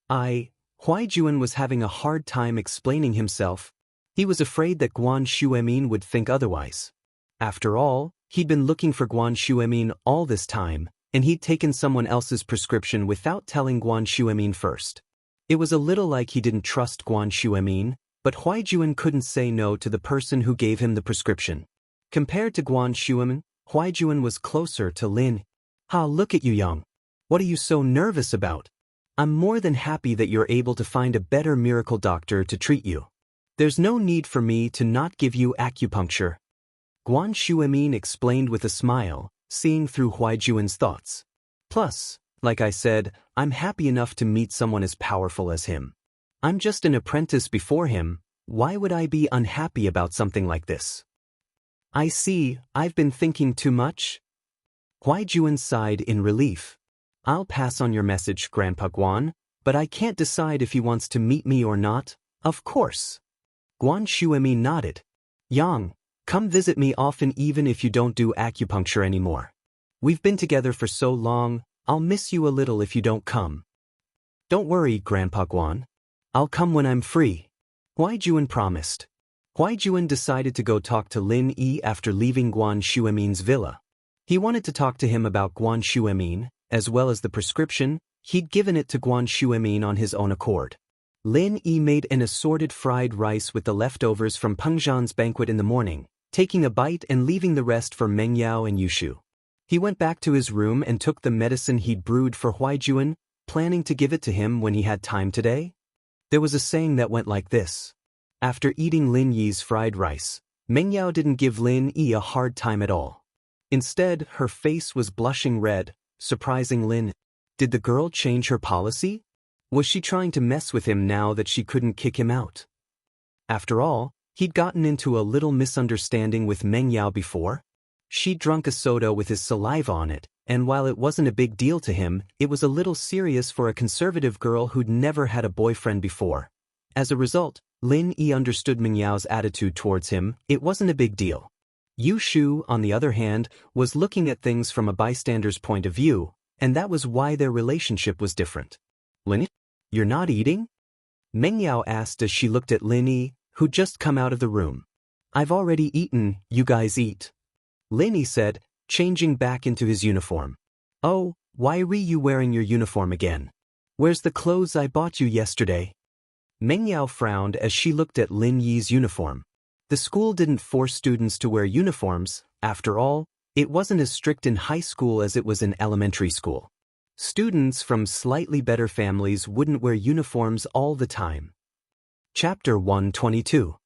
Huaijuan was having a hard time explaining himself. He was afraid that Guan Xuemin would think otherwise. After all, he'd been looking for Guan Xuemin all this time, and he'd taken someone else's prescription without telling Guan Xuemin first. It was a little like he didn't trust Guan Xuemin, but Huaijuan couldn't say no to the person who gave him the prescription. Compared to Guan Xuemin, Huaijuan was closer to Lin. Look at you, young. What are you so nervous about? I'm more than happy that you're able to find a better miracle doctor to treat you. There's no need for me to not give you acupuncture. Guan Shuemin explained with a smile, seeing through Huaijuan's thoughts. Plus, like I said, I'm happy enough to meet someone as powerful as him. I'm just an apprentice before him. Why would I be unhappy about something like this? I see, I've been thinking too much. Huaijuan sighed in relief. I'll pass on your message, Grandpa Guan, but I can't decide if he wants to meet me or not. Of course. Guan Shuemi nodded. Yang, come visit me often even if you don't do acupuncture anymore. We've been together for so long, I'll miss you a little if you don't come. Don't worry, Grandpa Guan. I'll come when I'm free. Huaijuan promised. Huaijuan decided to go talk to Lin Yi after leaving Guan Shuemin's villa. He wanted to talk to him about Guan Shuemin, as well as the prescription. He'd given it to Guan Shuemin on his own accord. Lin Yi made an assorted fried rice with the leftovers from Peng Zhan's banquet in the morning, taking a bite and leaving the rest for Meng Yao and Yushu. He went back to his room and took the medicine he'd brewed for Huaijuan, planning to give it to him when he had time today. There was a saying that went like this. After eating Lin Yi's fried rice, Meng Yao didn't give Lin Yi a hard time at all. Instead, her face was blushing red, surprising Lin. Did the girl change her policy? Was she trying to mess with him now that she couldn't kick him out? After all, he'd gotten into a little misunderstanding with Meng Yao before. She'd drunk a soda with his saliva on it, and while it wasn't a big deal to him, it was a little serious for a conservative girl who'd never had a boyfriend before. As a result, Lin Yi understood Meng Yao's attitude towards him. It wasn't a big deal. Yu Shu, on the other hand, was looking at things from a bystander's point of view, and that was why their relationship was different. Lin Yi, you're not eating? Meng Yao asked as she looked at Lin Yi, who'd just come out of the room. I've already eaten, you guys eat. Lin Yi said, changing back into his uniform. Oh, why are you wearing your uniform again? Where's the clothes I bought you yesterday? Meng Yao frowned as she looked at Lin Yi's uniform. The school didn't force students to wear uniforms. After all, it wasn't as strict in high school as it was in elementary school. Students from slightly better families wouldn't wear uniforms all the time. Chapter 122.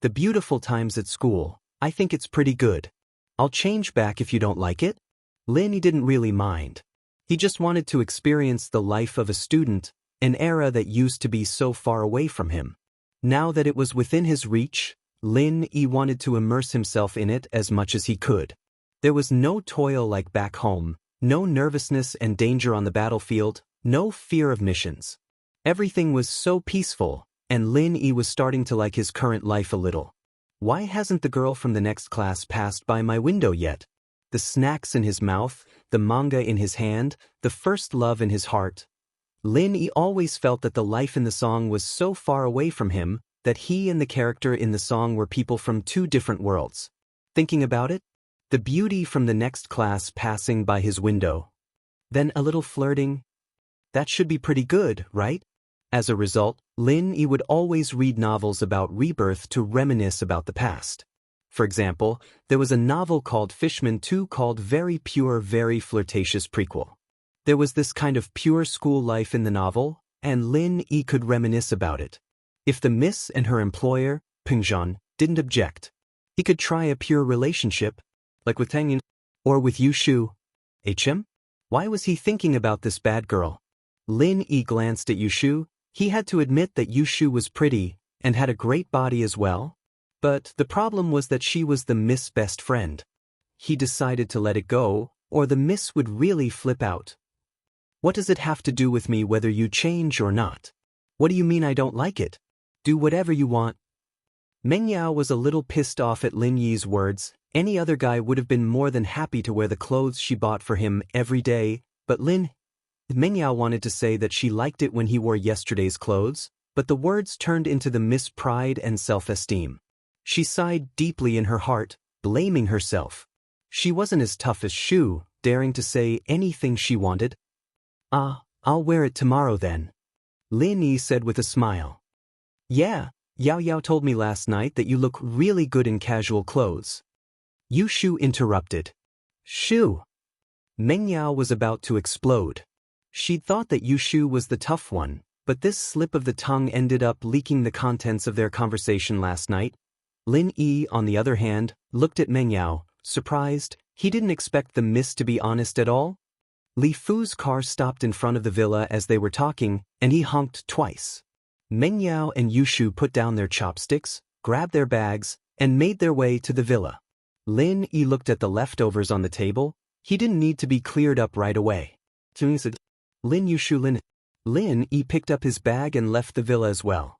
The beautiful times at school. I think it's pretty good. I'll change back if you don't like it. Lin Yi didn't really mind. He just wanted to experience the life of a student, an era that used to be so far away from him. Now that it was within his reach, Lin Yi wanted to immerse himself in it as much as he could. There was no toil like back home, no nervousness and danger on the battlefield, no fear of missions. Everything was so peaceful, and Lin Yi was starting to like his current life a little. Why hasn't the girl from the next class passed by my window yet? The snacks in his mouth, the manga in his hand, the first love in his heart. Lin Yi always felt that the life in the song was so far away from him, that he and the character in the song were people from two different worlds. Thinking about it, the beauty from the next class passing by his window. Then a little flirting. That should be pretty good, right? As a result, Lin Yi would always read novels about rebirth to reminisce about the past. For example, there was a novel called Fishman 2 called Very Pure, Very Flirtatious Prequel. There was this kind of pure school life in the novel, and Lin Yi could reminisce about it. If the miss and her employer, Peng Zhan, didn't object, he could try a pure relationship, like with Tang Yin, or with Yu Shu. HM? Why was he thinking about this bad girl? Lin Yi glanced at Yu Shu. He had to admit that Yu Shu was pretty, and had a great body as well. But the problem was that she was the Miss' best friend. He decided to let it go, or the Miss would really flip out. What does it have to do with me whether you change or not? What do you mean I don't like it? Do whatever you want. Meng Yao was a little pissed off at Lin Yi's words. Any other guy would have been more than happy to wear the clothes she bought for him every day, but Meng Yao wanted to say that she liked it when he wore yesterday's clothes, but the words turned into the Miss' pride and self-esteem. She sighed deeply in her heart, blaming herself. She wasn't as tough as Shu, daring to say anything she wanted. I'll wear it tomorrow then. Lin Yi said with a smile. Yeah, Yao Yao told me last night that you look really good in casual clothes. Yu Shu interrupted. Shu. Meng Yao was about to explode. She'd thought that Yushu was the tough one, but this slip of the tongue ended up leaking the contents of their conversation last night. Lin Yi, on the other hand, looked at Meng Yao, surprised. He didn't expect the miss to be honest at all. Li Fu's car stopped in front of the villa as they were talking, and he honked twice. Meng Yao and Yushu put down their chopsticks, grabbed their bags, and made their way to the villa. Lin Yi looked at the leftovers on the table. He didn't need to be cleared up right away. Lin Yi picked up his bag and left the villa as well.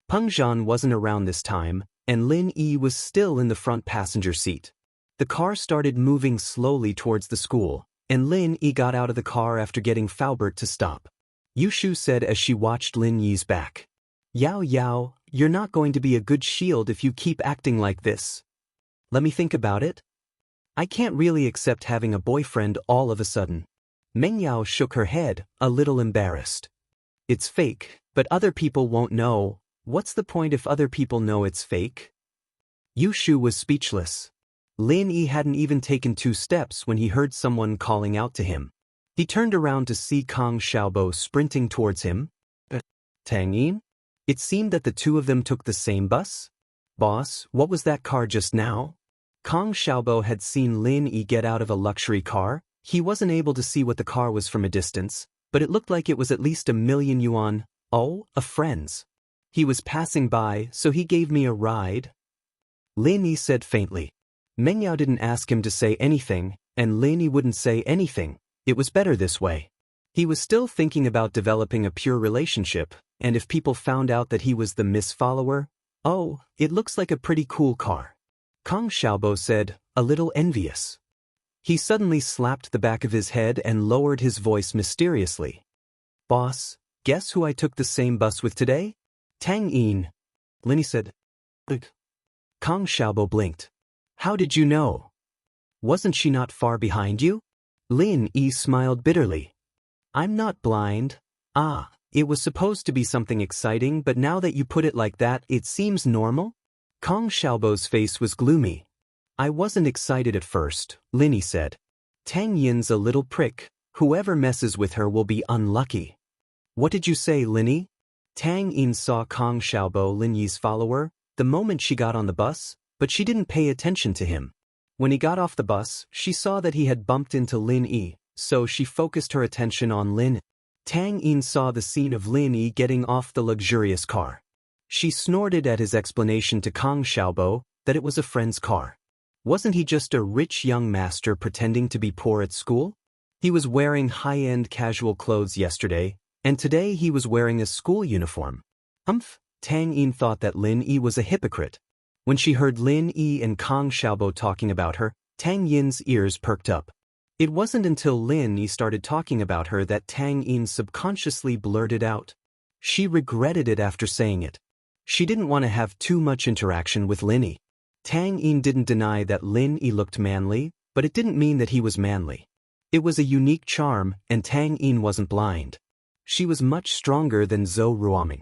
Peng Zhan wasn't around this time, and Lin Yi was still in the front passenger seat. The car started moving slowly towards the school, and Lin Yi got out of the car after getting Faubert to stop. Yushu said as she watched Lin Yi's back. Yao Yao, you're not going to be a good shield if you keep acting like this. Let me think about it. I can't really accept having a boyfriend all of a sudden. Meng Yao shook her head, a little embarrassed. It's fake, but other people won't know. What's the point if other people know it's fake? Yushu was speechless. Lin Yi hadn't even taken 2 steps when he heard someone calling out to him. He turned around to see Kang Xiaobo sprinting towards him. Tang Yin? It seemed that the two of them took the same bus? Boss, what was that car just now? Kang Xiaobo had seen Lin Yi get out of a luxury car. He wasn't able to see what the car was from a distance, but it looked like it was at least 1,000,000 yuan. Oh, a friend's. He was passing by, so he gave me a ride. Lin Yi said faintly. Meng Yao didn't ask him to say anything, and Lin Yi wouldn't say anything. It was better this way. He was still thinking about developing a pure relationship, and if people found out that he was the misfollower, oh, it looks like a pretty cool car. Kang Xiaobo said, a little envious. He suddenly slapped the back of his head and lowered his voice mysteriously. Boss, guess who I took the same bus with today? Tang Yin. Lin Yi said. Kang Xiaobo blinked. How did you know? Wasn't she not far behind you? Lin Yi smiled bitterly. I'm not blind. It was supposed to be something exciting, but now that you put it like that, it seems normal? Kang Xiaobo's face was gloomy. I wasn't excited at first, Lin Yi said. Tang Yin's a little prick. Whoever messes with her will be unlucky. What did you say, Lin Yi? Tang Yin saw Kang Xiaobo, Lin Yi's follower, the moment she got on the bus, but she didn't pay attention to him. When he got off the bus, she saw that he had bumped into Lin Yi, so she focused her attention on Lin. Tang Yin saw the scene of Lin Yi getting off the luxurious car. She snorted at his explanation to Kang Xiaobo that it was a friend's car. Wasn't he just a rich young master pretending to be poor at school? He was wearing high-end casual clothes yesterday, and today he was wearing a school uniform. Tang Yin thought that Lin Yi was a hypocrite. When she heard Lin Yi and Kang Xiaobo talking about her, Tang Yin's ears perked up. It wasn't until Lin Yi started talking about her that Tang Yin subconsciously blurted out. She regretted it after saying it. She didn't want to have too much interaction with Lin Yi. Tang Yin didn't deny that Lin Yi looked manly, but it didn't mean that he was manly. It was a unique charm, and Tang Yin wasn't blind. She was much stronger than Zhou Ruoming.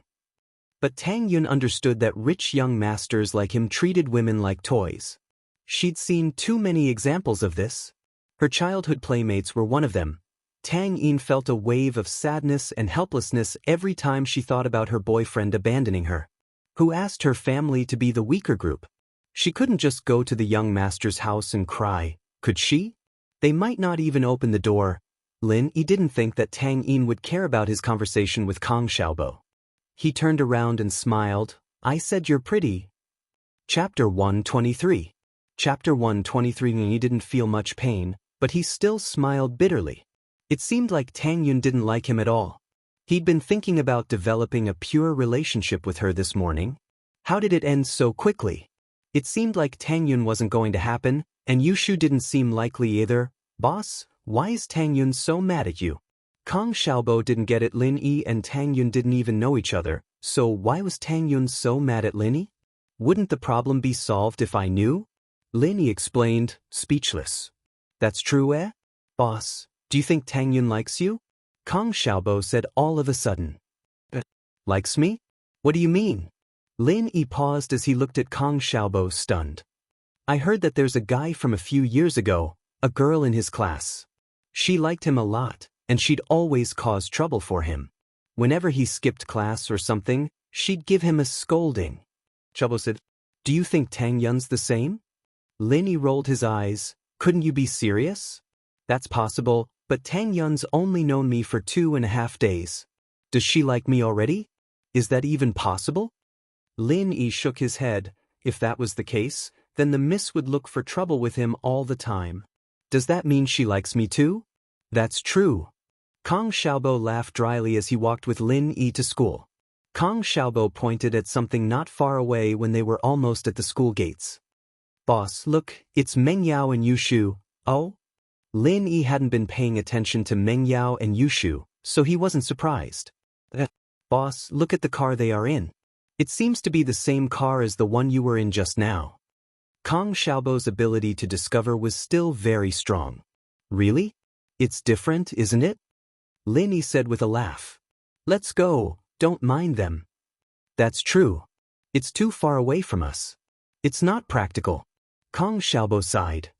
But Tang Yun understood that rich young masters like him treated women like toys. She'd seen too many examples of this. Her childhood playmates were one of them. Tang Yin felt a wave of sadness and helplessness every time she thought about her boyfriend abandoning her. Who asked her family to be the weaker group? She couldn't just go to the young master's house and cry, could she? They might not even open the door. Lin Yi didn't think that Tang Yin would care about his conversation with Kang Xiaobo. He turned around and smiled. I said you're pretty. Chapter 123. Chapter 123. He didn't feel much pain, but he still smiled bitterly. It seemed like Tang Yun didn't like him at all. He'd been thinking about developing a pure relationship with her this morning. How did it end so quickly? It seemed like Tang Yun wasn't going to happen, and Yushu didn't seem likely either. Boss, why is Tang Yun so mad at you? Kang Xiaobo didn't get it. Lin Yi and Tang Yun didn't even know each other, so why was Tang Yun so mad at Lin Yi? Wouldn't the problem be solved if I knew? Lin Yi explained, speechless. That's true, eh? Boss, do you think Tang Yun likes you? Kang Xiaobo said all of a sudden. Likes me? What do you mean? Lin Yi paused as he looked at Kang Xiaobo, stunned. I heard that there's a guy from a few years ago, a girl in his class. She liked him a lot, and she'd always cause trouble for him. Whenever he skipped class or something, she'd give him a scolding. Chabo said, "Do you think Tang Yun's the same?" Linny rolled his eyes. "Couldn't you be serious?" "That's possible, but Tang Yun's only known me for 2.5 days. Does she like me already? Is that even possible?" Lin Yi shook his head. If that was the case, then the miss would look for trouble with him all the time. "Does that mean she likes me too?" "That's true." Kong Xiaobo laughed dryly as he walked with Lin Yi to school. Kong Xiaobo pointed at something not far away when they were almost at the school gates. "Boss, look, it's Meng Yao and Yushu." "Oh?" Lin Yi hadn't been paying attention to Meng Yao and Yushu, so he wasn't surprised. "Boss, look at the car they are in. It seems to be the same car as the one you were in just now." Kong Xiaobo's ability to discover was still very strong. "Really? It's different, isn't it?" Lin Yi said with a laugh. "Let's go, don't mind them." "That's true. It's too far away from us. It's not practical." Kong Xiaobo sighed.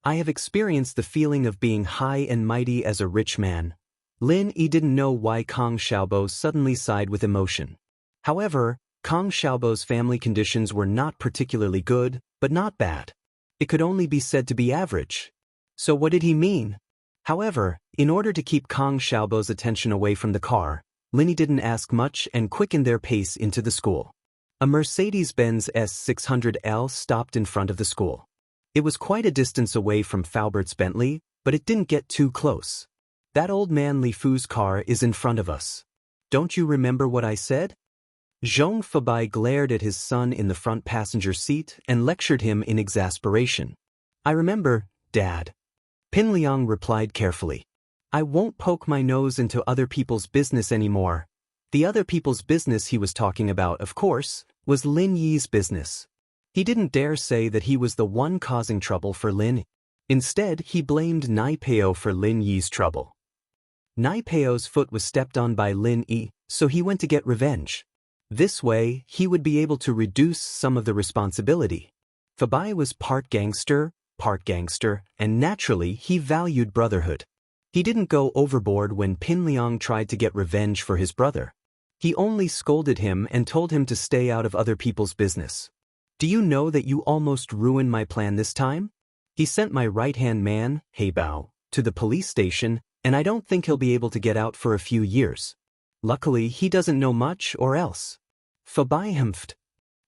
"I have experienced the feeling of being high and mighty as a rich man." Lin Yi didn't know why Kong Xiaobo suddenly sighed with emotion. However, Kong Xiaobo's family conditions were not particularly good, but not bad. It could only be said to be average. So what did he mean? However, in order to keep Kong Xiaobo's attention away from the car, Lin Yi didn't ask much and quickened their pace into the school. A Mercedes-Benz S600L stopped in front of the school. It was quite a distance away from Faubert's Bentley, but it didn't get too close. "That old man Li Fu's car is in front of us. Don't you remember what I said?" Zhong Fabai glared at his son in the front passenger seat and lectured him in exasperation. "I remember, Dad." Pin Liang replied carefully. "I won't poke my nose into other people's business anymore." The other people's business he was talking about, of course, was Lin Yi's business. He didn't dare say that he was the one causing trouble for Lin. Instead, he blamed Nai Peo for Lin Yi's trouble. Nai Peo's foot was stepped on by Lin Yi, so he went to get revenge. This way, he would be able to reduce some of the responsibility. Fabai was part gangster, and naturally he valued brotherhood. He didn't go overboard when Pin Liang tried to get revenge for his brother. He only scolded him and told him to stay out of other people's business. "Do you know that you almost ruined my plan this time?" He sent my right-hand man, He Bao, to the police station, and I don't think he'll be able to get out for a few years. Luckily, he doesn't know much or else. Fabai humphed.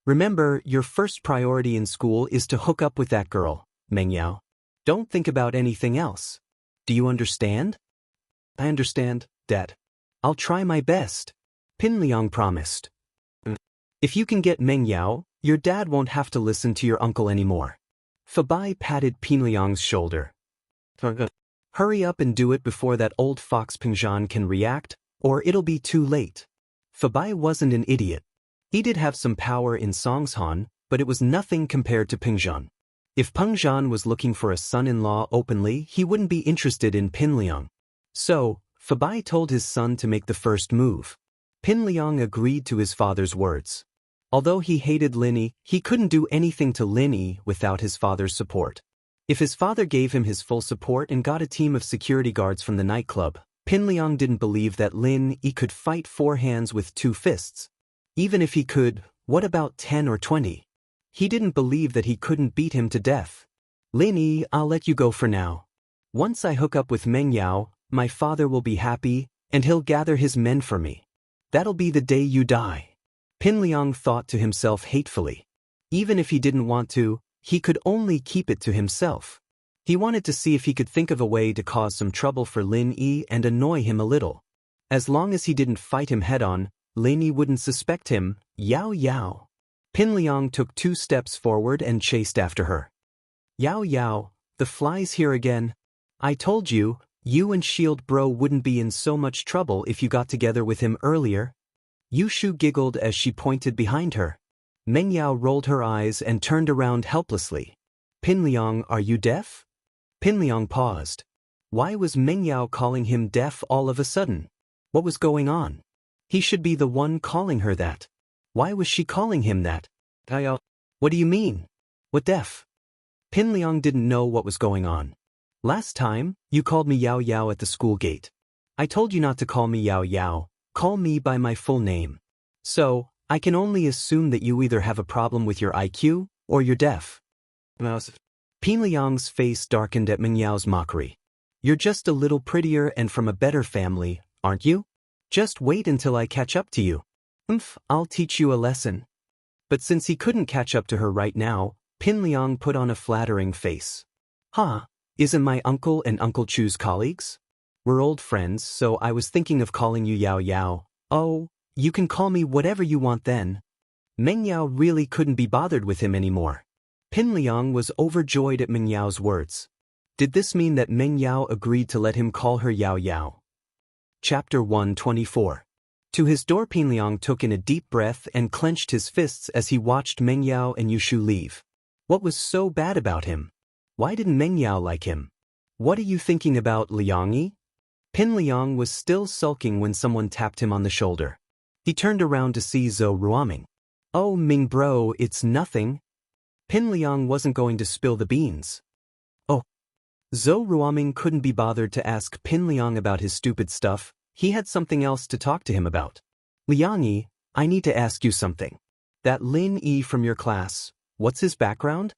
"Remember, your first priority in school is to hook up with that girl, Meng Yao. Don't think about anything else. Do you understand?" "I understand, Dad. I'll try my best," Pin Liang promised. "If you can get Meng Yao, your dad won't have to listen to your uncle anymore." Fabai patted Pin Liang's shoulder. "Hurry up and do it before that old fox Pingzhan can react, or it'll be too late." Fabai wasn't an idiot. He did have some power in Songshan, but it was nothing compared to Pingzhan. If Pengzhan was looking for a son-in-law openly, he wouldn't be interested in Pin Liang. So, Fabai told his son to make the first move. Pin Liang agreed to his father's words. Although he hated Lin Yi, he couldn't do anything to Lin Yi without his father's support. If his father gave him his full support and got a team of security guards from the nightclub, Pin Liang didn't believe that Lin Yi could fight 4 hands with 2 fists. Even if he could, what about 10 or 20? He didn't believe that he couldn't beat him to death. "Lin Yi, I'll let you go for now. Once I hook up with Meng Yao, my father will be happy, and he'll gather his men for me. That'll be the day you die." Pin Liang thought to himself hatefully. Even if he didn't want to, he could only keep it to himself. He wanted to see if he could think of a way to cause some trouble for Lin Yi and annoy him a little. As long as he didn't fight him head-on, Lin Yi wouldn't suspect him. Yao Yao. Pin Liang took 2 steps forward and chased after her. "Yao Yao, the fly's here again. I told you, you and Shield Bro wouldn't be in so much trouble if you got together with him earlier." Yushu giggled as she pointed behind her. Meng Yao rolled her eyes and turned around helplessly. "Pin Liang, are you deaf?" Pin Liang paused. Why was Meng Yao calling him deaf all of a sudden? What was going on? He should be the one calling her that. Why was she calling him that? What do you mean? What deaf? Pin Liang didn't know what was going on. "Last time, you called me Yao Yao at the school gate. I told you not to call me Yao Yao, call me by my full name. So, I can only assume that you either have a problem with your IQ, or you're deaf. Pin Liang's face darkened at Meng Yao's mockery. You're just a little prettier and from a better family, aren't you? Just wait until I catch up to you. I'll teach you a lesson. But since he couldn't catch up to her right now, Pin Liang put on a flattering face. Isn't my uncle and Uncle Chu's colleagues? We're old friends, so I was thinking of calling you Yao Yao. Oh, you can call me whatever you want then. Meng Yao really couldn't be bothered with him anymore. Pin Liang was overjoyed at Meng Yao's words. Did this mean that Meng Yao agreed to let him call her Yao Yao? Chapter 124. To his door, Pin Liang took in a deep breath and clenched his fists as he watched Meng Yao and Yushu leave. What was so bad about him? Why didn't Meng Yao like him? What are you thinking about, Liang? Pin Liang was still sulking when someone tapped him on the shoulder. He turned around to see Zhou Ruoming. Oh, Ming bro, it's nothing. Pin Liang wasn't going to spill the beans. Oh. Zhou Ruoming couldn't be bothered to ask Pin Liang about his stupid stuff. He had something else to talk to him about. Liang, I need to ask you something. That Lin Yi from your class, what's his background?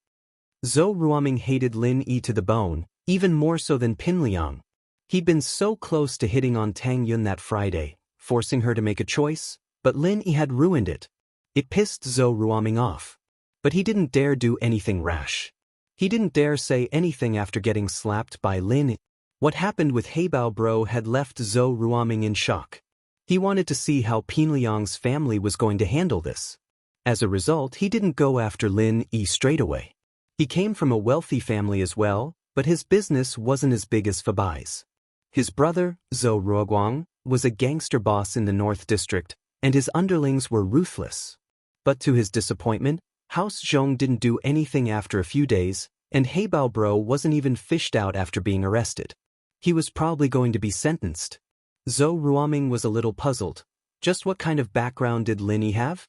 Zhou Ruoming hated Lin Yi to the bone, even more so than Pin Liang. He'd been so close to hitting on Tang Yun that Friday, forcing her to make a choice, but Lin Yi had ruined it. It pissed Zhou Ruoming off. But he didn't dare do anything rash. He didn't dare say anything after getting slapped by Lin Yi. What happened with Heibao Bro had left Zhou Ruoming in shock. He wanted to see how Pin Liang's family was going to handle this. As a result, he didn't go after Lin Yi straight away. He came from a wealthy family as well, but his business wasn't as big as Fabai's. His brother, Zhou Ruoguang, was a gangster boss in the North District, and his underlings were ruthless. But to his disappointment, House Zhong didn't do anything after a few days, and Heibao Bro wasn't even fished out after being arrested. He was probably going to be sentenced. Zhou Ruoming was a little puzzled. Just what kind of background did Lin Yi have?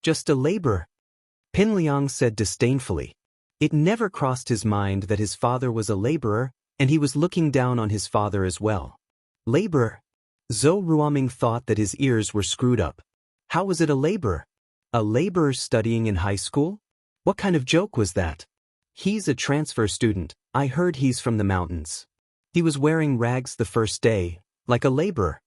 Just a laborer. Pin Liang said disdainfully. It never crossed his mind that his father was a laborer, and he was looking down on his father as well. Laborer? Zhou Ruoming thought that his ears were screwed up. How was it a laborer? A laborer studying in high school? What kind of joke was that? He's a transfer student. I heard he's from the mountains. He was wearing rags the first day, like a laborer.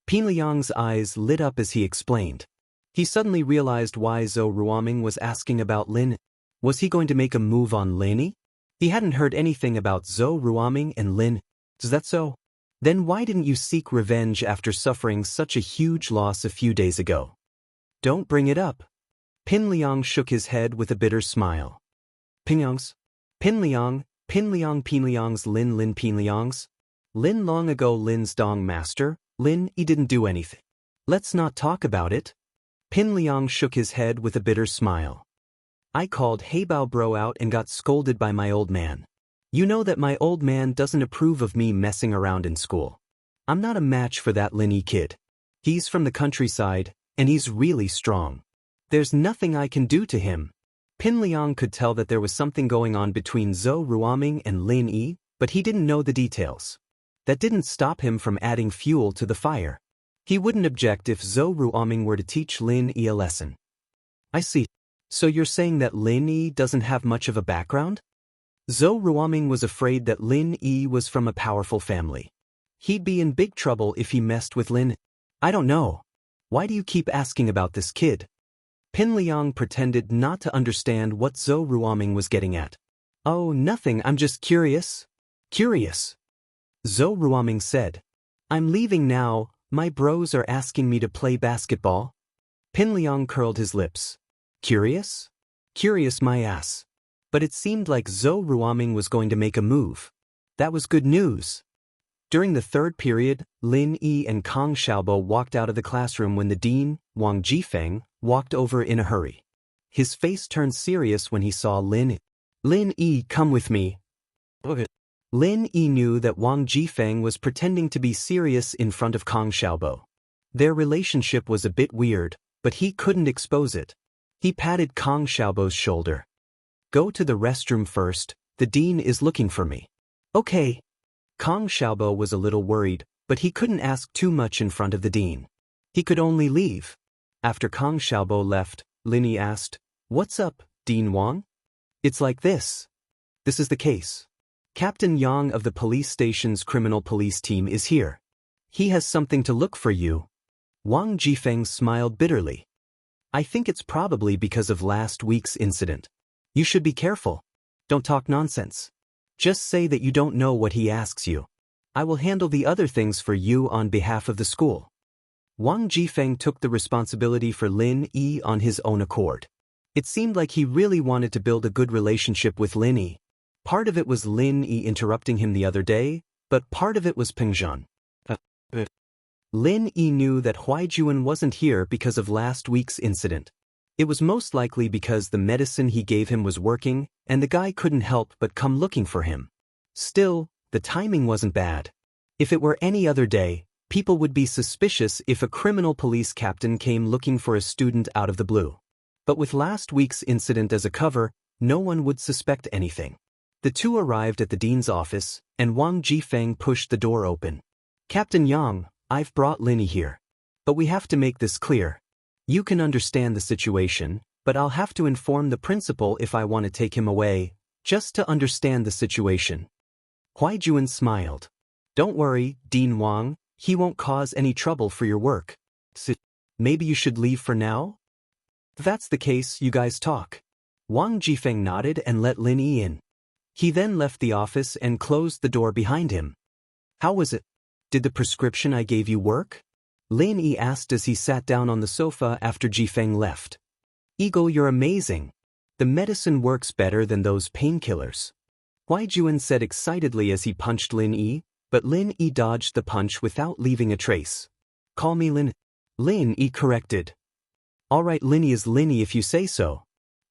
Pin Liang's eyes lit up as he explained. He suddenly realized why Zhou Ruoming was asking about Lin. Was he going to make a move on Lin Yi? He hadn't heard anything about Zhou Ruoming and Lin. Is that so? Then why didn't you seek revenge after suffering such a huge loss a few days ago? Don't bring it up. Pin Liang shook his head with a bitter smile. Pin Liang's Lin Pin Liang's. Lin long ago Lin's dong master, Lin Yi didn't do anything. Let's not talk about it. Pin Liang shook his head with a bitter smile. I called Heibao Bro out and got scolded by my old man. You know that my old man doesn't approve of me messing around in school. I'm not a match for that Lin Yi kid. He's from the countryside, and he's really strong. There's nothing I can do to him. Pin Liang could tell that there was something going on between Zhou Ruoming and Lin Yi, but he didn't know the details. That didn't stop him from adding fuel to the fire. He wouldn't object if Zhou Ruoming were to teach Lin Yi a lesson. I see. So you're saying that Lin Yi doesn't have much of a background? Zhou Ruoming was afraid that Lin Yi was from a powerful family. He'd be in big trouble if he messed with Lin. I don't know. Why do you keep asking about this kid? Pin Liang pretended not to understand what Zhou Ruoming was getting at. Oh, nothing, I'm just curious. Curious. Zhou Ruoming said. I'm leaving now, my bros are asking me to play basketball. Pin Liang curled his lips. Curious? Curious my ass. But it seemed like Zhou Ruoming was going to make a move. That was good news. During the third period, Lin Yi and Kang Xiaobo walked out of the classroom when the dean, Wang Jifeng, walked over in a hurry. His face turned serious when he saw Lin Yi. Lin Yi, come with me. Okay. Lin Yi knew that Wang Jifeng was pretending to be serious in front of Kang Xiaobo. Their relationship was a bit weird, but he couldn't expose it. He patted Kang Xiaobo's shoulder. Go to the restroom first, the dean is looking for me. Okay. Kang Xiaobo was a little worried, but he couldn't ask too much in front of the dean. He could only leave. After Kang Xiaobo left, Lin Yi asked, "What's up, Dean Wang?" "It's like this. This is the case. Captain Yang of the police station's criminal police team is here. He has something to look for you." Wang Jifeng smiled bitterly. "I think it's probably because of last week's incident. You should be careful. Don't talk nonsense. Just say that you don't know what he asks you. I will handle the other things for you on behalf of the school." Wang Jifeng took the responsibility for Lin Yi on his own accord. It seemed like he really wanted to build a good relationship with Lin Yi. Part of it was Lin Yi interrupting him the other day, but part of it was Pengzhan. Lin Yi knew that Huaijuan wasn't here because of last week's incident. It was most likely because the medicine he gave him was working, and the guy couldn't help but come looking for him. Still, the timing wasn't bad. If it were any other day, people would be suspicious if a criminal police captain came looking for a student out of the blue. But with last week's incident as a cover, no one would suspect anything. The two arrived at the dean's office, and Wang Jifeng pushed the door open. "Captain Yang, I've brought Lin Yi here. But we have to make this clear. You can understand the situation, but I'll have to inform the principal if I want to take him away, just to understand the situation." Huaijuan smiled. "Don't worry, Dean Wang, he won't cause any trouble for your work. Maybe you should leave for now?" "If that's the case, you guys talk." Wang Jifeng nodded and let Lin Yi in. He then left the office and closed the door behind him. "How was it? Did the prescription I gave you work?" Lin Yi asked as he sat down on the sofa after Jifeng left. "Eagle, you're amazing. The medicine works better than those painkillers," Huaijuan said excitedly as he punched Lin Yi, but Lin Yi dodged the punch without leaving a trace. "Call me Lin." Lin Yi corrected. "All right, Lin Yi is Lin Yi if you say so."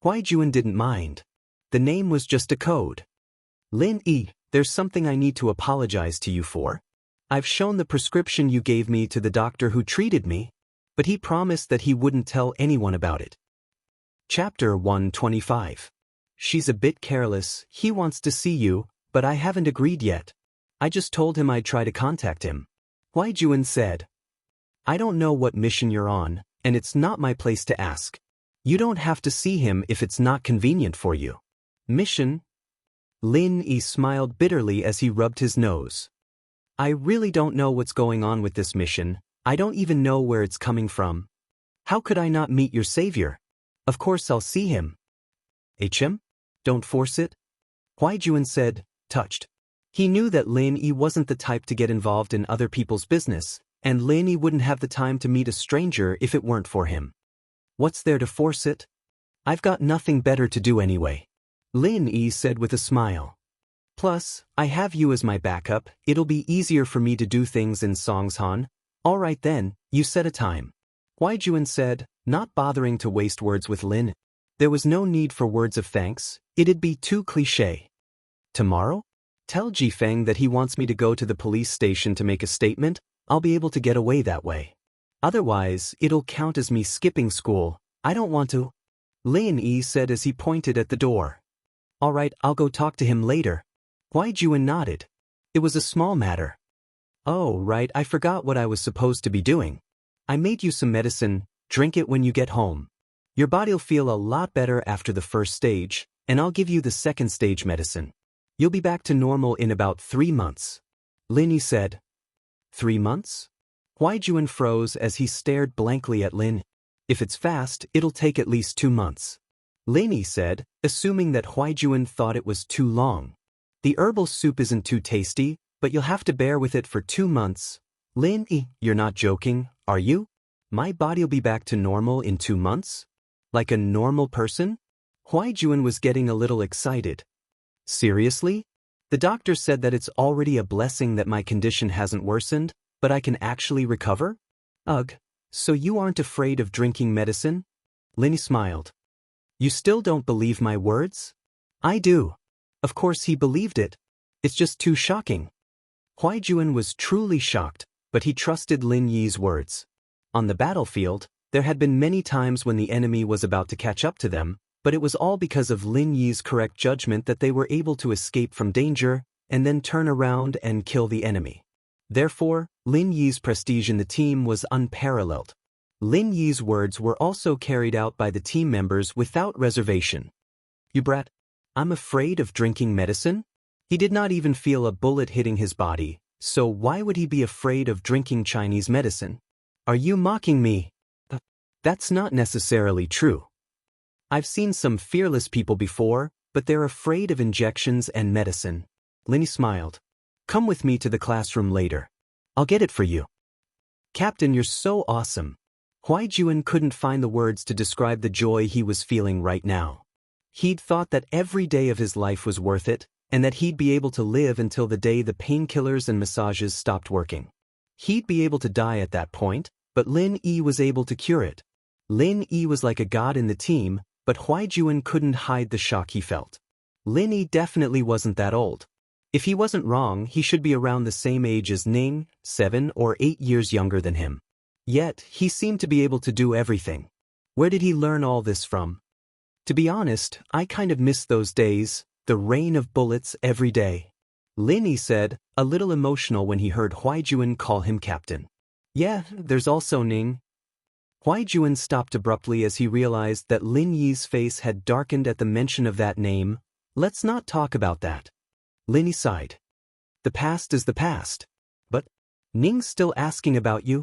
Huaijuan didn't mind. The name was just a code. "Lin Yi, there's something I need to apologize to you for. I've shown the prescription you gave me to the doctor who treated me, but he promised that he wouldn't tell anyone about it." Chapter 125. "She's a bit careless. He wants to see you, but I haven't agreed yet. I just told him I'd try to contact him." Huaijuan said. "I don't know what mission you're on, and it's not my place to ask. You don't have to see him if it's not convenient for you." "Mission?" Lin Yi smiled bitterly as he rubbed his nose. "I really don't know what's going on with this mission. I don't even know where it's coming from. How could I not meet your savior? Of course I'll see him." "HM? Don't force it," Huaijuan said, touched. He knew that Lin Yi wasn't the type to get involved in other people's business, and Lin Yi wouldn't have the time to meet a stranger if it weren't for him. "What's there to force it? I've got nothing better to do anyway," Lin Yi said with a smile. "Plus, I have you as my backup. It'll be easier for me to do things in Songshan." "All right then, you set a time," Huaijuan said, not bothering to waste words with Lin. There was no need for words of thanks, it'd be too cliché. "Tomorrow? Tell Jifeng that he wants me to go to the police station to make a statement. I'll be able to get away that way. Otherwise, it'll count as me skipping school. I don't want to," Lin Yi said as he pointed at the door. "All right, I'll go talk to him later." Huaijuan nodded. It was a small matter. "Oh, right, I forgot what I was supposed to be doing. I made you some medicine. Drink it when you get home. Your body'll feel a lot better after the first stage, and I'll give you the second stage medicine. You'll be back to normal in about 3 months," Lin Yi said. 3 months? Huaijuan froze as he stared blankly at Lin. "If it's fast, it'll take at least 2 months," Lin Yi said, assuming that Huaijuan thought it was too long. "The herbal soup isn't too tasty, but you'll have to bear with it for 2 months. Lin Yi, you're not joking, are you? My body'll be back to normal in 2 months? Like a normal person?" Huaijuan was getting a little excited. "Seriously? The doctor said that it's already a blessing that my condition hasn't worsened, but I can actually recover? Ugh, so you aren't afraid of drinking medicine?" Lin Yi smiled. "You still don't believe my words?" "I do." Of course he believed it. It's just too shocking. Huaijuan was truly shocked, but he trusted Lin Yi's words. On the battlefield, there had been many times when the enemy was about to catch up to them, but it was all because of Lin Yi's correct judgment that they were able to escape from danger and then turn around and kill the enemy. Therefore, Lin Yi's prestige in the team was unparalleled. Lin Yi's words were also carried out by the team members without reservation. "You brat, I'm afraid of drinking medicine?" He did not even feel a bullet hitting his body, so why would he be afraid of drinking Chinese medicine? "Are you mocking me?" That's not necessarily true. I've seen some fearless people before, but they're afraid of injections and medicine. Lin Yi smiled. "Come with me to the classroom later. I'll get it for you." "Captain, you're so awesome." Huaijuan couldn't find the words to describe the joy he was feeling right now. He'd thought that every day of his life was worth it, and that he'd be able to live until the day the painkillers and massages stopped working. He'd be able to die at that point, but Lin Yi was able to cure it. Lin Yi was like a god in the team, but Huaijuan couldn't hide the shock he felt. Lin Yi definitely wasn't that old. If he wasn't wrong, he should be around the same age as Ning, 7 or 8 years younger than him. Yet, he seemed to be able to do everything. Where did he learn all this from? To be honest, I kind of miss those days, the rain of bullets every day. Lin Yi said, a little emotional when he heard Huaijuan call him captain. "Yeah, there's also Ning." Huaijuan stopped abruptly as he realized that Lin Yi's face had darkened at the mention of that name. "Let's not talk about that." Lin Yi sighed. "The past is the past." "But Ning's still asking about you."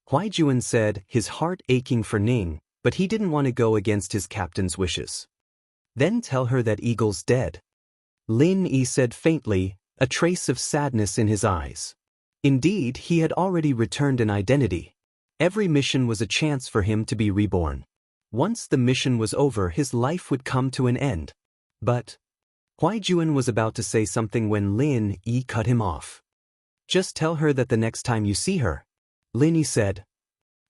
Huaijuan said, his heart aching for Ning, but he didn't want to go against his captain's wishes. "Then tell her that Eagle's dead." Lin Yi said faintly, a trace of sadness in his eyes. Indeed, he had already returned an identity. Every mission was a chance for him to be reborn. Once the mission was over, his life would come to an end. But Huaijuan was about to say something when Lin Yi cut him off. "Just tell her that the next time you see her," Lin Yi said.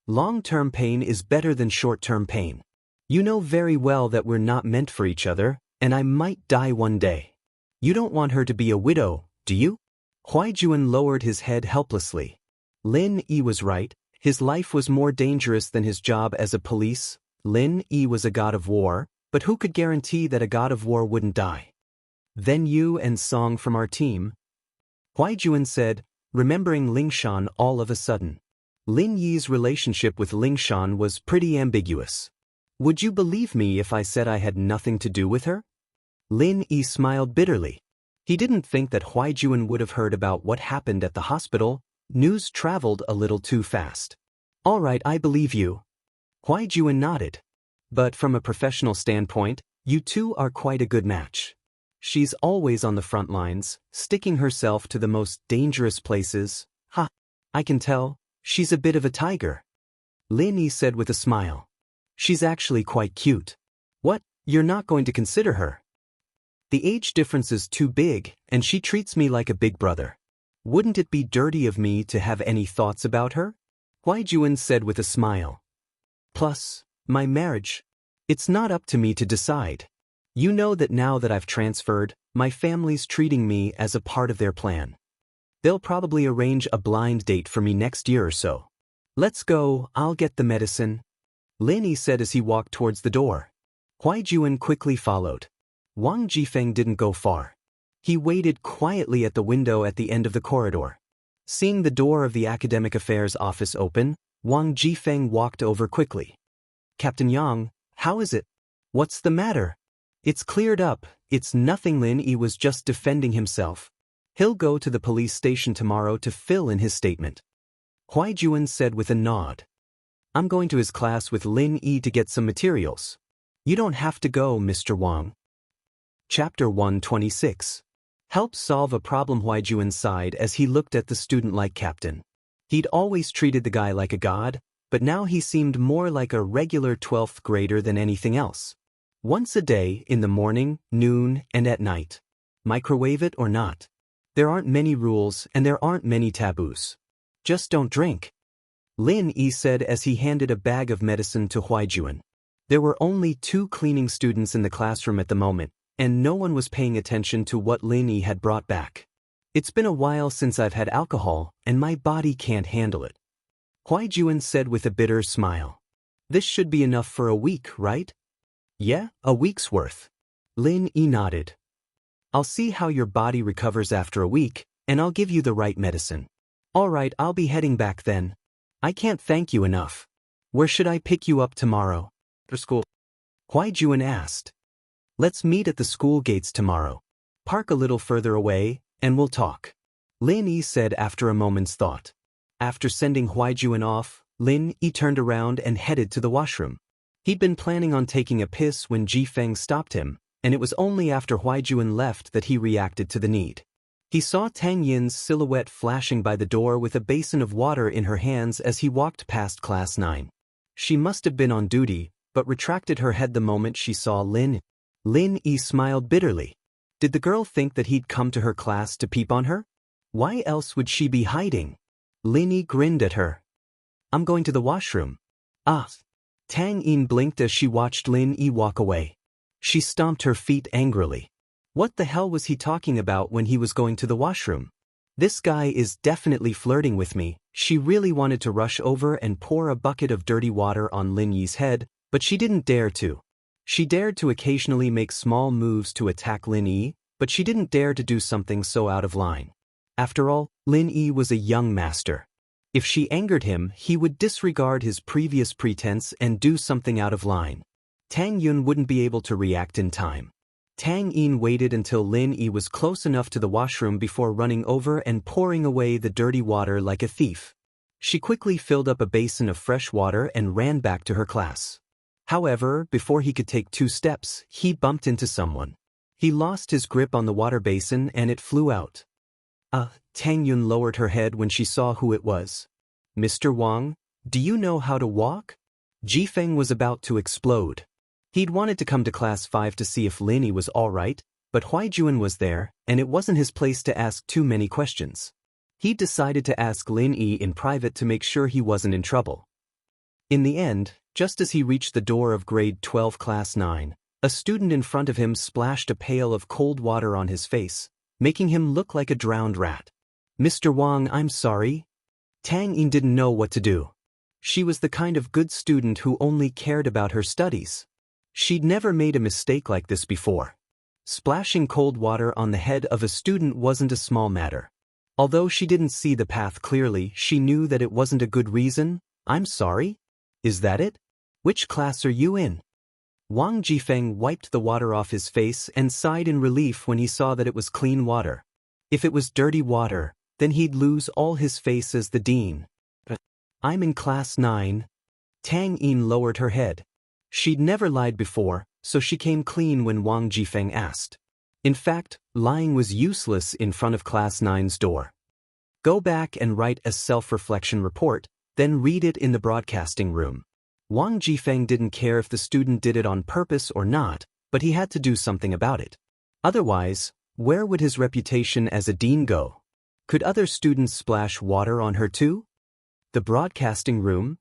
"Long-term pain is better than short-term pain. You know very well that we're not meant for each other, and I might die one day. You don't want her to be a widow, do you?" Huaijuan lowered his head helplessly. Lin Yi was right. His life was more dangerous than his job as a police. Lin Yi was a god of war, but who could guarantee that a god of war wouldn't die? "Then you and Song from our team," Huaijuan said, remembering Lingshan all of a sudden. Lin Yi's relationship with Lingshan was pretty ambiguous. "Would you believe me if I said I had nothing to do with her?" Lin Yi smiled bitterly. He didn't think that Huaijuan would have heard about what happened at the hospital. News traveled a little too fast. "All right, I believe you." Huaijuan nodded. "But from a professional standpoint, you two are quite a good match. She's always on the front lines, sticking herself to the most dangerous places." "Ha! I can tell. She's a bit of a tiger," Lin Yi said with a smile. "She's actually quite cute." "What? You're not going to consider her?" "The age difference is too big, and she treats me like a big brother. Wouldn't it be dirty of me to have any thoughts about her?" Huaijuan said with a smile. "Plus, my marriage. It's not up to me to decide. You know that now that I've transferred, my family's treating me as a part of their plan. They'll probably arrange a blind date for me next year or so. Let's go, I'll get the medicine," Lin Yi said as he walked towards the door. Huaijuan quickly followed. Wang Jifeng didn't go far. He waited quietly at the window at the end of the corridor. Seeing the door of the Academic Affairs office open, Wang Jifeng walked over quickly. "Captain Yang, how is it? What's the matter?" "It's cleared up, it's nothing." Lin Yi was just defending himself. "He'll go to the police station tomorrow to fill in his statement," Huaijuan said with a nod. "I'm going to his class with Lin Yi to get some materials." "You don't have to go, Mr. Wang." Chapter 126. Help solve a problem. Huaijuan sighed as he looked at the student-like captain. He'd always treated the guy like a god, but now he seemed more like a regular 12th grader than anything else. Once a day, in the morning, noon, and at night. Microwave it or not. There aren't many rules and there aren't many taboos. Just don't drink, Lin Yi said as he handed a bag of medicine to Huaijuan. There were only 2 cleaning students in the classroom at the moment, and no one was paying attention to what Lin Yi had brought back. "It's been a while since I've had alcohol, and my body can't handle it," Huaijuan said with a bitter smile. "This should be enough for a week, right?" "Yeah, a week's worth," Lin Yi nodded. "I'll see how your body recovers after a week, and I'll give you the right medicine." Alright, I'll be heading back then. I can't thank you enough. Where should I pick you up tomorrow? For school. Huaijuan asked. Let's meet at the school gates tomorrow. Park a little further away, and we'll talk. Lin Yi said after a moment's thought. After sending Huaijuan off, Lin Yi turned around and headed to the washroom. He'd been planning on taking a piss when Ji Feng stopped him, and it was only after Huaijuan left that he reacted to the need. He saw Tang Yin's silhouette flashing by the door with a basin of water in her hands as he walked past Class 9. She must have been on duty, but retracted her head the moment she saw Lin. Lin Yi smiled bitterly. Did the girl think that he'd come to her class to peep on her? Why else would she be hiding? Lin Yi grinned at her. I'm going to the washroom. Ah. Tang Yin blinked as she watched Lin Yi walk away. She stomped her feet angrily. What the hell was he talking about when he was going to the washroom? This guy is definitely flirting with me. She really wanted to rush over and pour a bucket of dirty water on Lin Yi's head, but she didn't dare to. She dared to occasionally make small moves to attack Lin Yi, but she didn't dare to do something so out of line. After all, Lin Yi was a young master. If she angered him, he would disregard his previous pretense and do something out of line. Tang Yun wouldn't be able to react in time. Tang Yin waited until Lin Yi was close enough to the washroom before running over and pouring away the dirty water like a thief. She quickly filled up a basin of fresh water and ran back to her class. However, before he could take 2 steps, he bumped into someone. He lost his grip on the water basin and it flew out. Tang Yun lowered her head when she saw who it was. Mr. Wang, do you know how to walk? Ji Feng was about to explode. He'd wanted to come to Class 5 to see if Lin Yi was alright, but Huaijuan was there, and it wasn't his place to ask too many questions. He decided to ask Lin Yi in private to make sure he wasn't in trouble. In the end, just as he reached the door of grade 12 Class 9, a student in front of him splashed a pail of cold water on his face, making him look like a drowned rat. Mr. Wang, I'm sorry. Tang Yin didn't know what to do. She was the kind of good student who only cared about her studies. She'd never made a mistake like this before. Splashing cold water on the head of a student wasn't a small matter. Although she didn't see the path clearly, she knew that it wasn't a good reason. I'm sorry? Is that it? Which class are you in? Wang Jifeng wiped the water off his face and sighed in relief when he saw that it was clean water. If it was dirty water, then he'd lose all his face as the dean. I'm in Class 9. Tang Yin lowered her head. She'd never lied before, so she came clean when Wang Jifeng asked. In fact, lying was useless in front of Class 9's door. Go back and write a self-reflection report, then read it in the broadcasting room. Wang Jifeng didn't care if the student did it on purpose or not, but he had to do something about it. Otherwise, where would his reputation as a dean go? Could other students splash water on her too? The broadcasting room?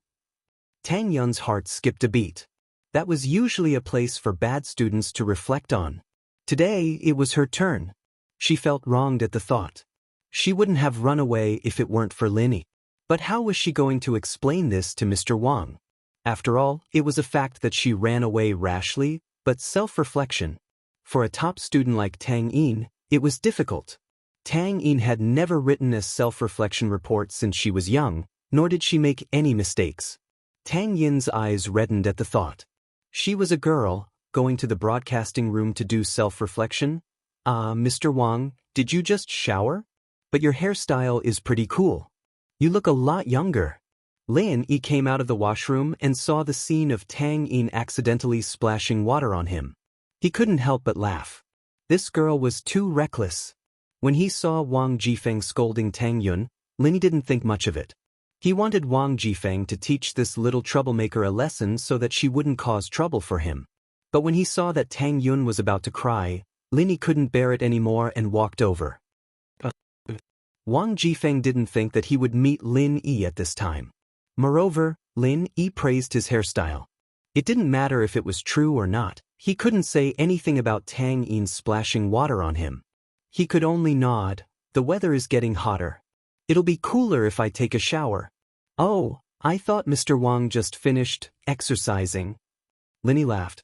Tang Yun's heart skipped a beat. That was usually a place for bad students to reflect on. Today, it was her turn. She felt wronged at the thought. She wouldn't have run away if it weren't for Lin Yi. But how was she going to explain this to Mr. Wang? After all, it was a fact that she ran away rashly, but self-reflection. For a top student like Tang Yin, it was difficult. Tang Yin had never written a self-reflection report since she was young, nor did she make any mistakes. Tang Yin's eyes reddened at the thought. She was a girl, going to the broadcasting room to do self-reflection. Mr. Wang, did you just shower? But your hairstyle is pretty cool. You look a lot younger. Lin Yi came out of the washroom and saw the scene of Tang Yin accidentally splashing water on him. He couldn't help but laugh. This girl was too reckless. When he saw Wang Jifeng scolding Tang Yun, Lin Yi didn't think much of it. He wanted Wang Jifeng to teach this little troublemaker a lesson so that she wouldn't cause trouble for him. But when he saw that Tang Yun was about to cry, Lin Yi couldn't bear it anymore and walked over. Wang Jifeng didn't think that he would meet Lin Yi at this time. Moreover, Lin Yi praised his hairstyle. It didn't matter if it was true or not. He couldn't say anything about Tang Yin splashing water on him. He could only nod. The weather is getting hotter. It'll be cooler if I take a shower. Oh, I thought Mr. Wang just finished exercising. Lin Yi laughed.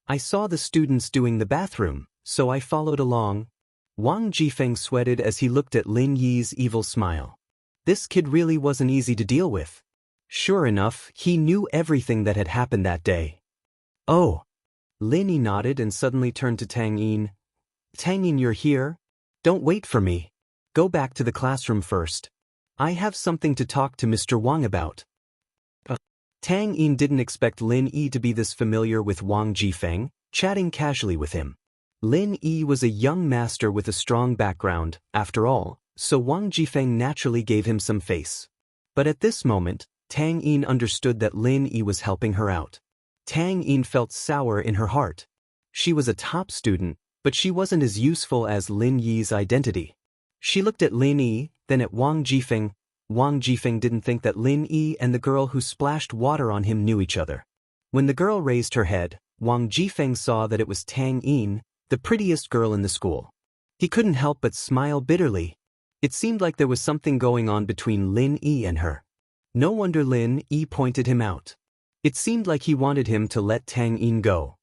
I saw the students doing the bathroom, so I followed along. Wang Jifeng sweated as he looked at Lin Yi's evil smile. This kid really wasn't easy to deal with. Sure enough, he knew everything that had happened that day. Oh. Lin Yi nodded and suddenly turned to Tang Yin. Tang Yin, you're here? Don't wait for me. Go back to the classroom first. I have something to talk to Mr. Wang about. Tang Yin didn't expect Lin Yi to be this familiar with Wang Jifeng, chatting casually with him. Lin Yi was a young master with a strong background, after all, so Wang Jifeng naturally gave him some face. But at this moment, Tang Yin understood that Lin Yi was helping her out. Tang Yin felt sour in her heart. She was a top student, but she wasn't as useful as Lin Yi's identity. She looked at Lin Yi, then at Wang Jifeng. Wang Jifeng didn't think that Lin Yi and the girl who splashed water on him knew each other. When the girl raised her head, Wang Jifeng saw that it was Tang Yin, the prettiest girl in the school. He couldn't help but smile bitterly. It seemed like there was something going on between Lin Yi and her. No wonder Lin Yi pointed him out. It seemed like he wanted him to let Tang Yin go.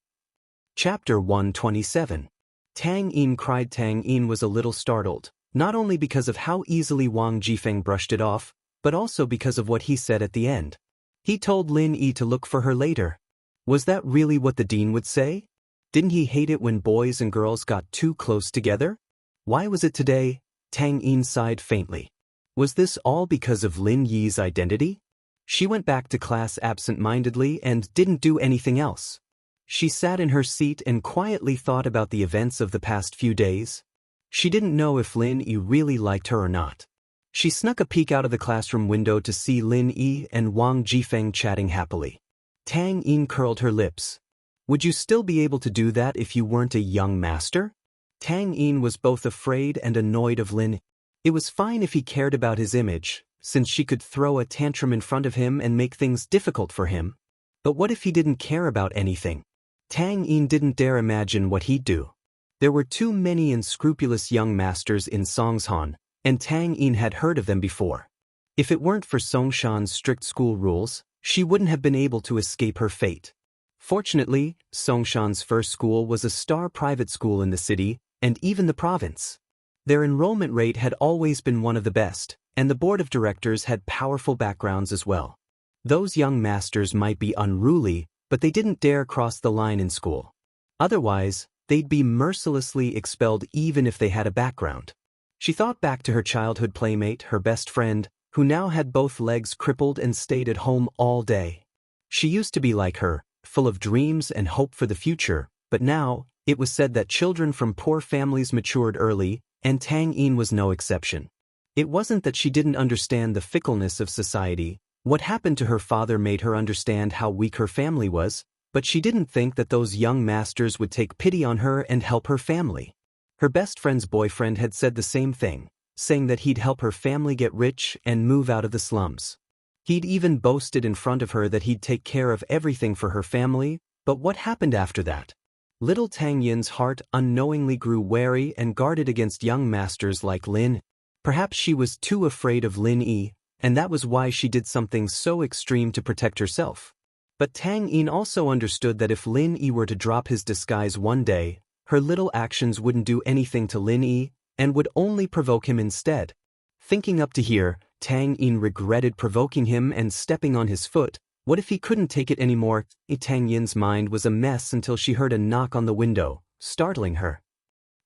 Chapter 127. Tang Yin cried. Tang Yin was a little startled, not only because of how easily Wang Jifeng brushed it off, but also because of what he said at the end. He told Lin Yi to look for her later. Was that really what the dean would say? Didn't he hate it when boys and girls got too close together? Why was it today? Tang Yin sighed faintly. Was this all because of Lin Yi's identity? She went back to class absent-mindedly and didn't do anything else. She sat in her seat and quietly thought about the events of the past few days. She didn't know if Lin Yi really liked her or not. She snuck a peek out of the classroom window to see Lin Yi and Wang Jifeng chatting happily. Tang Yin curled her lips. Would you still be able to do that if you weren't a young master? Tang Yin was both afraid and annoyed of Lin. It was fine if he cared about his image, since she could throw a tantrum in front of him and make things difficult for him. But what if he didn't care about anything? Tang Yin didn't dare imagine what he'd do. There were too many unscrupulous young masters in Songshan, and Tang Yin had heard of them before. If it weren't for Songshan's strict school rules, she wouldn't have been able to escape her fate. Fortunately, Songshan's first school was a star private school in the city, and even the province. Their enrollment rate had always been one of the best, and the board of directors had powerful backgrounds as well. Those young masters might be unruly, but they didn't dare cross the line in school. Otherwise, they'd be mercilessly expelled even if they had a background. She thought back to her childhood playmate, her best friend, who now had both legs crippled and stayed at home all day. She used to be like her, full of dreams and hope for the future, but now, it was said that children from poor families matured early, and Tang Yin was no exception. It wasn't that she didn't understand the fickleness of society. What happened to her father made her understand how weak her family was, but she didn't think that those young masters would take pity on her and help her family. Her best friend's boyfriend had said the same thing, saying that he'd help her family get rich and move out of the slums. He'd even boasted in front of her that he'd take care of everything for her family, but what happened after that? Little Tang Yin's heart unknowingly grew wary and guarded against young masters like Lin. Perhaps she was too afraid of Lin Yi, and that was why she did something so extreme to protect herself. But Tang Yin also understood that if Lin Yi were to drop his disguise one day, her little actions wouldn't do anything to Lin Yi, and would only provoke him instead. Thinking up to here, Tang Yin regretted provoking him and stepping on his foot. What if he couldn't take it anymore? Tang Yin's mind was a mess until she heard a knock on the window, startling her.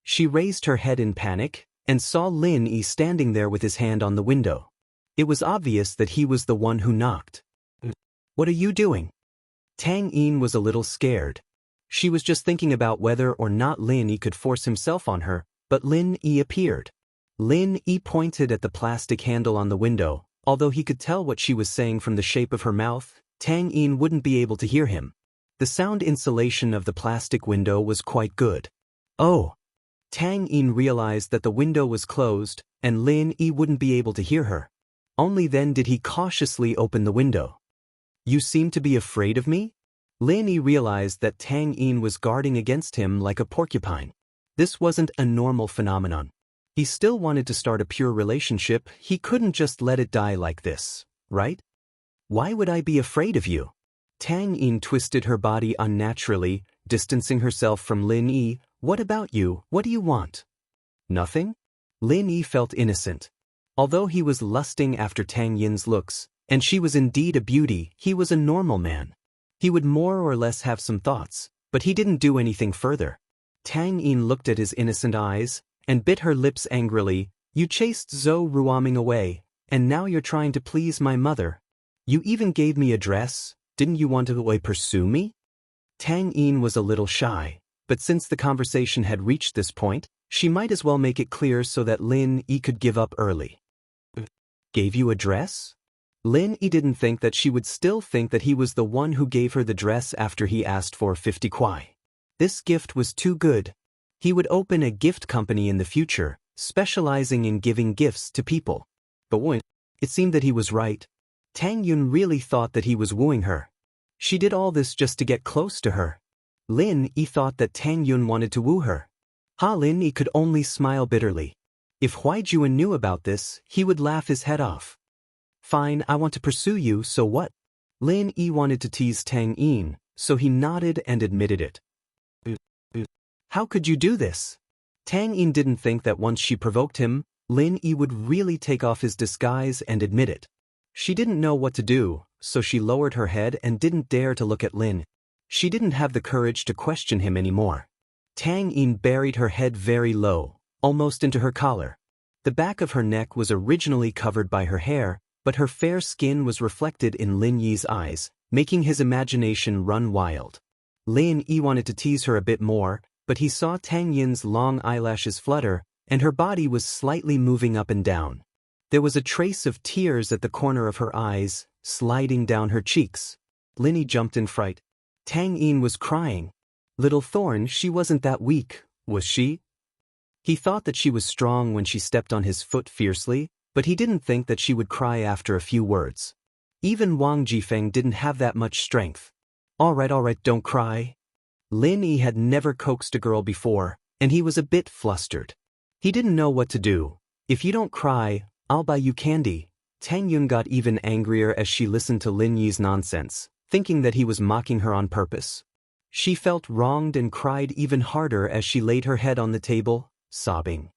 She raised her head in panic, and saw Lin Yi standing there with his hand on the window. It was obvious that he was the one who knocked. What are you doing? Tang Yin was a little scared. She was just thinking about whether or not Lin Yi could force himself on her, but Lin Yi appeared. Lin Yi pointed at the plastic handle on the window. Although he could tell what she was saying from the shape of her mouth, Tang Yin wouldn't be able to hear him. The sound insulation of the plastic window was quite good. Oh! Tang Yin realized that the window was closed, and Lin Yi wouldn't be able to hear her. Only then did he cautiously open the window. You seem to be afraid of me? Lin Yi realized that Tang Yin was guarding against him like a porcupine. This wasn't a normal phenomenon. He still wanted to start a pure relationship. He couldn't just let it die like this, right? Why would I be afraid of you? Tang Yin twisted her body unnaturally, distancing herself from Lin Yi. What about you? What do you want? Nothing? Lin Yi felt innocent. Although he was lusting after Tang Yin's looks, and she was indeed a beauty, he was a normal man. He would more or less have some thoughts, but he didn't do anything further. Tang Yin looked at his innocent eyes, and bit her lips angrily. You chased Zhou Ruoming away, and now you're trying to please my mother. You even gave me a dress, didn't you want to pursue me? Tang Yin was a little shy, but since the conversation had reached this point, she might as well make it clear so that Lin Yi could give up early. Gave you a dress? Lin Yi didn't think that she would still think that he was the one who gave her the dress after he asked for 50 kuai. This gift was too good. He would open a gift company in the future, specializing in giving gifts to people. But when it seemed that he was right, Tang Yun really thought that he was wooing her. She did all this just to get close to her. Lin Yi thought that Tang Yun wanted to woo her. Lin Yi could only smile bitterly. If Huaijuan knew about this, he would laugh his head off. Fine, I want to pursue you, so what? Lin Yi wanted to tease Tang Yin, so he nodded and admitted it. How could you do this? Tang Yin didn't think that once she provoked him, Lin Yi would really take off his disguise and admit it. She didn't know what to do, so she lowered her head and didn't dare to look at Lin. She didn't have the courage to question him anymore. Tang Yin buried her head very low, almost into her collar. The back of her neck was originally covered by her hair, but her fair skin was reflected in Lin Yi's eyes, making his imagination run wild. Lin Yi wanted to tease her a bit more, but he saw Tang Yin's long eyelashes flutter, and her body was slightly moving up and down. There was a trace of tears at the corner of her eyes, sliding down her cheeks. Lin Yi jumped in fright. Tang Yin was crying. Little Thorn, she wasn't that weak, was she? He thought that she was strong when she stepped on his foot fiercely, but he didn't think that she would cry after a few words. Even Wang Jifeng didn't have that much strength. All right, don't cry. Lin Yi had never coaxed a girl before, and he was a bit flustered. He didn't know what to do. If you don't cry, I'll buy you candy. Tang Yun got even angrier as she listened to Lin Yi's nonsense, thinking that he was mocking her on purpose. She felt wronged and cried even harder as she laid her head on the table, sobbing.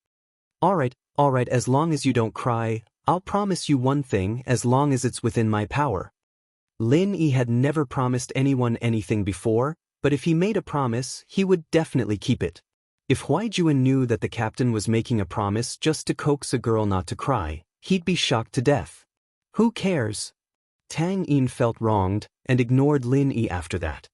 All right, as long as you don't cry, I'll promise you one thing as long as it's within my power. Lin Yi had never promised anyone anything before, but if he made a promise, he would definitely keep it. If Huaijuan knew that the captain was making a promise just to coax a girl not to cry, he'd be shocked to death. Who cares? Tang Yin felt wronged and ignored Lin Yi after that.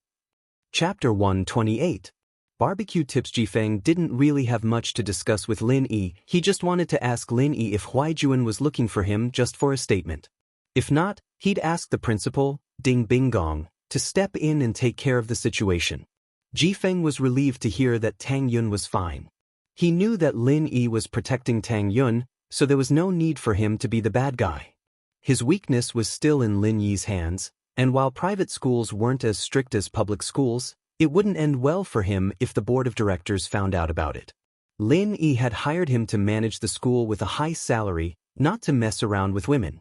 Chapter 128. Barbecue Tips. Jifeng didn't really have much to discuss with Lin Yi. He just wanted to ask Lin Yi if Huaijuan was looking for him just for a statement. If not, he'd ask the principal, Ding Binggong, to step in and take care of the situation. Jifeng was relieved to hear that Tang Yun was fine. He knew that Lin Yi was protecting Tang Yun, so there was no need for him to be the bad guy. His weakness was still in Lin Yi's hands, and while private schools weren't as strict as public schools, it wouldn't end well for him if the board of directors found out about it. Lin Yi had hired him to manage the school with a high salary, not to mess around with women.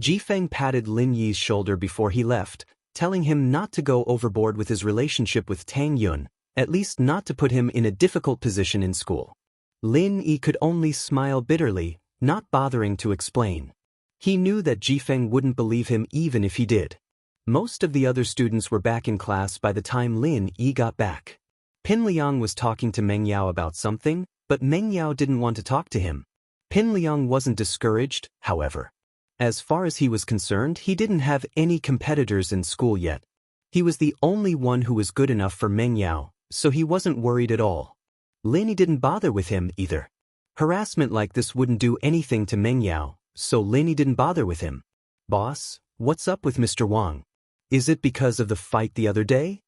Jifeng patted Lin Yi's shoulder before he left, telling him not to go overboard with his relationship with Tang Yun, at least not to put him in a difficult position in school. Lin Yi could only smile bitterly, not bothering to explain. He knew that Jifeng wouldn't believe him even if he did. Most of the other students were back in class by the time Lin Yi got back. Pin Liang was talking to Meng Yao about something, but Meng Yao didn't want to talk to him. Pin Liang wasn't discouraged, however. As far as he was concerned, he didn't have any competitors in school yet. He was the only one who was good enough for Meng Yao, so he wasn't worried at all. Lin Yi didn't bother with him either. Harassment like this wouldn't do anything to Meng Yao, so Lin Yi didn't bother with him. Boss, what's up with Mr. Wang? Is it because of the fight the other day?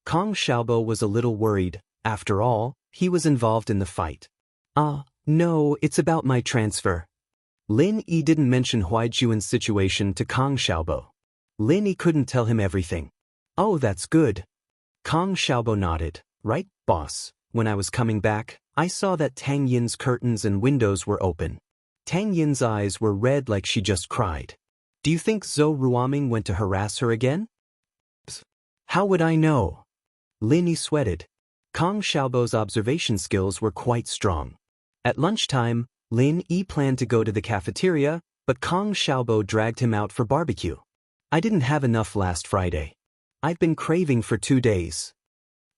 Kong Xiaobo was a little worried. After all, he was involved in the fight. No, it's about my transfer. Lin Yi didn't mention Huaijuan's situation to Kong Xiaobo. Lin Yi couldn't tell him everything. Oh, that's good. Kong Xiaobo nodded. Right, boss. When I was coming back, I saw that Tang Yin's curtains and windows were open. Tang Yin's eyes were red like she just cried. Do you think Zhou Ruoming went to harass her again? How would I know? Lin Yi sweated. Kong Xiaobo's observation skills were quite strong. At lunchtime, Lin Yi planned to go to the cafeteria, but Kong Xiaobo dragged him out for barbecue. I didn't have enough last Friday. I've been craving for 2 days.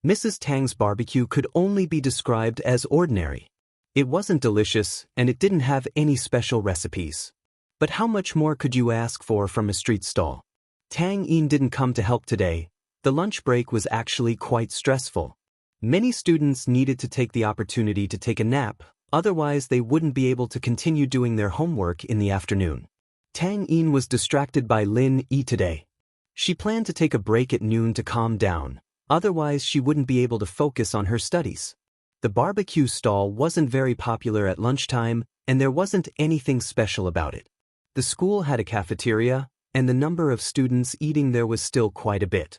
Mrs. Tang's barbecue could only be described as ordinary. It wasn't delicious, and it didn't have any special recipes. But how much more could you ask for from a street stall? Tang Yin didn't come to help today. The lunch break was actually quite stressful. Many students needed to take the opportunity to take a nap, otherwise they wouldn't be able to continue doing their homework in the afternoon. Tang Yin was distracted by Lin Yi today. She planned to take a break at noon to calm down, otherwise she wouldn't be able to focus on her studies. The barbecue stall wasn't very popular at lunchtime, and there wasn't anything special about it. The school had a cafeteria, and the number of students eating there was still quite a bit.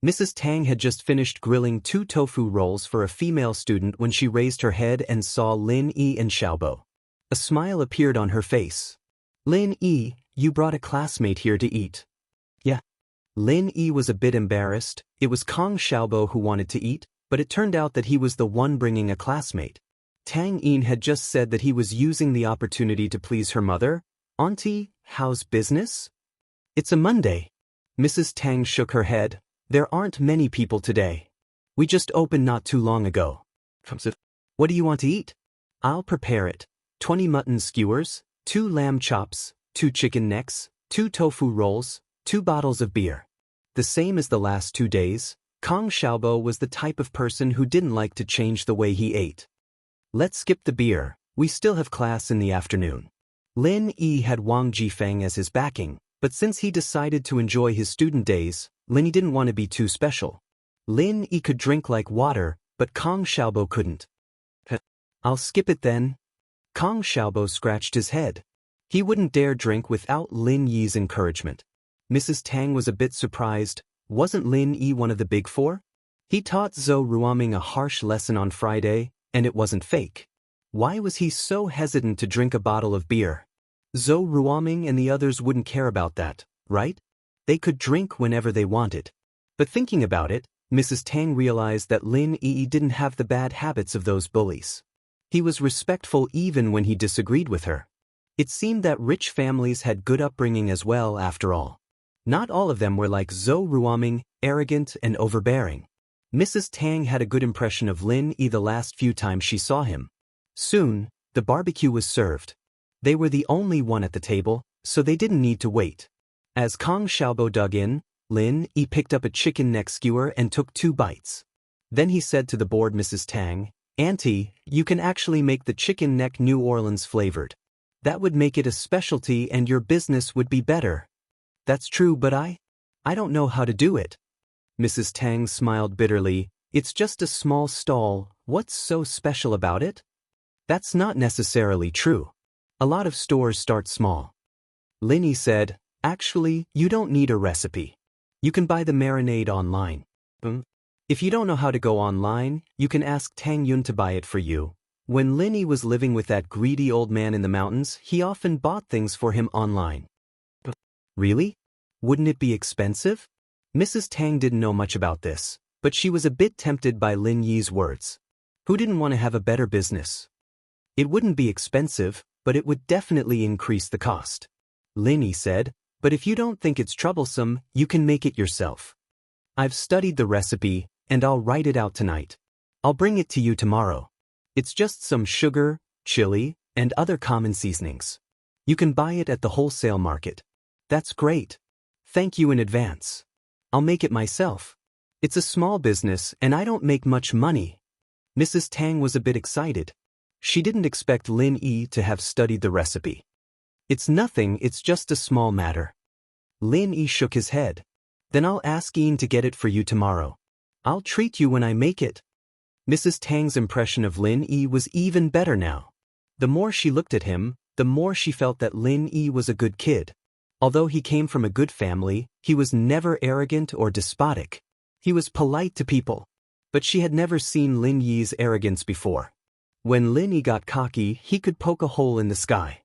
Mrs. Tang had just finished grilling 2 tofu rolls for a female student when she raised her head and saw Lin Yi and Xiaobo. A smile appeared on her face. Lin Yi, you brought a classmate here to eat. Yeah. Lin Yi was a bit embarrassed. It was Kong Xiaobo who wanted to eat, but it turned out that he was the one bringing a classmate. Tang Yin had just said that he was using the opportunity to please her mother. Auntie, how's business? It's a Monday. Mrs. Tang shook her head. There aren't many people today. We just opened not too long ago. What do you want to eat? I'll prepare it. 20 mutton skewers, 2 lamb chops, 2 chicken necks, 2 tofu rolls, 2 bottles of beer. The same as the last 2 days, Kong Xiaobo was the type of person who didn't like to change the way he ate. Let's skip the beer, we still have class in the afternoon. Lin Yi had Wang Jifeng as his backing, but since he decided to enjoy his student days, Lin Yi didn't want to be too special. Lin Yi could drink like water, but Kong Xiaobo couldn't. I'll skip it then. Kong Xiaobo scratched his head. He wouldn't dare drink without Lin Yi's encouragement. Mrs. Tang was a bit surprised. Wasn't Lin Yi one of the big 4? He taught Zhou Ruoming a harsh lesson on Friday, and it wasn't fake. Why was he so hesitant to drink a bottle of beer? Zhou Ruoming and the others wouldn't care about that, right? They could drink whenever they wanted. But thinking about it, Mrs. Tang realized that Lin Yi didn't have the bad habits of those bullies. He was respectful even when he disagreed with her. It seemed that rich families had good upbringing as well after all. Not all of them were like Zhou Ruoming, arrogant and overbearing. Mrs. Tang had a good impression of Lin Yi the last few times she saw him. Soon, the barbecue was served. They were the only one at the table, so they didn't need to wait. As Kong Xiaobo dug in, Lin Yi picked up a chicken neck skewer and took 2 bites. Then he said to the bored Mrs. Tang, Auntie, you can actually make the chicken neck New Orleans flavored. That would make it a specialty and your business would be better. That's true, but I don't know how to do it. Mrs. Tang smiled bitterly. It's just a small stall, what's so special about it? That's not necessarily true. A lot of stores start small. Lin Yi said, actually, you don't need a recipe. You can buy the marinade online. If you don't know how to go online, you can ask Tang Yun to buy it for you. When Lin Yi was living with that greedy old man in the mountains, he often bought things for him online. Really? Wouldn't it be expensive? Mrs. Tang didn't know much about this, but she was a bit tempted by Lin Yi's words. Who didn't want to have a better business? It wouldn't be expensive, but it would definitely increase the cost. Lin Yi said, but if you don't think it's troublesome, you can make it yourself. I've studied the recipe, and I'll write it out tonight. I'll bring it to you tomorrow. It's just some sugar, chili, and other common seasonings. You can buy it at the wholesale market. That's great. Thank you in advance. I'll make it myself. It's a small business and I don't make much money. Mrs. Tang was a bit excited. She didn't expect Lin Yi to have studied the recipe. It's nothing, it's just a small matter. Lin Yi shook his head. Then I'll ask Yin to get it for you tomorrow. I'll treat you when I make it. Mrs. Tang's impression of Lin Yi was even better now. The more she looked at him, the more she felt that Lin Yi was a good kid. Although he came from a good family, he was never arrogant or despotic. He was polite to people. But she had never seen Lin Yi's arrogance before. When Lin Yi got cocky, he could poke a hole in the sky.